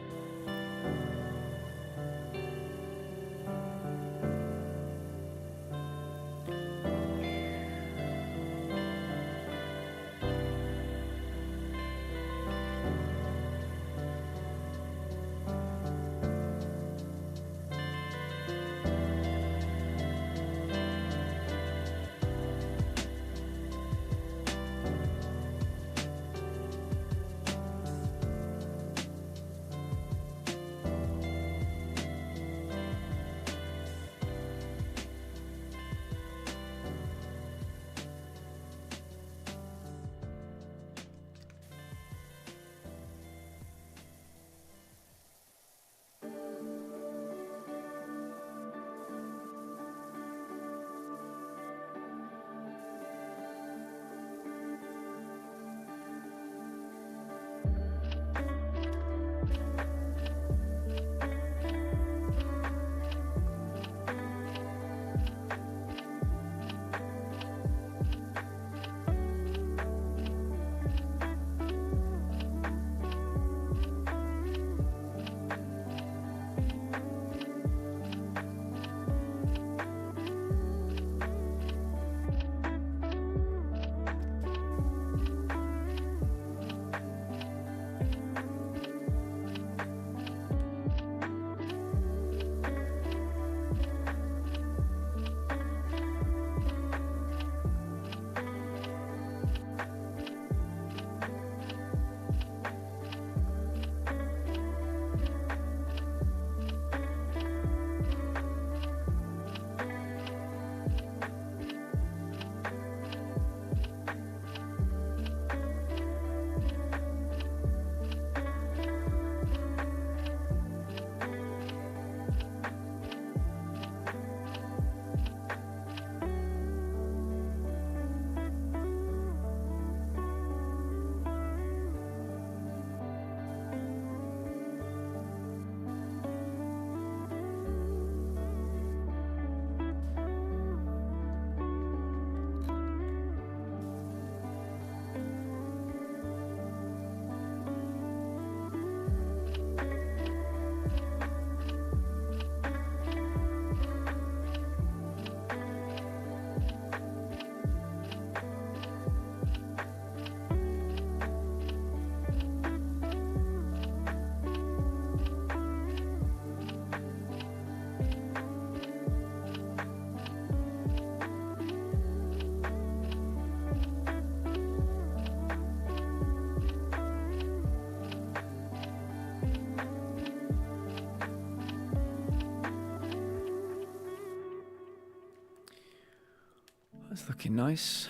That's looking nice.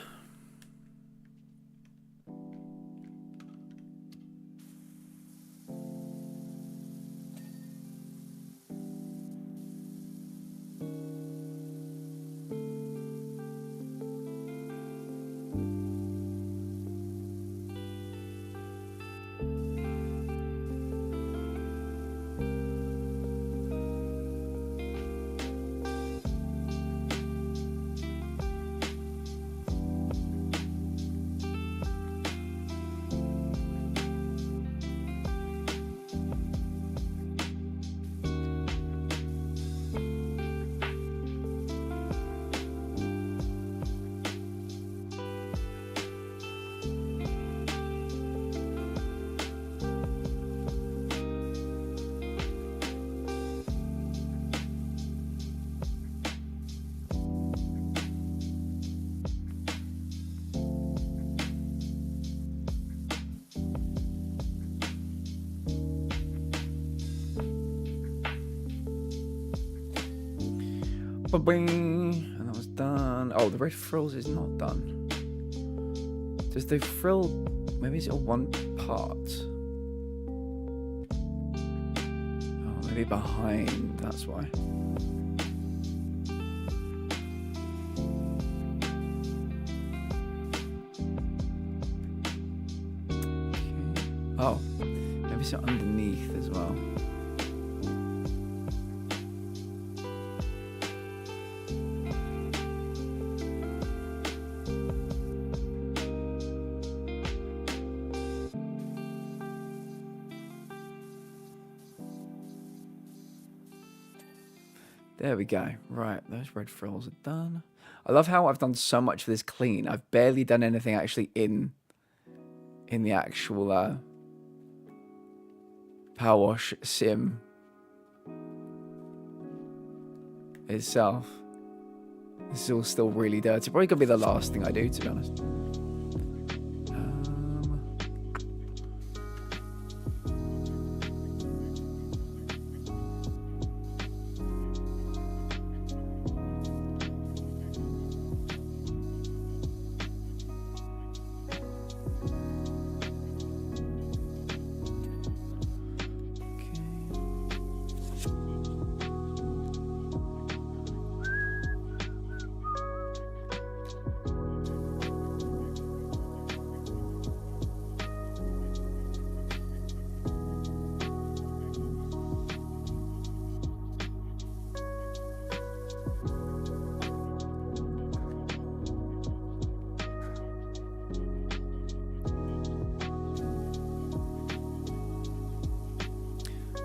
And that was done. Oh, the red frills is not done. Does the frill... Maybe it's all one part. Oh, maybe behind. That's why. Okay. Oh, maybe it's underneath as well. There we go. Right, those red frills are done. I love how I've done so much for this clean. I've barely done anything actually in the actual PowerWash sim itself. This is all still really dirty. Probably gonna be the last thing I do, to be honest.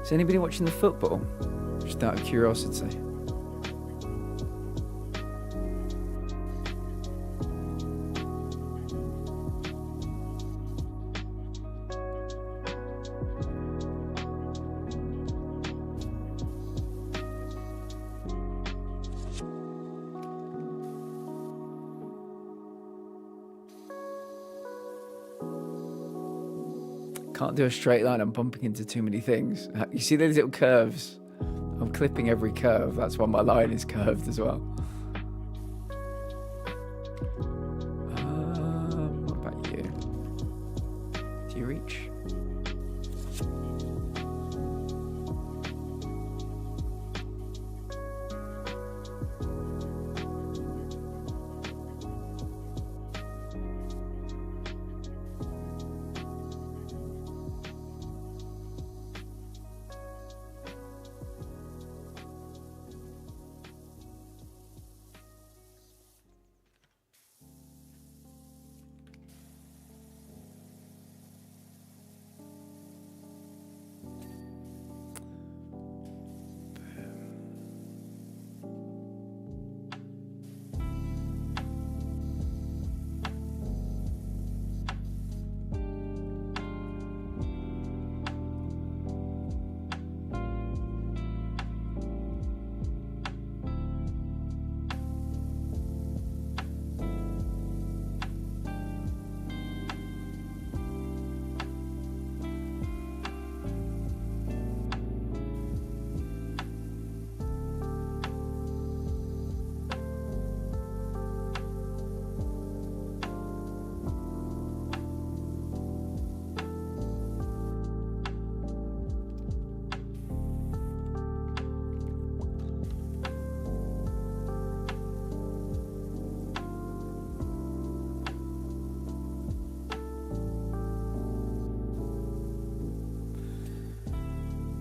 Is anybody watching the football? Just out of curiosity. Can't do a straight line. I'm bumping into too many things. You see those little curves? I'm clipping every curve. That's why my line is curved as well. What about you? Do you reach?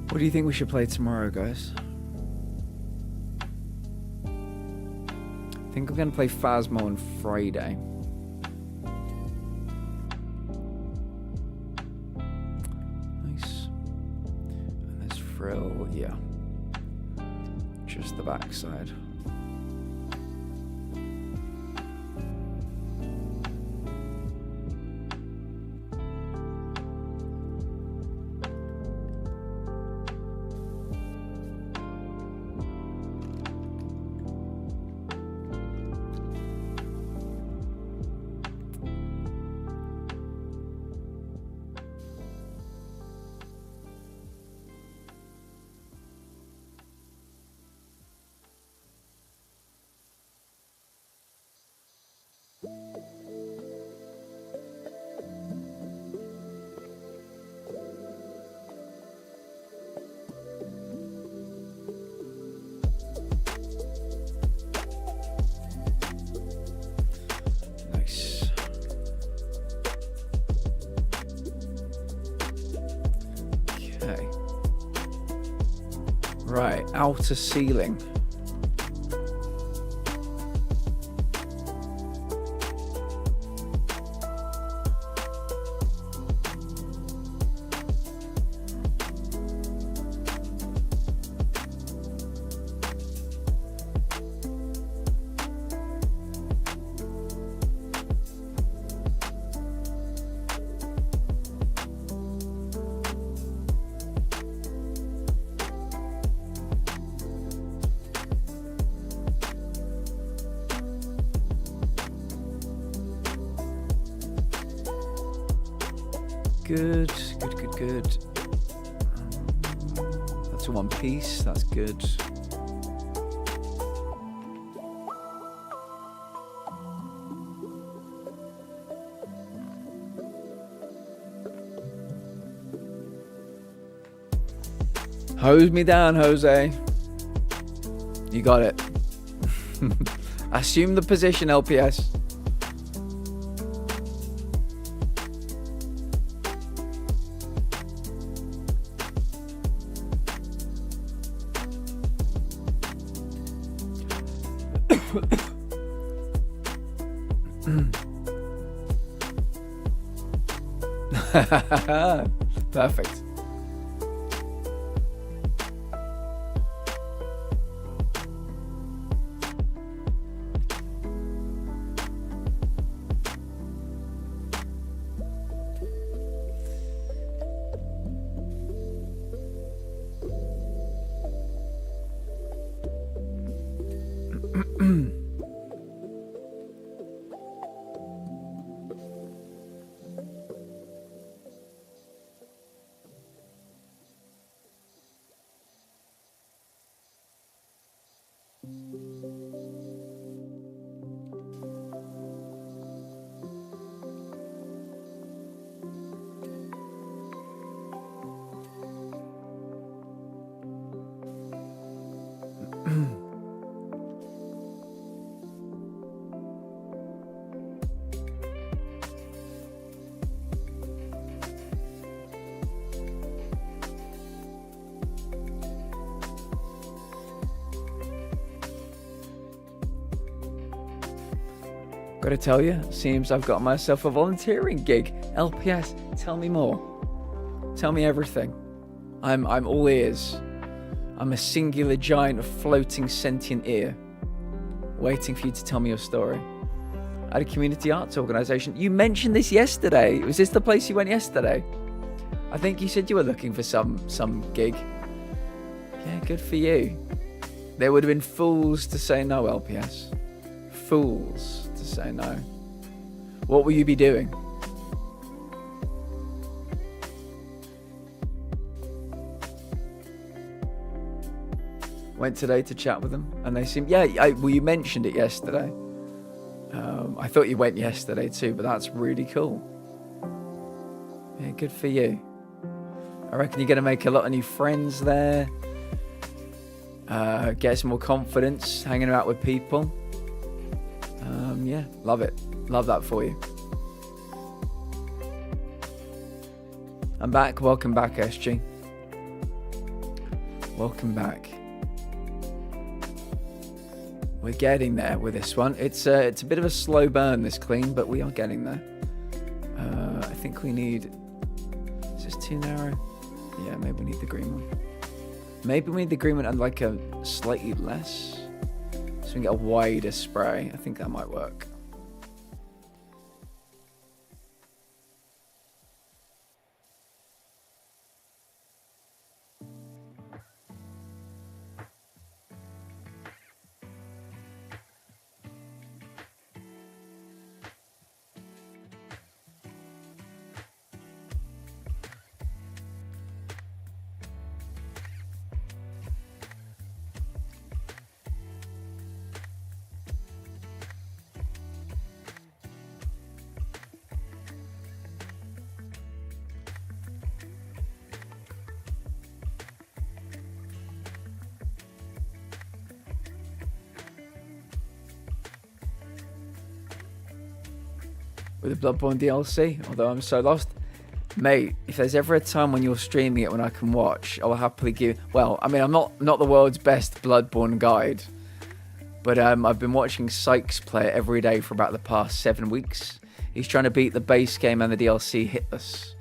What do you think we should play tomorrow, guys? I think we're going to play Phasmo on Friday. Nice. And this frill, yeah. Just the backside. Nice. Okay. Right, outer ceiling. Good, good, good, good. That's a one piece, that's good. Hose me down, Jose. You got it. Assume the position, LPS. Perfect. Gotta tell you, seems I've got myself a volunteering gig. LPS, tell me more. Tell me everything. I'm all ears. I'm a singular giant floating sentient ear, waiting for you to tell me your story. At a community arts organisation. You mentioned this yesterday. Was this the place you went yesterday? I think you said you were looking for some gig. Yeah, good for you. There would have been fools to say no, LPS. Fools to say no. What will you be doing? Went today to chat with them, and they seemed, well, you mentioned it yesterday. I thought you went yesterday too, but that's really cool. Yeah, good for you. I reckon you're going to make a lot of new friends there. Get some more confidence hanging out with people. Yeah, love it. Love that for you. I'm back. Welcome back, SG. Welcome back. We're getting there with this one. It's a bit of a slow burn, this clean, but we are getting there. I think we need... Is this too narrow? Yeah, maybe we need the green one. Maybe we need the green one and like a slightly less. So we can get a wider spray. I think that might work. with the Bloodborne DLC, although I'm so lost. Mate, if there's ever a time when you're streaming it when I can watch, I'll happily give... Well, I mean, I'm not the world's best Bloodborne guide, but I've been watching Sykes play it every day for about the past 7 weeks. He's trying to beat the base game and the DLC hitless.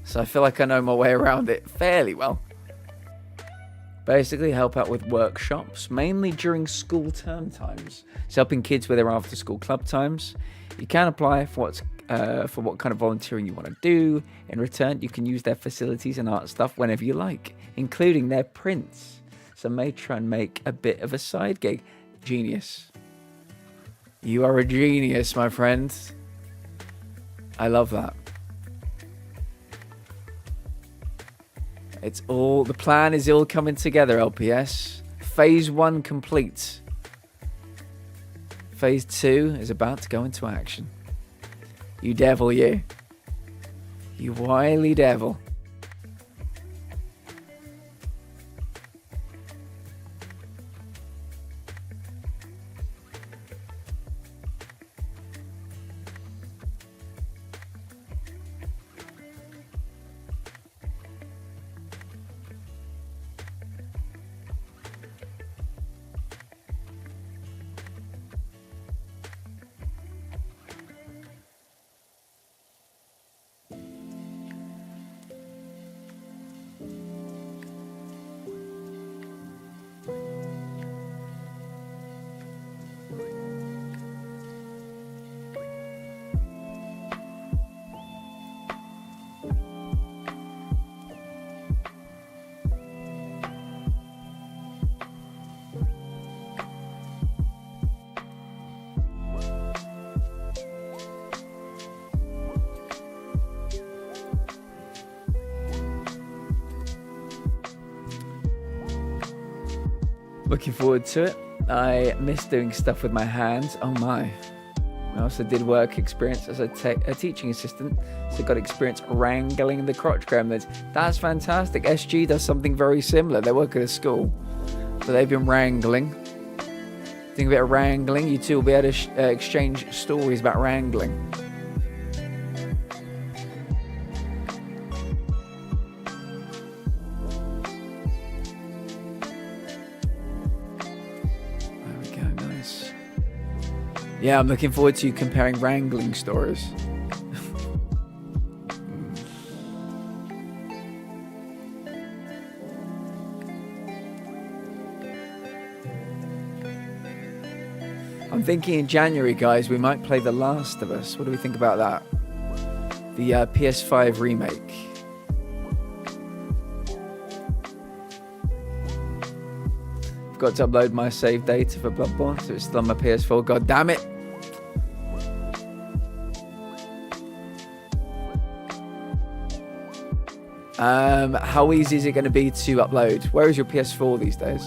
So I feel like I know my way around it fairly well. Basically, help out with workshops, mainly during school term times. It's helping kids with their after-school club times. You can apply for what kind of volunteering you want to do. In return, you can use their facilities and art stuff whenever you like, including their prints. So may try and make a bit of a side gig. Genius. You are a genius, my friend. I love that. The plan is all coming together, LPS. Phase 1 complete. Phase 2 is about to go into action. You devil, you. You wily devil. Looking forward to it. I miss doing stuff with my hands. Oh my. I also did work experience as a teaching assistant, so got experience wrangling the crotch gremlins. That's fantastic. SG does something very similar. They work at a school, but they've been wrangling. Think a bit of wrangling. You two will be able to exchange stories about wrangling. Yeah, I'm looking forward to you comparing wrangling stories. I'm thinking in January, guys, we might play The Last of Us. What do we think about that? The PS5 remake. I've got to upload my save data for Bloodborne, so it's still on my PS4. God damn it! How easy is it going to be to upload? Where is your PS4 these days?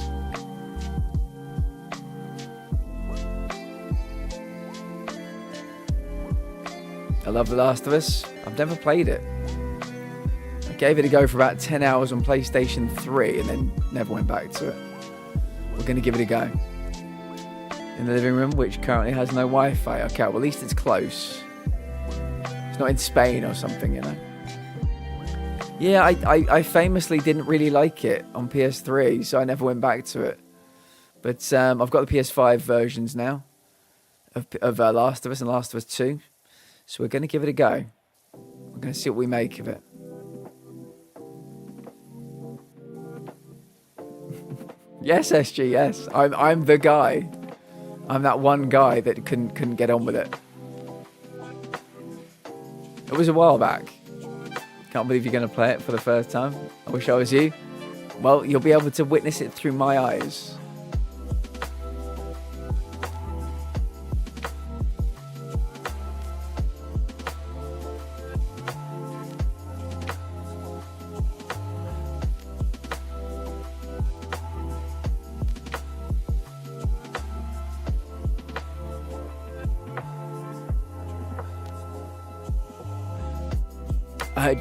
I love The Last of Us. I've never played it. I gave it a go for about 10 hours on PlayStation 3 and then never went back to it. We're going to give it a go. In the living room, which currently has no Wi-Fi. Okay, well, at least it's close. It's not in Spain or something, you know. Yeah, I famously didn't really like it on PS3, so I never went back to it. But I've got the PS5 versions now of Last of Us and Last of Us 2. So we're going to give it a go. We're going to see what we make of it. Yes, SG, yes. I'm the guy. I'm that one guy that couldn't get on with it. It was a while back. Can't believe you're going to play it for the first time. I wish I was you. Well, you'll be able to witness it through my eyes.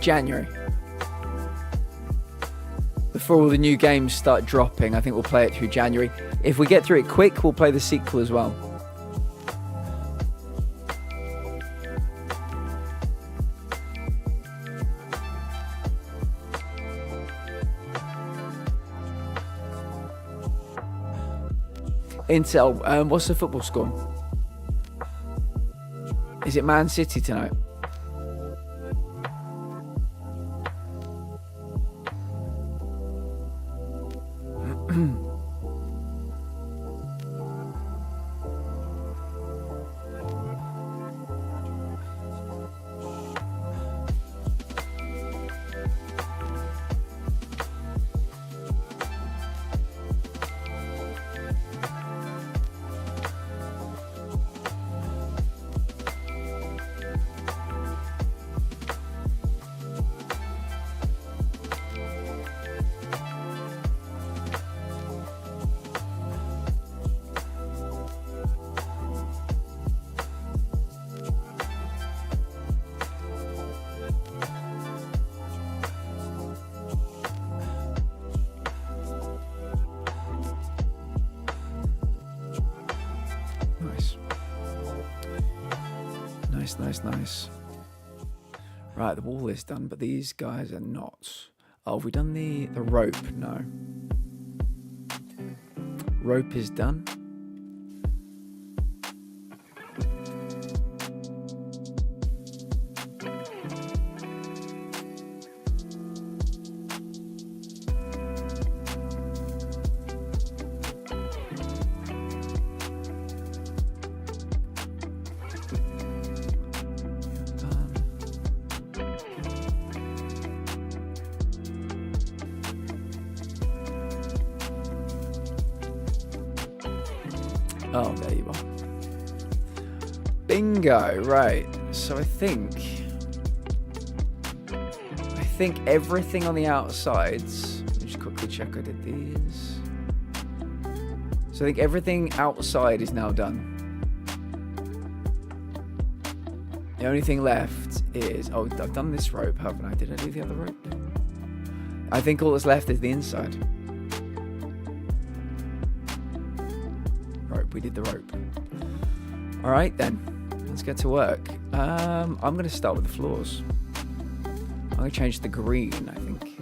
January. Before all the new games start dropping, I think we'll play it through January. If we get through it quick, we'll play the sequel as well. Intel, what's the football score? Is it Man City tonight? Nice. Right, the wall is done, but these guys are not. Oh, have we done the rope? No. Rope is done. Oh, there you are. Bingo, right. So I think everything on the outsides, let me just quickly check I did these. So I think everything outside is now done. The only thing left is, oh, I've done this rope, haven't I? Did I do the other rope? I think all that's left is the inside. We did the rope. All right, then. Let's get to work. I'm going to start with the floors. I'm going to change the green, I think.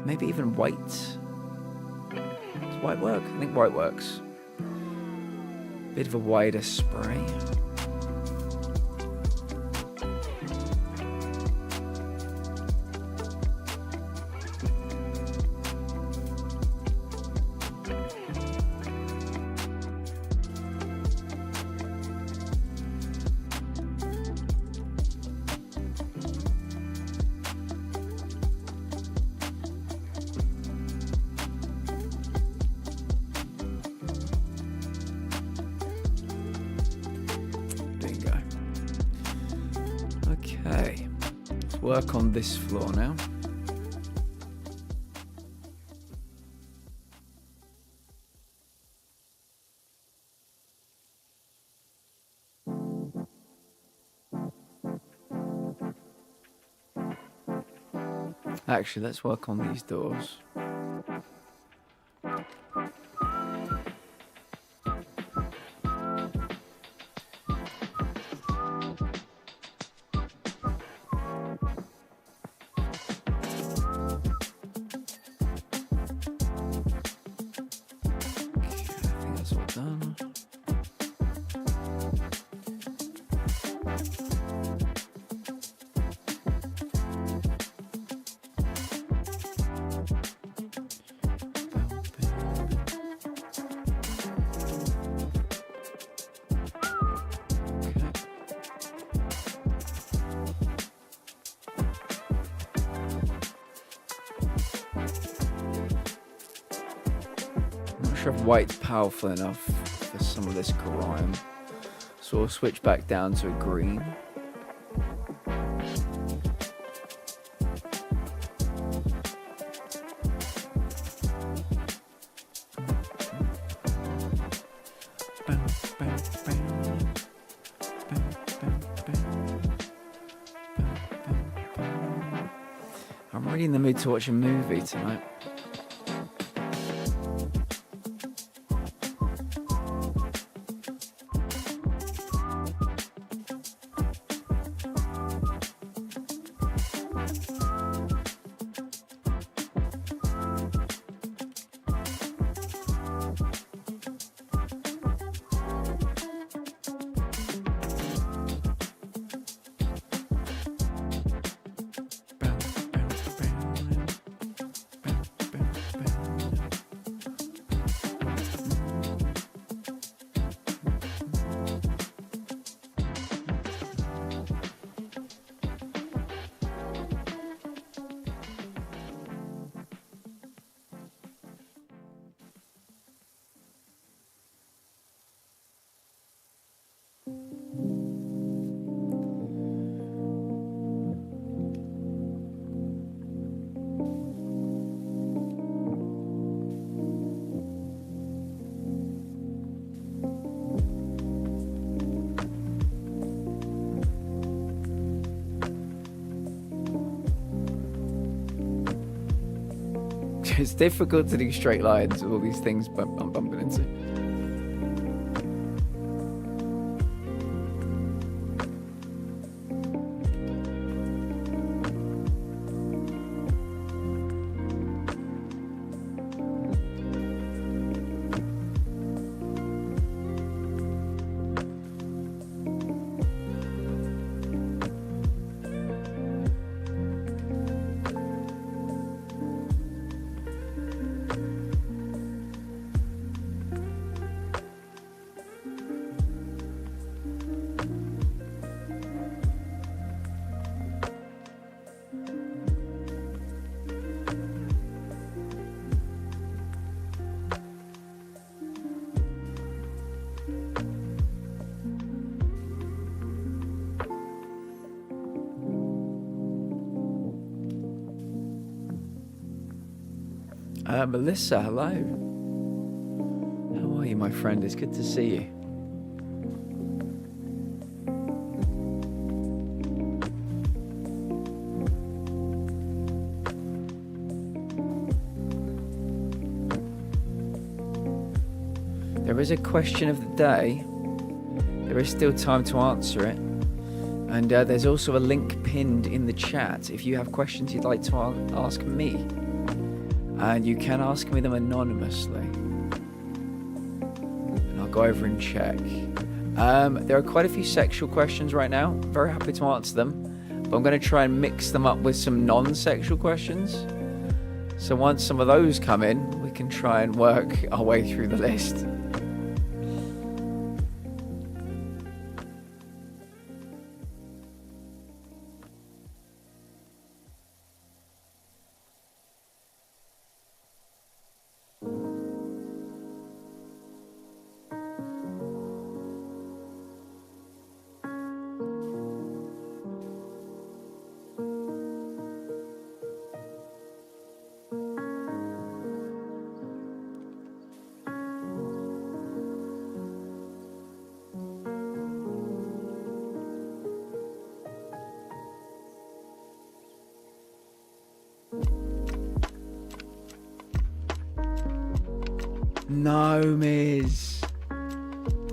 Maybe even white. Does white work? I think white works. Bit of a wider spray. Okay, let's work on this floor now. Actually, let's work on these doors. If white's powerful enough for some of this grime, so we'll switch back down to a green. I'm really in the mood to watch a movie tonight. It's difficult to do straight lines with all these things I'm bumping into. Melissa, hello. How are you, my friend? It's good to see you. There is a question of the day. There is still time to answer it. And there's also a link pinned in the chat if you have questions you'd like to ask me. And you can ask me them anonymously. And I'll go over and check. There are quite a few sexual questions right now. I'm very happy to answer them. But I'm going to try and mix them up with some non-sexual questions. So once some of those come in, we can try and work our way through the list. No, Miz.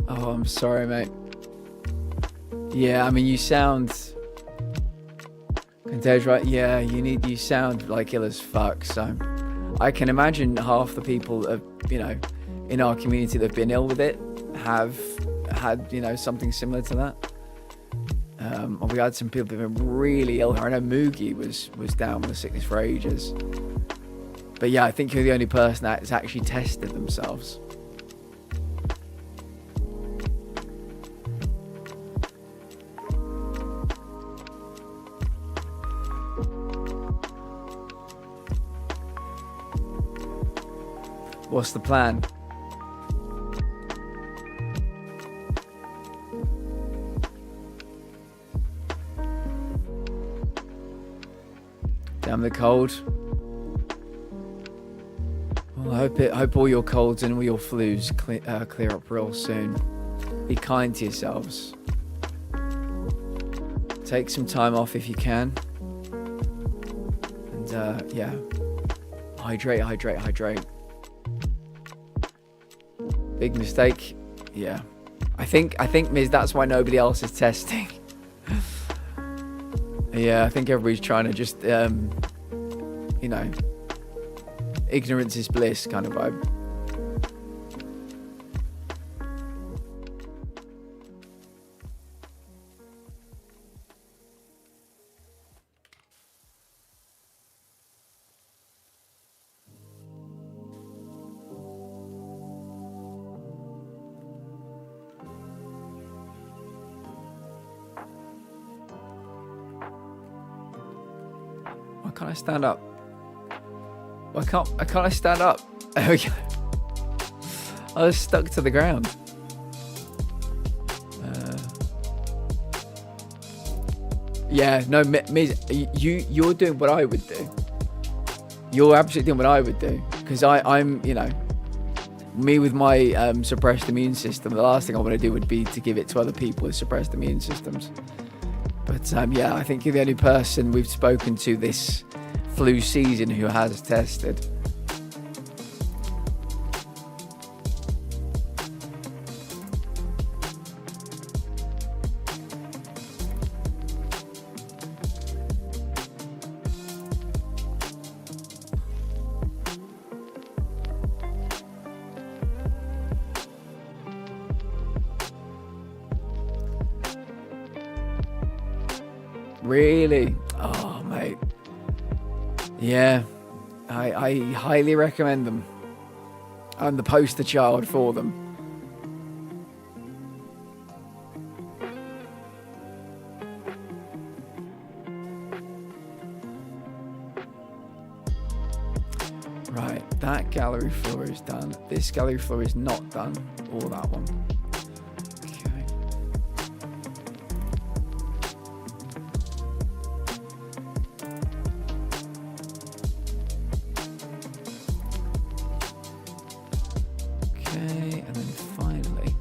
Oh, I'm sorry, mate. Yeah, I mean, you sound... Contage, right? Yeah, you sound like ill as fuck, so... I can imagine half the people, you know, in our community that have been ill with it have had, you know, something similar to that. We had some people that have been really ill. I know Moogie was down with the sickness for ages. But yeah, I think you're the only person that's actually tested themselves. What's the plan? Damn the cold. Well, I hope all your colds and all your flus clear up real soon. Be kind to yourselves. Take some time off if you can. And yeah, hydrate. Big mistake. Yeah, I think Miz, that's why nobody else is testing. Yeah, I think everybody's trying to just you know, ignorance is bliss kind of vibe. Why can't I stand up? Why can't I stand up? There we go. I was stuck to the ground. Yeah, no, Miz, you're doing what I would do. You're absolutely doing what I would do. Because I'm, you know, me with my suppressed immune system, the last thing I want to do would be to give it to other people with suppressed immune systems. But yeah, I think you're the only person we've spoken to this flu season who has tested. Really? Oh, mate. Yeah. I highly recommend them. I'm the poster child for them. Right, that gallery floor is done. This gallery floor is not done. Or that one. Okay. Okay, and then finally.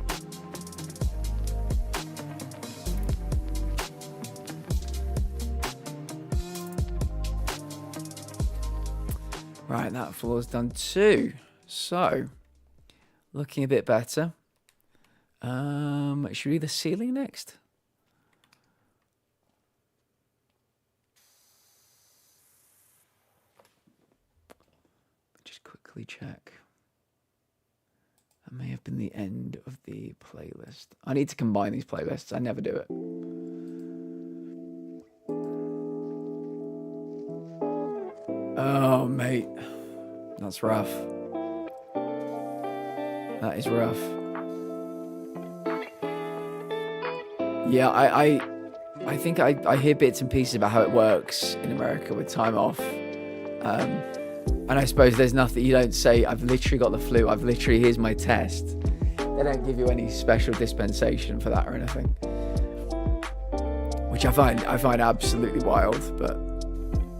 Right, that floor's done too. So, looking a bit better. Should we do the ceiling next? Just quickly check. That may have been the end of the playlist. I need to combine these playlists. I never do it. Oh, mate. That's rough. That is rough. Yeah, I think I hear bits and pieces about how it works in America with time off. And I suppose there's nothing, you don't say, I've literally got the flu, here's my test. They don't give you any special dispensation for that or anything. Which I find absolutely wild, but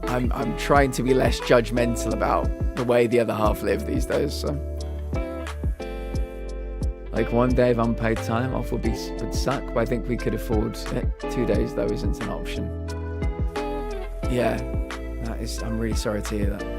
I'm trying to be less judgmental about the way the other half live these days. So, like, one day of unpaid time off would suck, but I think we could afford it. 2 days though isn't an option. Yeah, I'm really sorry to hear that.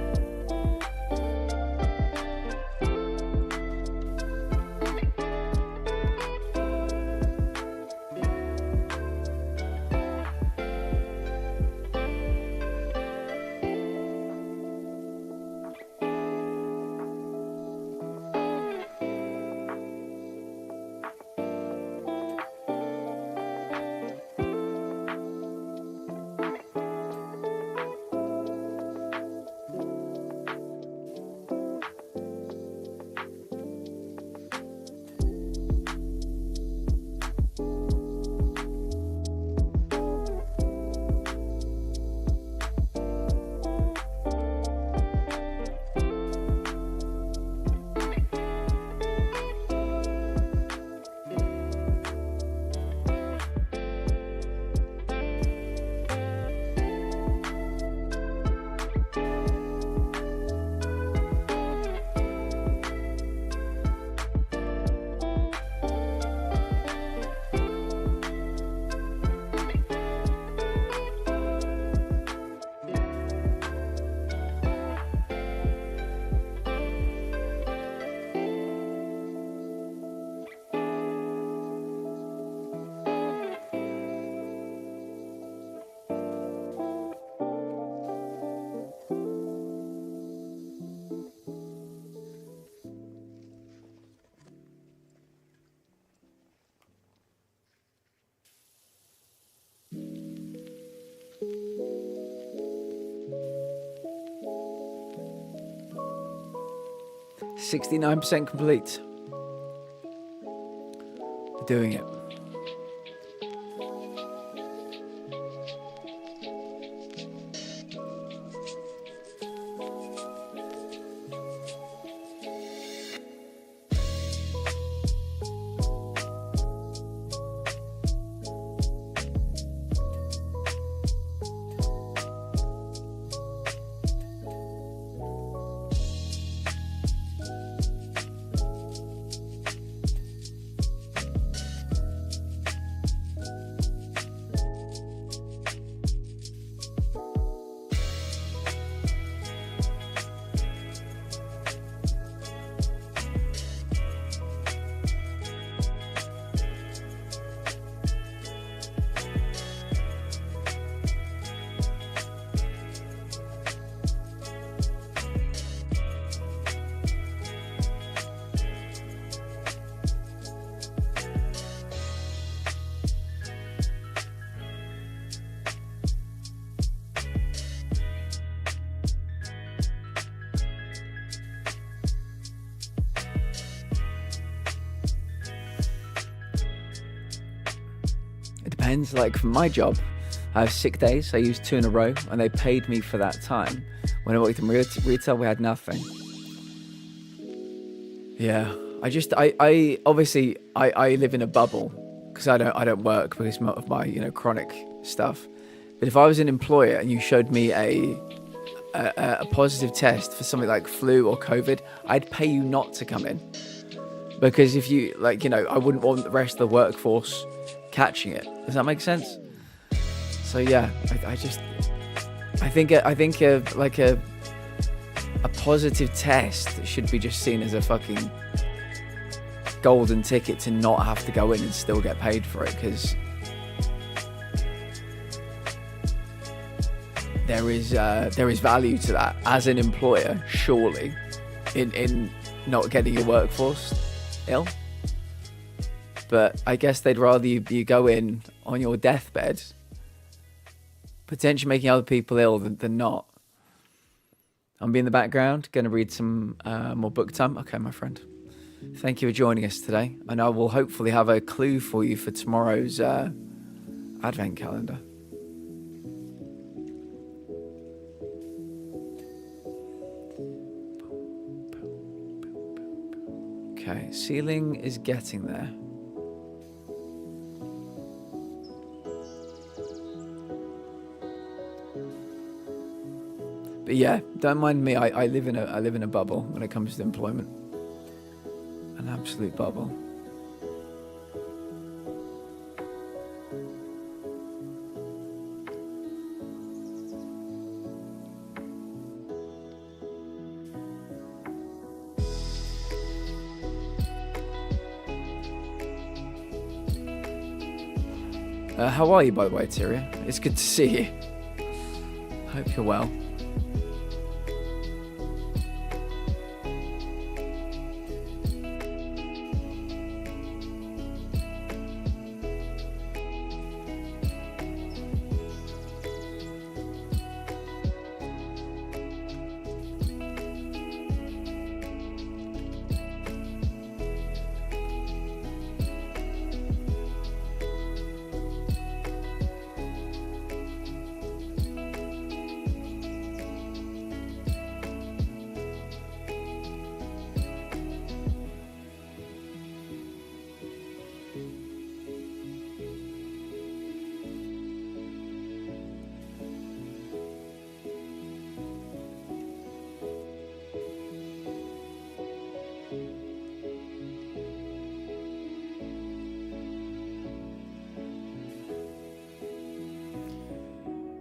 %69 complete. We're doing it. depends. Like for my job, I have sick days. I use 2 in a row, and they paid me for that time. When I worked in retail, we had nothing. Yeah, I obviously live in a bubble because I don't work because of my chronic stuff. But if I was an employer and you showed me a positive test for something like flu or COVID, I'd pay you not to come in. Because if you, I wouldn't want the rest of the workforce catching it. Does that make sense? So yeah, I think a positive test should be just seen as a fucking golden ticket to not have to go in and still get paid for it, because there is value to that as an employer, surely, in not getting your workforce ill. But I guess they'd rather you go in on your deathbed, potentially making other people ill than not. I'll be in the background, going to read some more book time. Okay, my friend. Thank you for joining us today. And I will hopefully have a clue for you for tomorrow's advent calendar. Okay, ceiling is getting there. But yeah, don't mind me. I live in a bubble when it comes to employment. An absolute bubble. How are you, by the way, Tyria? It's good to see you. Hope you're well.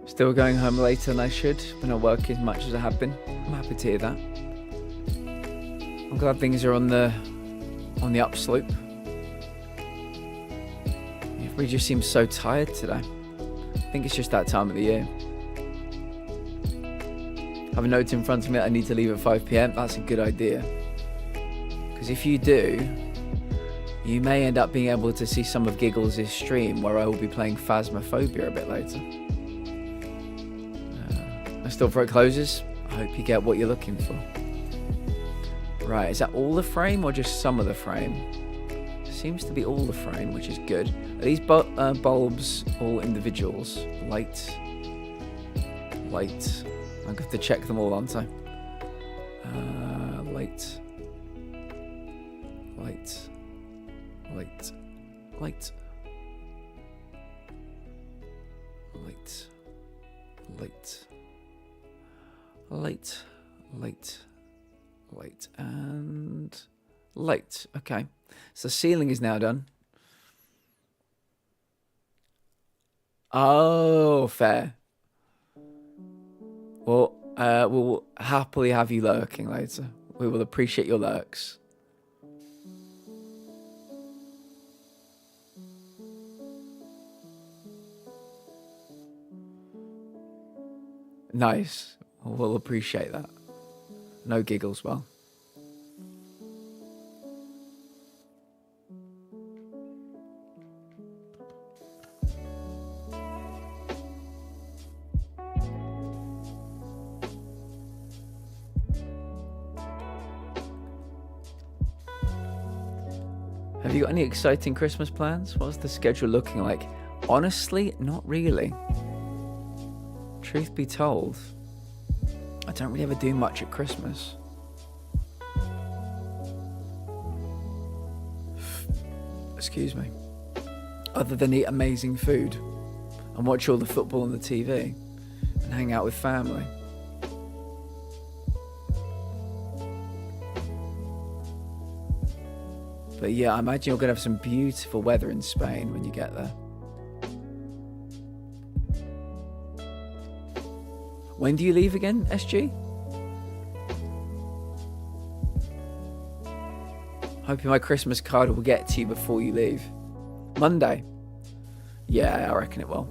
Still going home later than I should, but not working as much as I have been. I'm happy to hear that. I'm glad things are on the upslope. Everybody just seems so tired today. I think it's just that time of the year. I have a note in front of me that I need to leave at 5 PM. That's a good idea. Because if you do, you may end up being able to see some of Giggles' stream where I will be playing Phasmophobia a bit later. Still before it closes, I hope you get what you're looking for. Right, is that all the frame or just some of the frame? Seems to be all the frame, which is good. Are these bulbs all individuals? Light. I'm going to have to check them all, aren't I? Light. Light and light. Okay, so ceiling is now done. Oh, fair. Well, we'll happily have you lurking later. We will appreciate your lurks. Nice. We'll appreciate that. No giggles, well. Have you got any exciting Christmas plans? What's the schedule looking like? Honestly, not really. Truth be told, I don't really ever do much at Christmas. Excuse me. Other than eat amazing food and watch all the football on the TV and hang out with family. But yeah, I imagine you're going to have some beautiful weather in Spain when you get there. When do you leave again, SG? Hoping my Christmas card will get to you before you leave. Monday? Yeah, I reckon it will.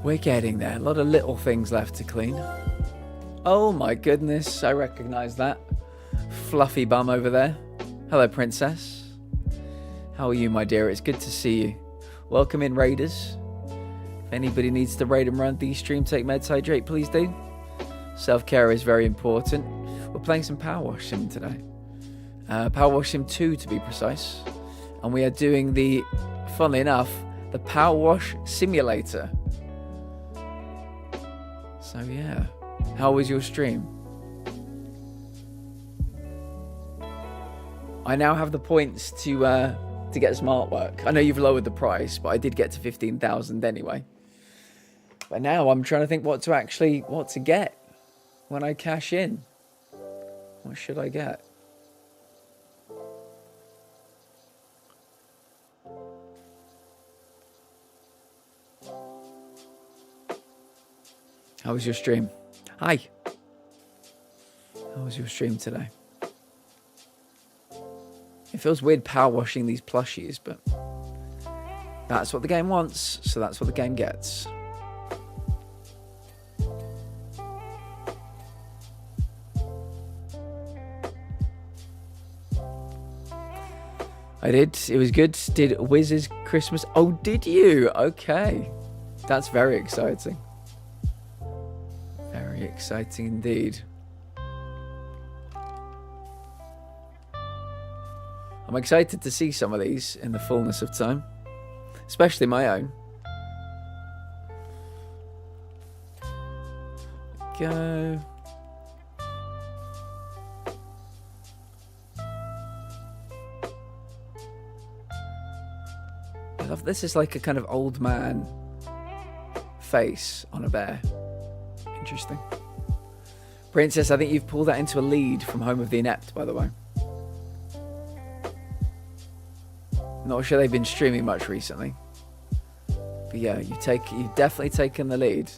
We're getting there. A lot of little things left to clean. Oh my goodness, I recognise that. Fluffy bum over there. Hello, princess. How are you, my dear? It's good to see you. Welcome in, raiders. If anybody needs to raid and run these stream, take meds, hydrate, please do. Self-care is very important. We're playing some PowerWash Sim today. PowerWash Sim 2 to be precise. And we are doing the, funnily enough, the PowerWash Simulator. So yeah, how was your stream? I now have the points to get some artwork. I know you've lowered the price, but I did get to 15,000 anyway. But now I'm trying to think what to get when I cash in. What should I get? How was your stream? Hi. How was your stream today? It feels weird power washing these plushies, but that's what the game wants, so that's what the game gets. I did. It was good. Did Wiz's Christmas? Oh, did you? Okay. That's very exciting. Very exciting indeed. I'm excited to see some of these in the fullness of time, especially my own. Go. I love this. Is like a kind of old man face on a bear. Interesting. Princess, I think you've pulled that into a lead from Home of the Inept, by the way. Not sure they've been streaming much recently. But yeah, you've definitely taken the lead.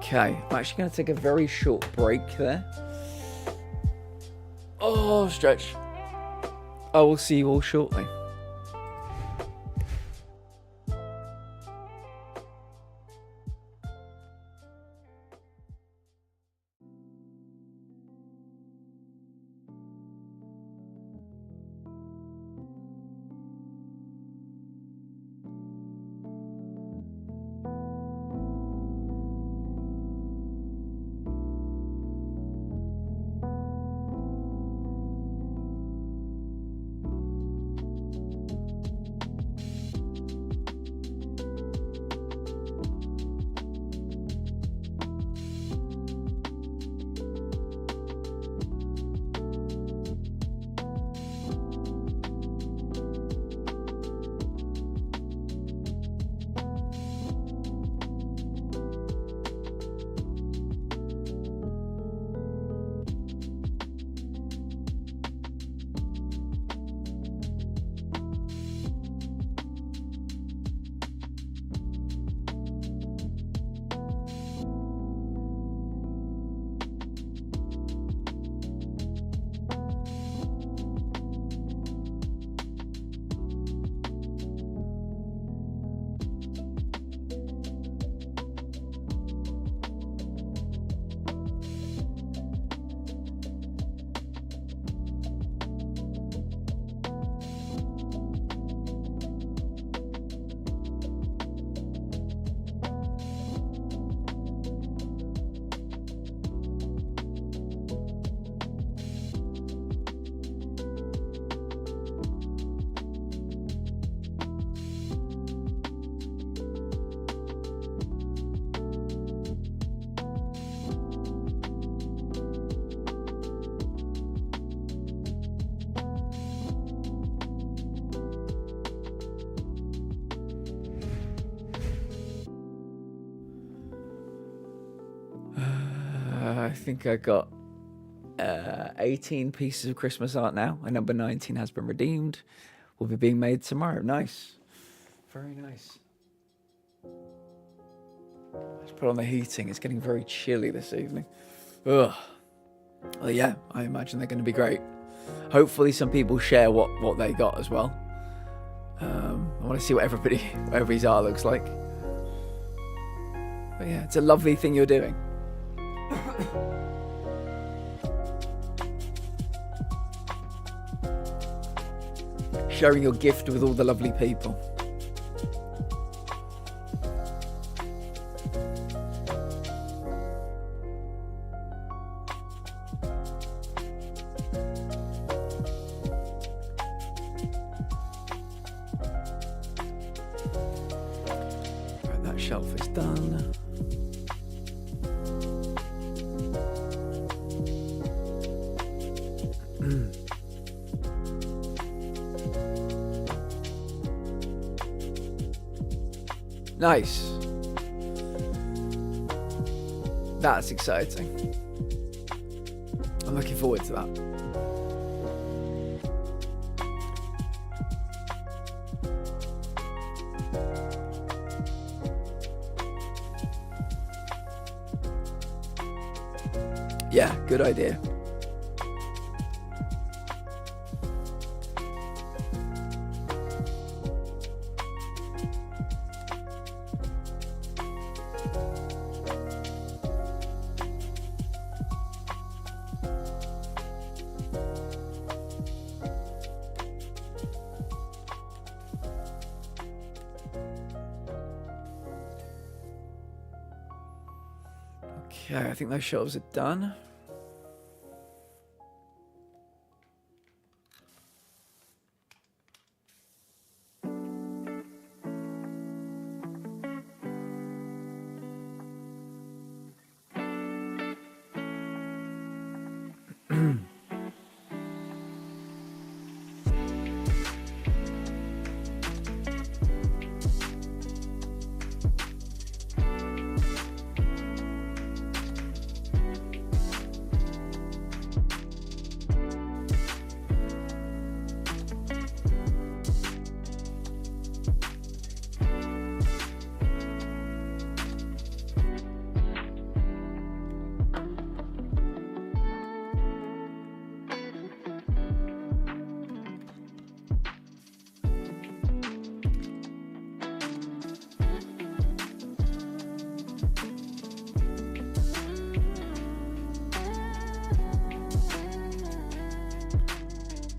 Okay, I'm actually going to take a very short break there. Oh, stretch. I will see you all shortly. I think I got 18 pieces of Christmas art now, and number 19 has been redeemed. Will be being made tomorrow. Nice. Very nice. Let's put on the heating. It's getting very chilly this evening. Ugh. Well, yeah, I imagine they're going to be great. Hopefully some people share what they got as well. I want to see what everybody's art looks like. But yeah, it's a lovely thing you're doing. Sharing your gift with all the lovely people. Right, that shelf is done. Nice. That's exciting. I'm looking forward to that. Yeah, good idea. Okay, I think those shelves are done.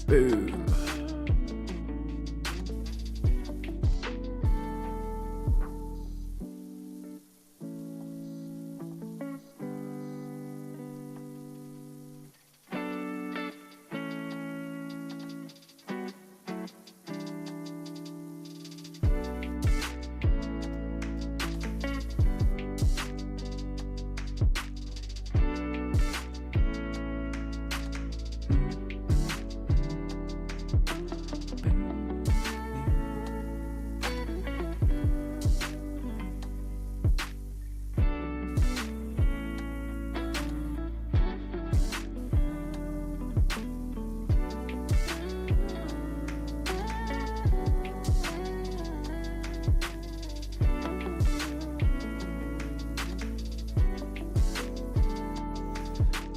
Boom.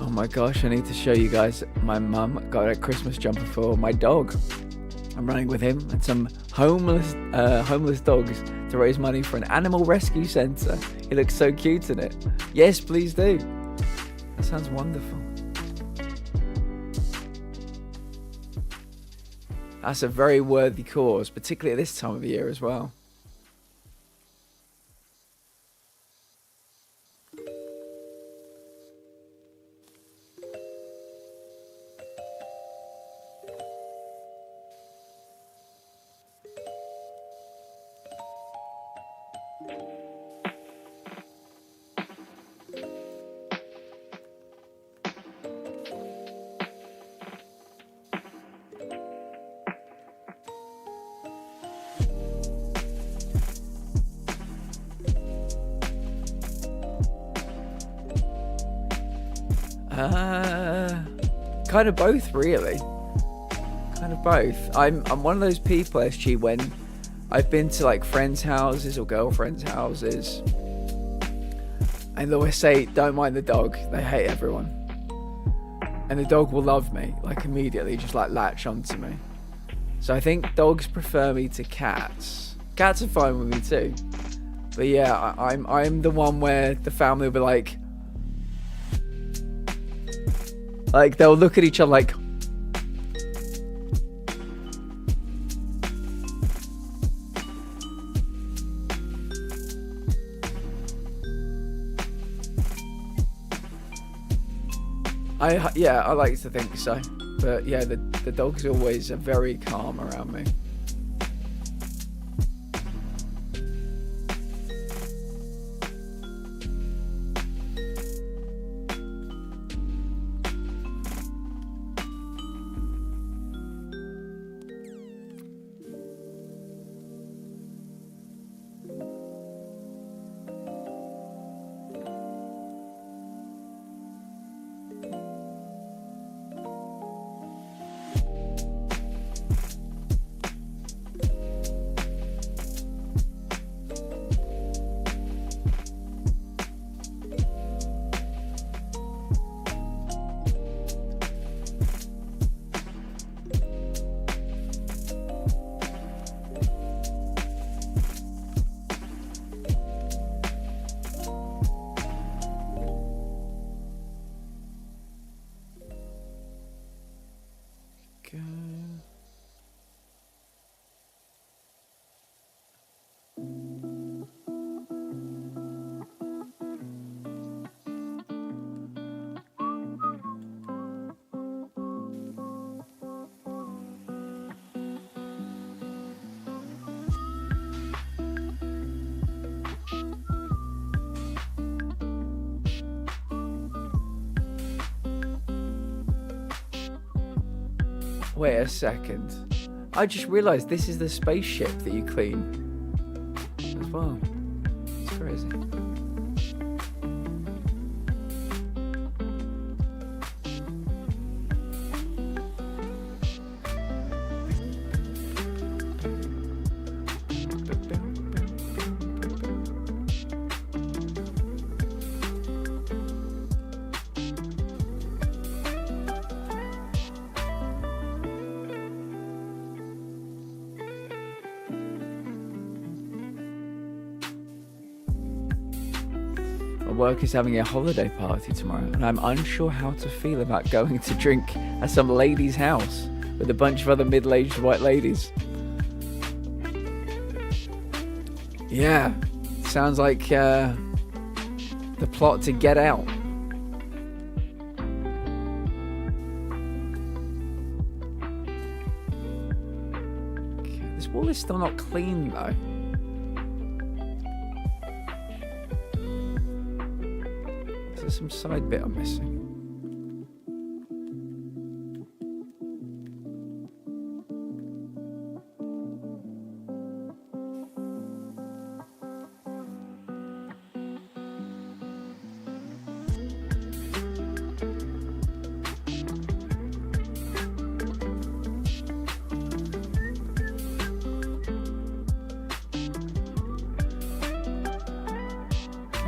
Oh my gosh, I need to show you guys. My mum got a Christmas jumper for my dog. I'm running with him and some homeless dogs to raise money for an animal rescue centre. He looks so cute in it. Yes, please do. That sounds wonderful. That's a very worthy cause, particularly at this time of year as well. Kind of both, really. Kind of both. I'm one of those people, SG, when I've been to like friends' houses or girlfriends' houses, and they always say, "Don't mind the dog." They hate everyone, and the dog will love me like immediately, just like latch onto me. So I think dogs prefer me to cats. Cats are fine with me too, but yeah, I'm the one where the family will be like they'll look at each other like. I like to think so, but yeah, the dogs always are very calm around me. Wait a second. I just realised this is the spaceship that you clean as well. It's crazy. Work is having a holiday party tomorrow, and I'm unsure how to feel about going to drink at some lady's house with a bunch of other middle-aged white ladies. Yeah, sounds like the plot to Get Out. This wall is still not clean though. There's some side bit I'm missing.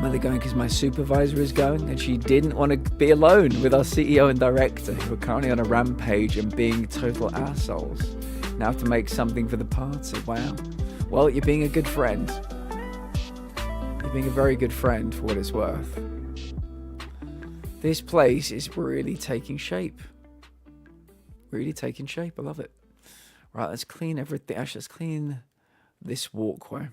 They're going because my supervisor is going, and she didn't want to be alone with our CEO and director, who are currently on a rampage and being total assholes. Now have to make something for the party. Wow. Well, you're being a good friend. You're being a very good friend for what it's worth. This place is really taking shape. Really taking shape. I love it. Right, let's clean everything. Actually, let's clean this walkway.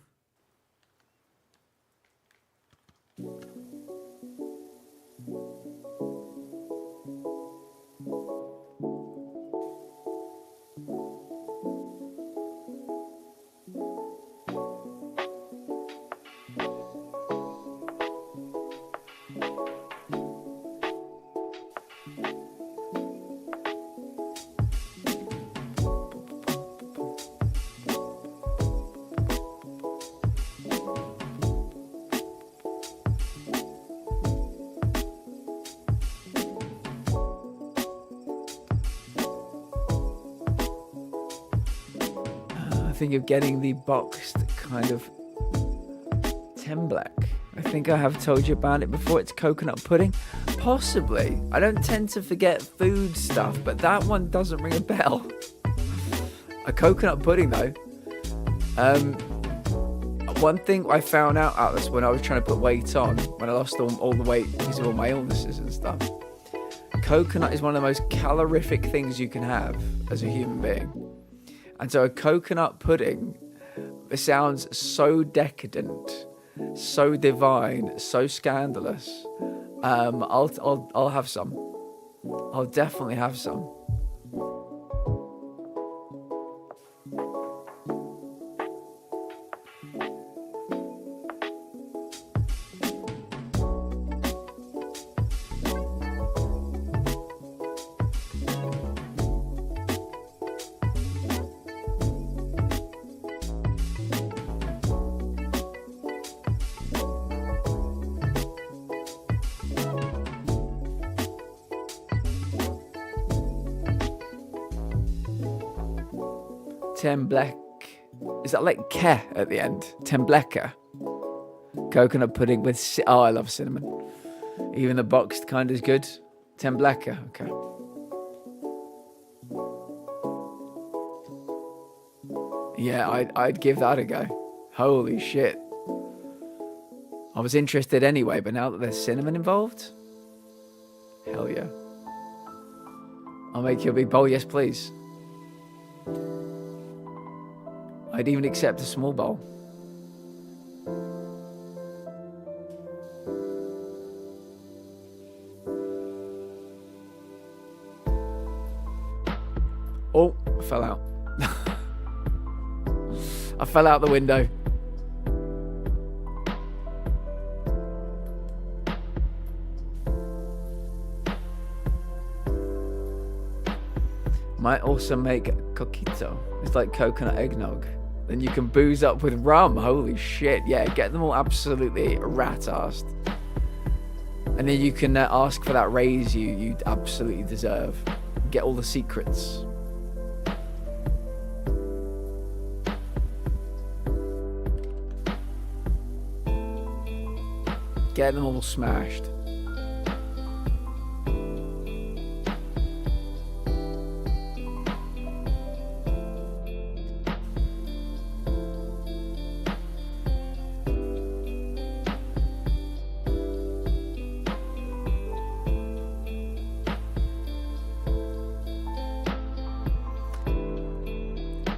think of getting the boxed kind of temblek. I think I have told you about it before. It's coconut pudding. Possibly. I don't tend to forget food stuff, but that one doesn't ring a bell. A coconut pudding, though. One thing I found out, Atlas, when I was trying to put weight on, when I lost all the weight because of all my illnesses and stuff, coconut is one of the most calorific things you can have as a human being. And so a coconut pudding, it sounds so decadent, so divine, so scandalous. I'll have some. I'll definitely have some. Temblek. Is that like ke at the end? Tembleka. Coconut pudding with... Oh, I love cinnamon. Even the boxed kind is good. Tembleka. Okay. Yeah, I'd give that a go. Holy shit. I was interested anyway, but now that there's cinnamon involved... Hell yeah. I'll make you a big bowl. Yes, please. I'd even accept a small bowl. Oh, I fell out. I fell out the window. Might also make coquito. It's like coconut eggnog. Then you can booze up with rum. Holy shit. Yeah, get them all absolutely rat-assed. And then you can ask for that raise you absolutely deserve. Get all the secrets. Get them all smashed.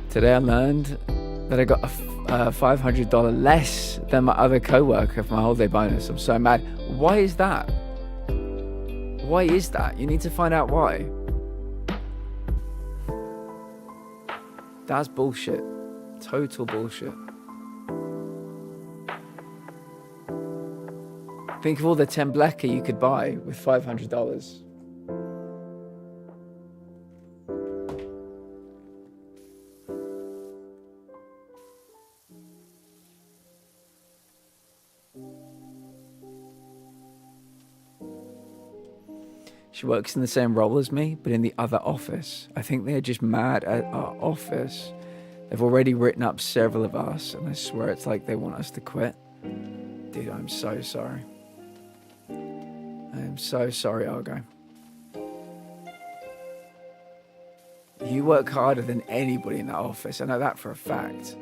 Today I learned that I got a $500 less than my other co-worker for my holiday bonus. I'm so mad. Why is that? Why is that? You need to find out why. That's bullshit. Total bullshit. Think of all the tembleka you could buy with $500. She works in the same role as me, but in the other office. I think they're just mad at our office. They've already written up several of us, and I swear it's like they want us to quit. Dude, I'm so sorry. I am so sorry, Argo. You work harder than anybody in that office. I know that for a fact.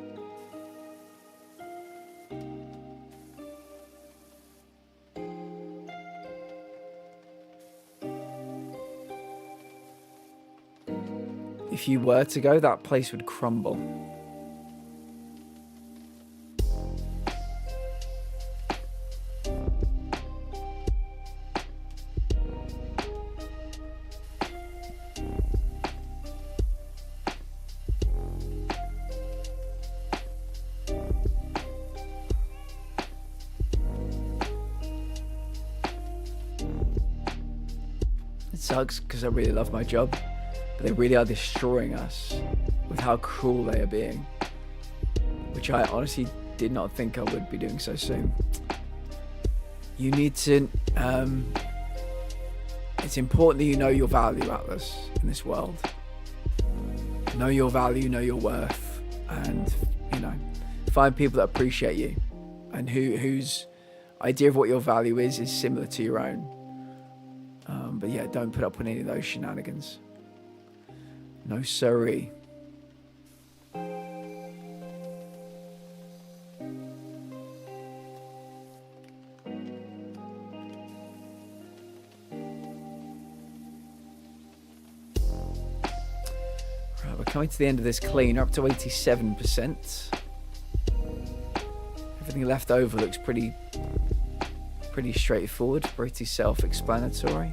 If you were to go, that place would crumble. It sucks because I really love my job. They really are destroying us with how cruel they are being, which I honestly did not think I would be doing so soon. You need to, it's important that you know your value, Atlas, in this world. Know your value, know your worth, and, you know, find people that appreciate you and whose idea of what your value is similar to your own. But yeah, don't put up with any of those shenanigans. No siree. Right, we're coming to the end of this clean. We're up to 87%. Everything left over looks pretty straightforward, pretty self-explanatory.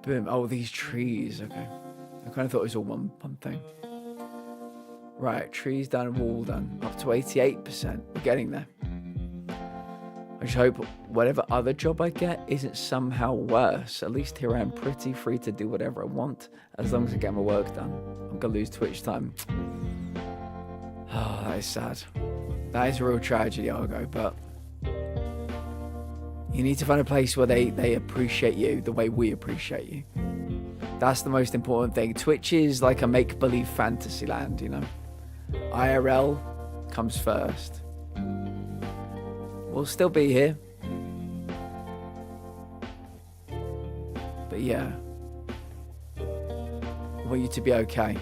Boom. Oh, these trees. Okay. I kind of thought it was all one thing. Right. Trees done, wall done. Up to 88%. We're getting there. I just hope whatever other job I get isn't somehow worse. At least here I am pretty free to do whatever I want as long as I get my work done. I'm going to lose Twitch time. Oh, that is sad. That is a real tragedy, Argo, but you need to find a place where they appreciate you the way we appreciate you. That's the most important thing. Twitch is like a make-believe fantasy land, you know? IRL comes first. We'll still be here. But yeah. I want you to be okay.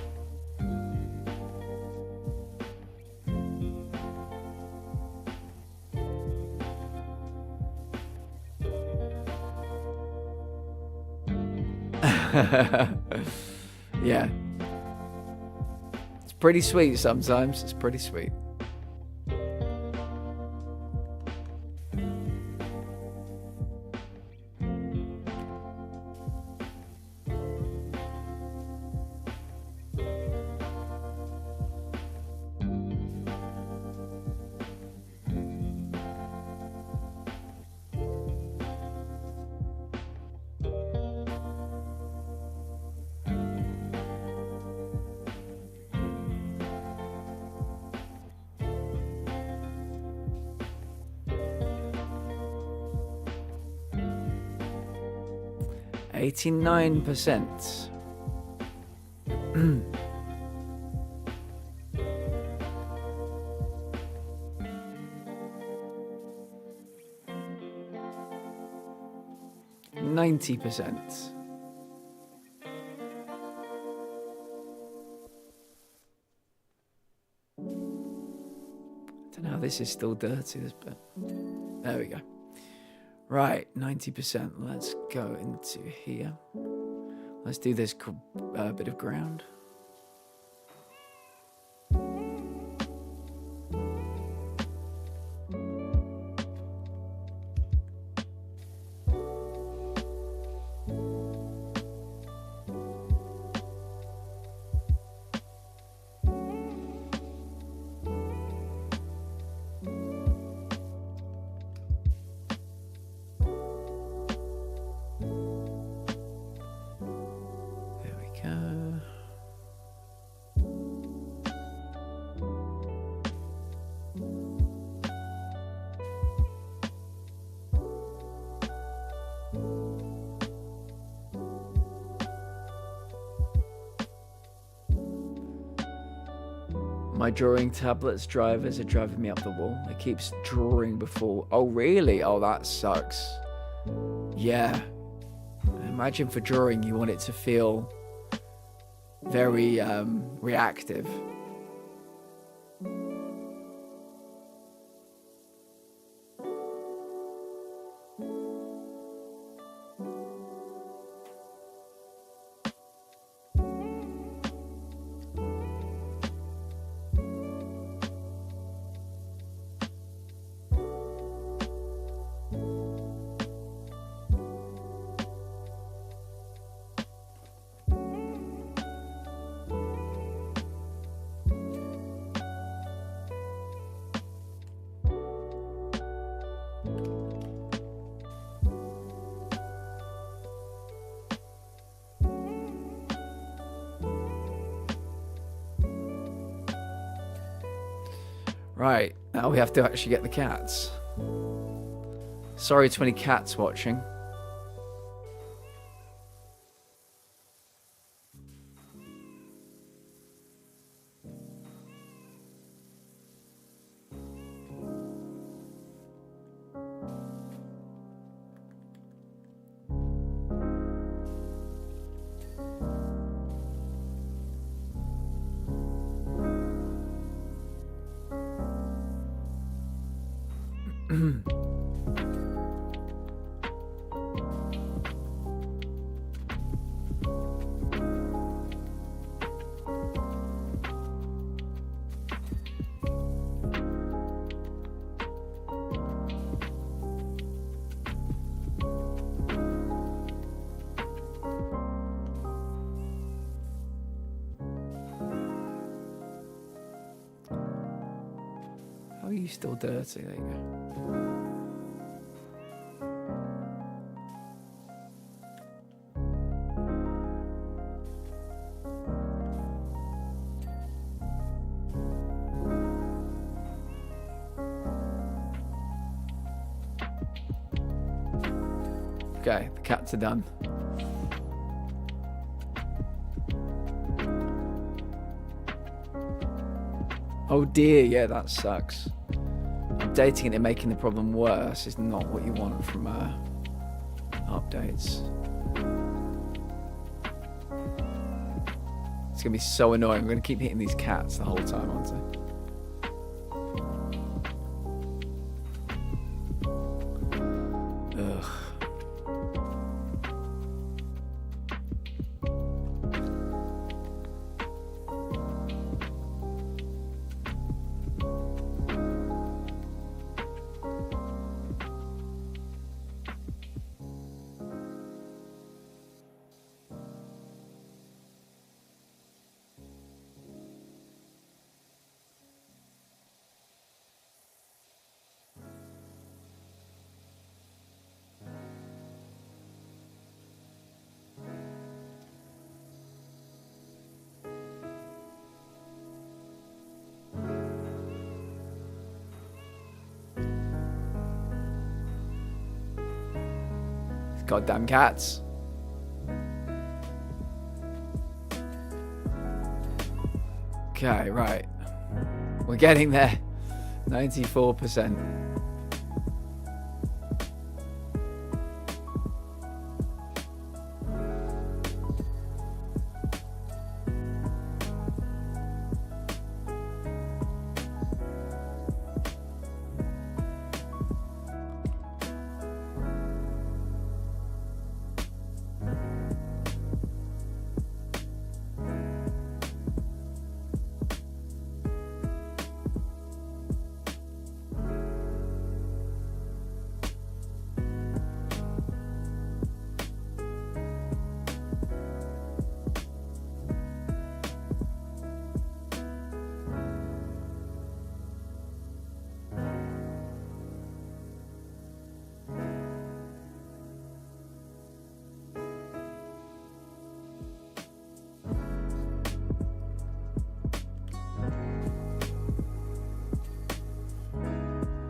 Yeah. It's pretty sweet sometimes. It's pretty sweet. $89%. $90%. I don't know how this is still dirty, this bit. There we go. Right, 90%. Let's go into here. Let's do this bit of ground. My drawing tablet's drivers are driving me up the wall. It keeps drawing before. Oh, really? Oh, that sucks. Yeah. Imagine for drawing, you want it to feel very reactive. Right, now we have to actually get the cats. Sorry to any cats watching. How are you still dirty? There you go. Okay, the cats are done. Oh dear, yeah, that sucks. Updating it and making the problem worse is not what you want from updates. It's gonna be so annoying. I'm gonna keep hitting these cats the whole time, aren't I? Ugh. Goddamn cats. Okay, right. We're getting there. 94%.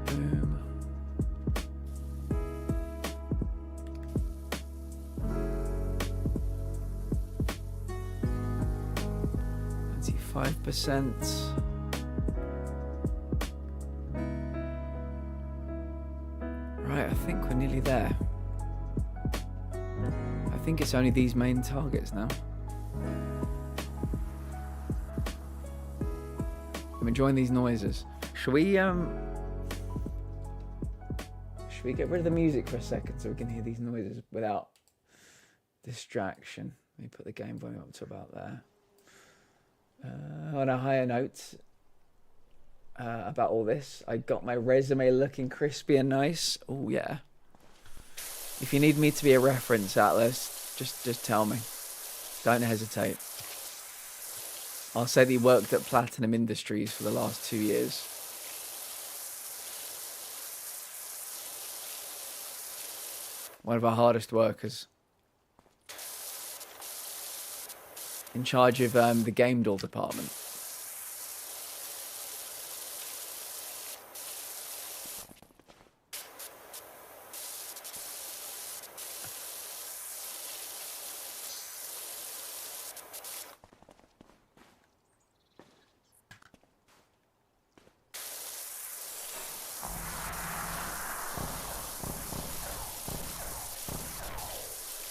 Boom. %. Right, I think we're nearly there. I think it's only these main targets now. I'm enjoying these noises. Should we get rid of the music for a second so we can hear these noises without distraction? Let me put the game volume up to about there. On a higher note about all this, I got my resume looking crispy and nice. Oh yeah. If you need me to be a reference, Atlas, just tell me. Don't hesitate. I'll say that you worked at Platinum Industries for the last 2 years. One of our hardest workers. In charge of the game door department.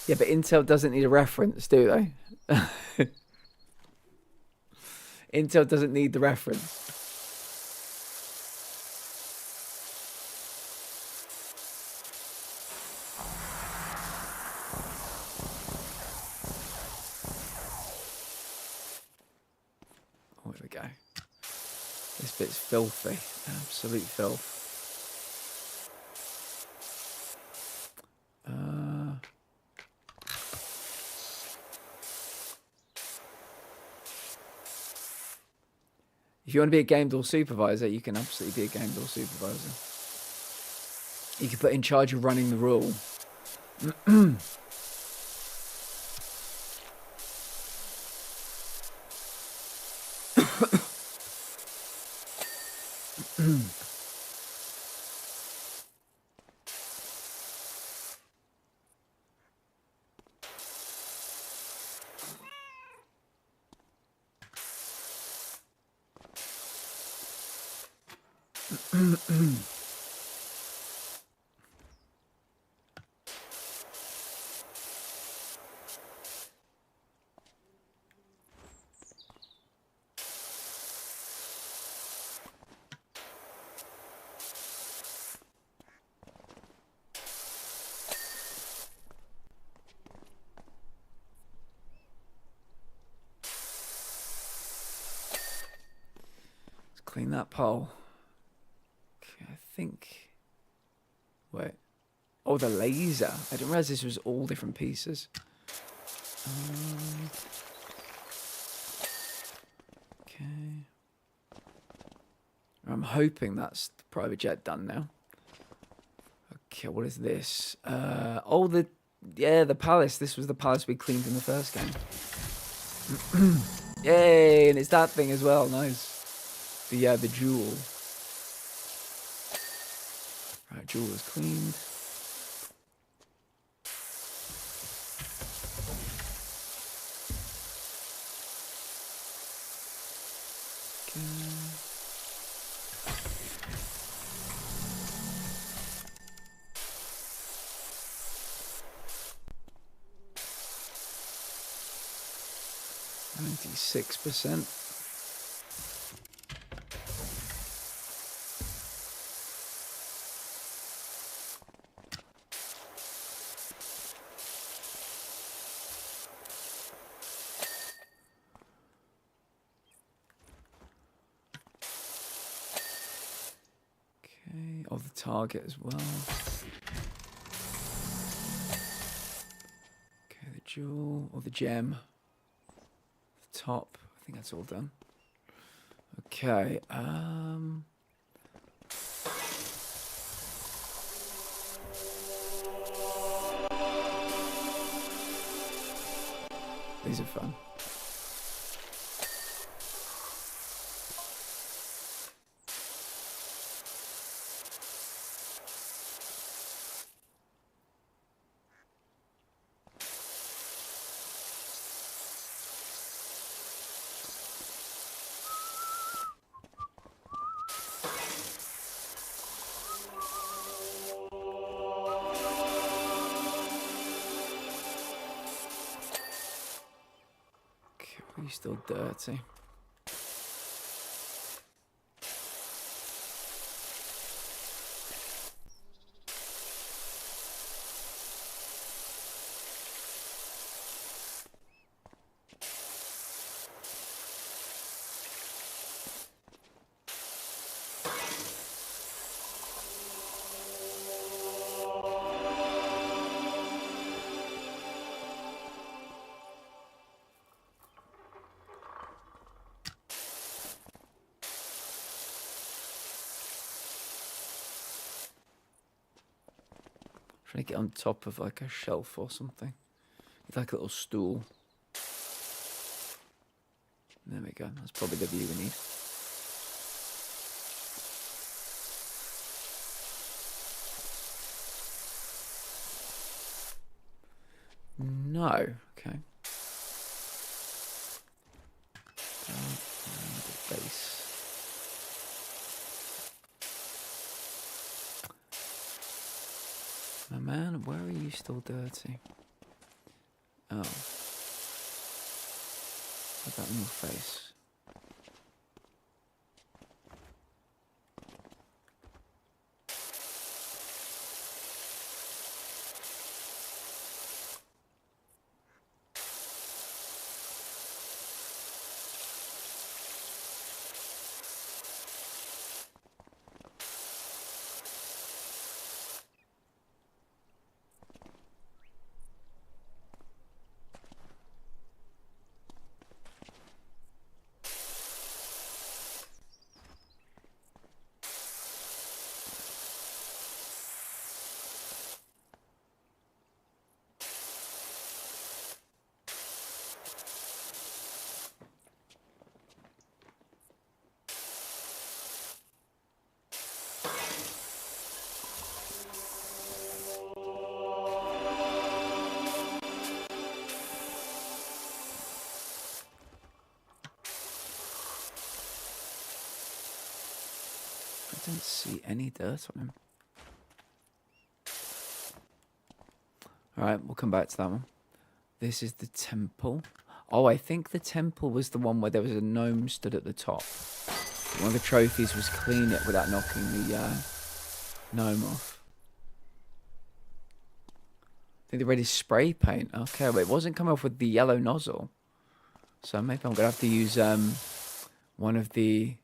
Yeah, but Intel doesn't need a reference, do they? Intel doesn't need the reference. Oh, here we go. This bit's filthy. Absolute filth. If you want to be a game door supervisor, you can absolutely be a game door supervisor. You can put in charge of running the rule. Clean that pole. Okay, I think. Wait. Oh, the laser. I didn't realize this was all different pieces. Okay. I'm hoping that's the private jet done now. Okay, what is this? Oh, the palace. This was the palace we cleaned in the first game. Yay, and it's that thing as well. Nice. The jewel. Right, jewel is cleaned. Okay. %. Of the target as well. Okay, the jewel or the gem. The top. I think that's all done. Okay. These are fun. He's still dirty. Trying to get on top of like a shelf or something. It's like a little stool. There we go. That's probably the view we need. No. Okay. Base. My man, where are you still dirty? Oh. Put that in your face. I don't see any dirt on him. Alright, we'll come back to that one. This is the temple. Oh, I think the temple was the one where there was a gnome stood at the top. One of the trophies was clean it without knocking the gnome off. I think the red is spray paint. Okay, but it wasn't coming off with the yellow nozzle. So maybe I'm going to have to use one of the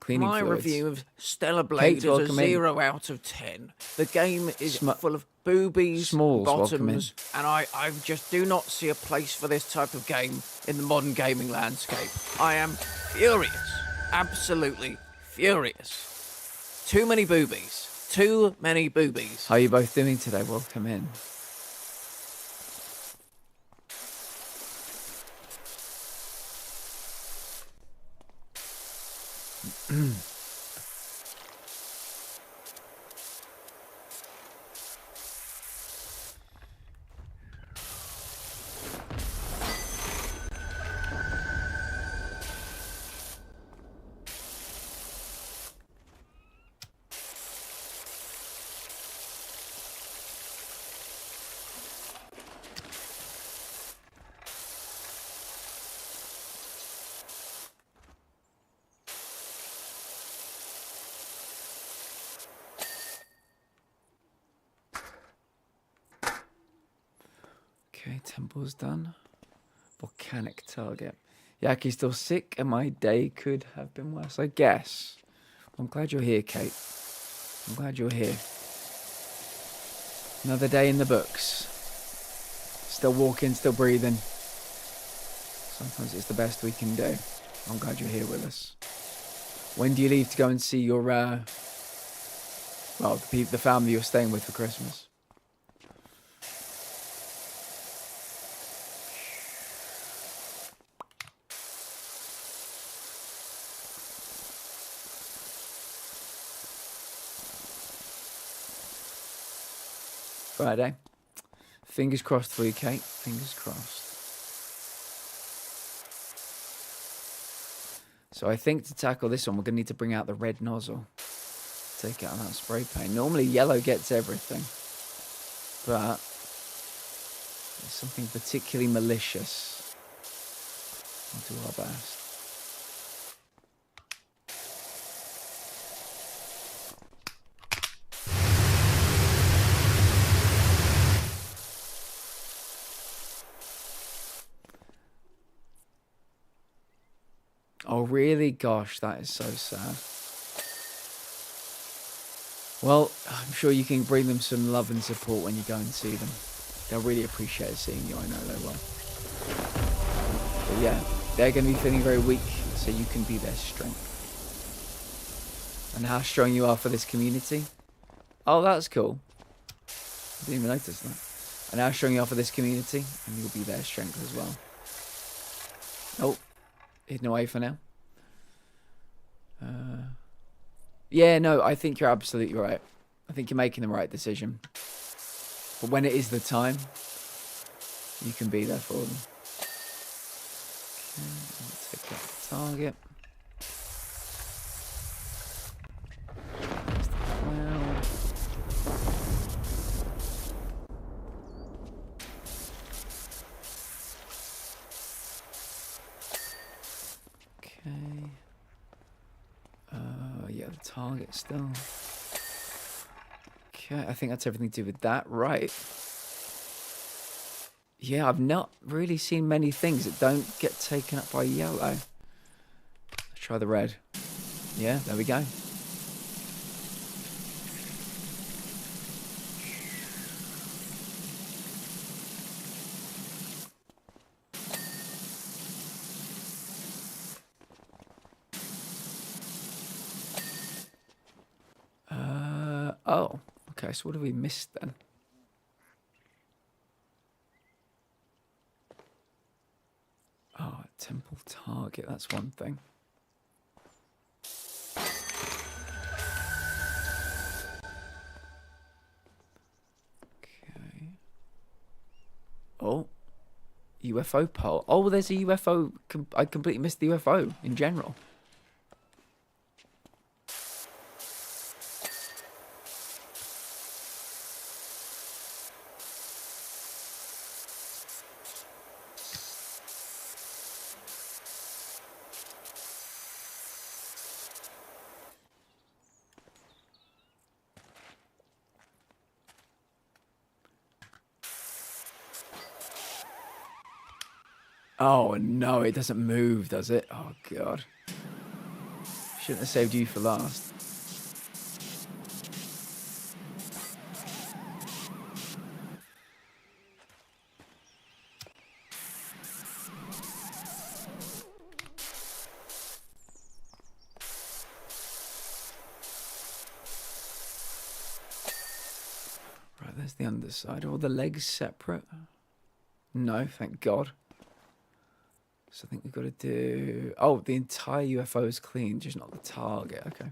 cleaning My fluids. review of Stellar Kate, Blade is a welcome in. 0 out of 10. The game is Sm- full of boobies, Smalls, welcome in. bottoms, and I just do not see a place for this type of game in the modern gaming landscape. I am furious. Absolutely furious. Too many boobies. Too many boobies. How are you both doing today? Welcome in. Okay, temple's done. Volcanic target. Yaki's still sick and my day could have been worse, I guess. I'm glad you're here, Kate. I'm glad you're here. Another day in the books. Still walking, still breathing. Sometimes it's the best we can do. I'm glad you're here with us. When do you leave to go and see your, well, the family you're staying with for Christmas? Friday. Fingers crossed for you, Kate. Fingers crossed. So I think to tackle this one, we're going to need to bring out the red nozzle. Take out that spray paint. Normally yellow gets everything. But there's something particularly malicious. We'll do our best. Oh, really? Gosh, that is so sad. Well, I'm sure you can bring them some love and support when you go and see them. They'll really appreciate seeing you, I know they will. But yeah, they're going to be feeling very weak, so you can be their strength. And how strong you are for this community? Oh, that's cool. I didn't even notice that. And how strong you are for this community, and you'll be their strength as well. Oh. Hidden away for now. Yeah, no, I think you're absolutely right. I think you're making the right decision. But when it is the time, you can be there for them. Okay, let's take out the target. There's the cloud. target still. Okay, I think that's everything to do with that, right? Yeah, I've not really seen many things that don't get taken up by yellow. Let's try the red. Yeah, there we go. Oh, okay, so what have we missed then? Oh, temple target, that's one thing. Okay. Oh, UFO pole. Oh, there's a UFO. I completely missed the UFO in general. Oh, no, it doesn't move, does it? Oh, God. Shouldn't have saved you for last. Right, there's the underside. Are all the legs separate? No, thank God. So I think we've got to do... Oh, the entire UFO is clean, just not the target. Okay.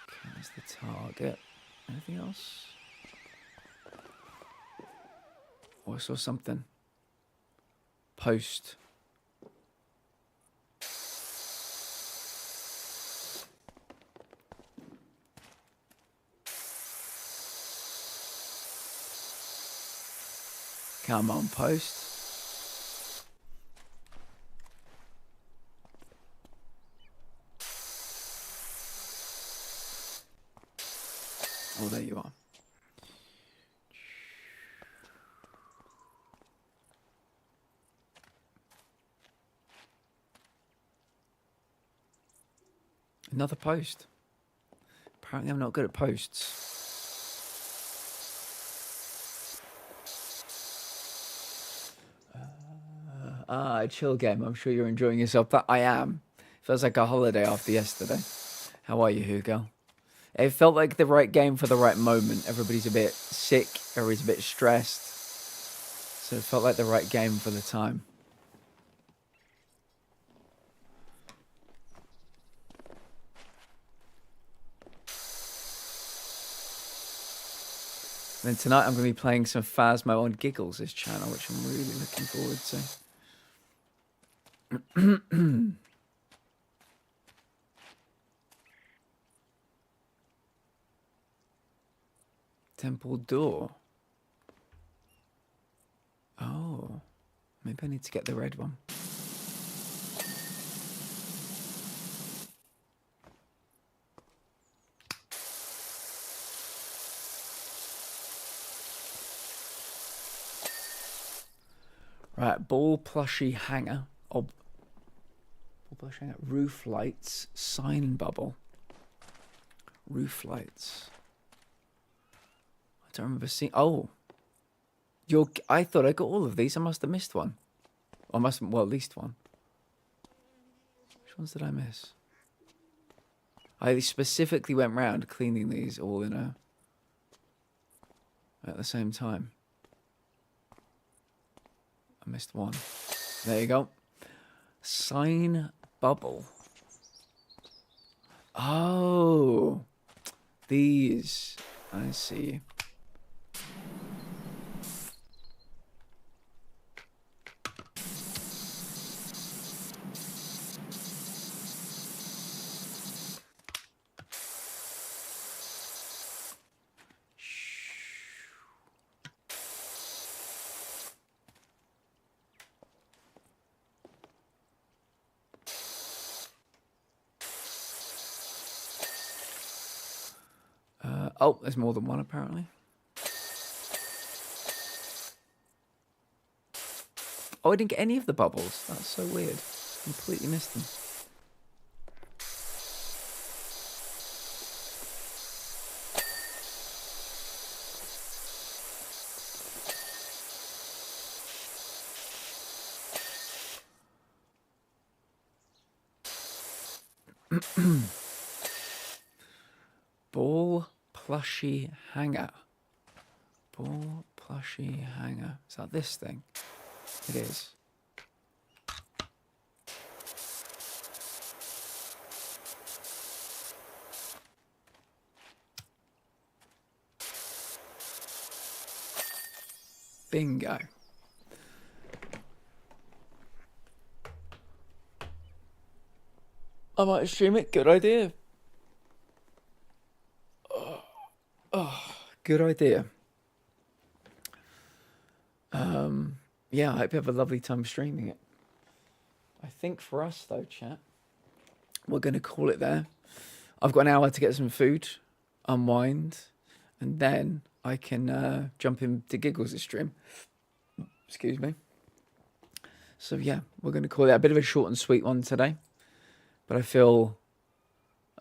Okay, that's the target. Anything else? Oh, I saw something. Post. Come on, post. Oh, there you are. Another post. Apparently I'm not good at posts. A chill game. I'm sure you're enjoying yourself. But I am. Feels like a holiday after yesterday. How are you, Hugo? It felt like the right game for the right moment. Everybody's a bit sick. Everybody's a bit stressed. So it felt like the right game for the time. Then tonight I'm going to be playing some Phasmo on Giggles' channel, which I'm really looking forward to. Temple door. Oh, maybe I need to get the red one. Right, ball plushie hanger. Oh, ball plushie hanger. Roof lights. Sign bubble. Roof lights. I don't remember seeing. Oh, I thought I got all of these. I must have missed one. Or must well, at least one. Which ones did I miss? I specifically went round cleaning these all in at the same time. I missed one. There you go. Sign bubble. Oh, these. I see. Oh, there's more than one apparently. Oh, I didn't get any of the bubbles. That's so weird. Completely missed them. Ball plushie hanger. Ball plushie hanger. Is that this thing? It is. Bingo. I might stream it. Good idea. Good idea. Yeah, I hope you have a lovely time streaming it. I think for us though, chat, we're going to call it there. I've got an hour to get some food, unwind, and then I can jump into Giggles' stream. Excuse me. So yeah, we're going to call it a bit of a short and sweet one today, but I feel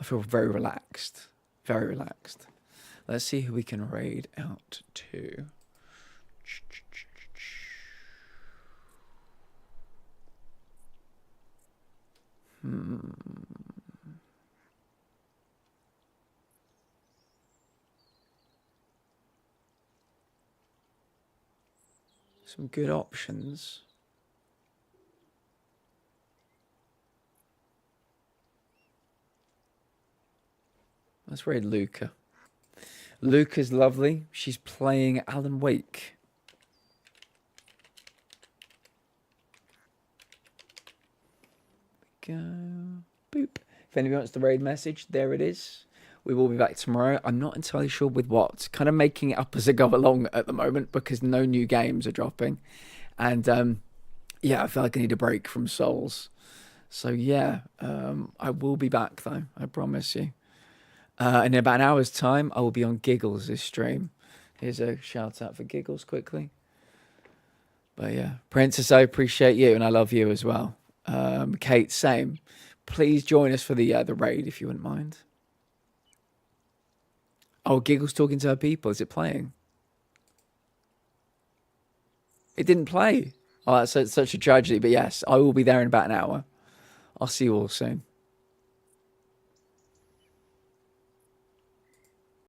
very relaxed, very relaxed. Let's see who we can raid out to. Some good options. Let's raid Luca. Luca's lovely. She's playing Alan Wake. Go. Boop. If anybody wants the raid message, there it is. We will be back tomorrow. I'm not entirely sure with what. Kind of making it up as I go along at the moment because no new games are dropping. And yeah, I feel like I need a break from Souls. So yeah, I will be back though. I promise you. In about an hour's time, I will be on Giggles' stream. Here's a shout out for Giggles quickly. But yeah, Princess, I appreciate you and I love you as well. Kate, same. Please join us for the raid if you wouldn't mind. Oh, Giggles talking to her people. Is it playing? It didn't play. Oh, that's such a tragedy. But yes, I will be there in about an hour. I'll see you all soon.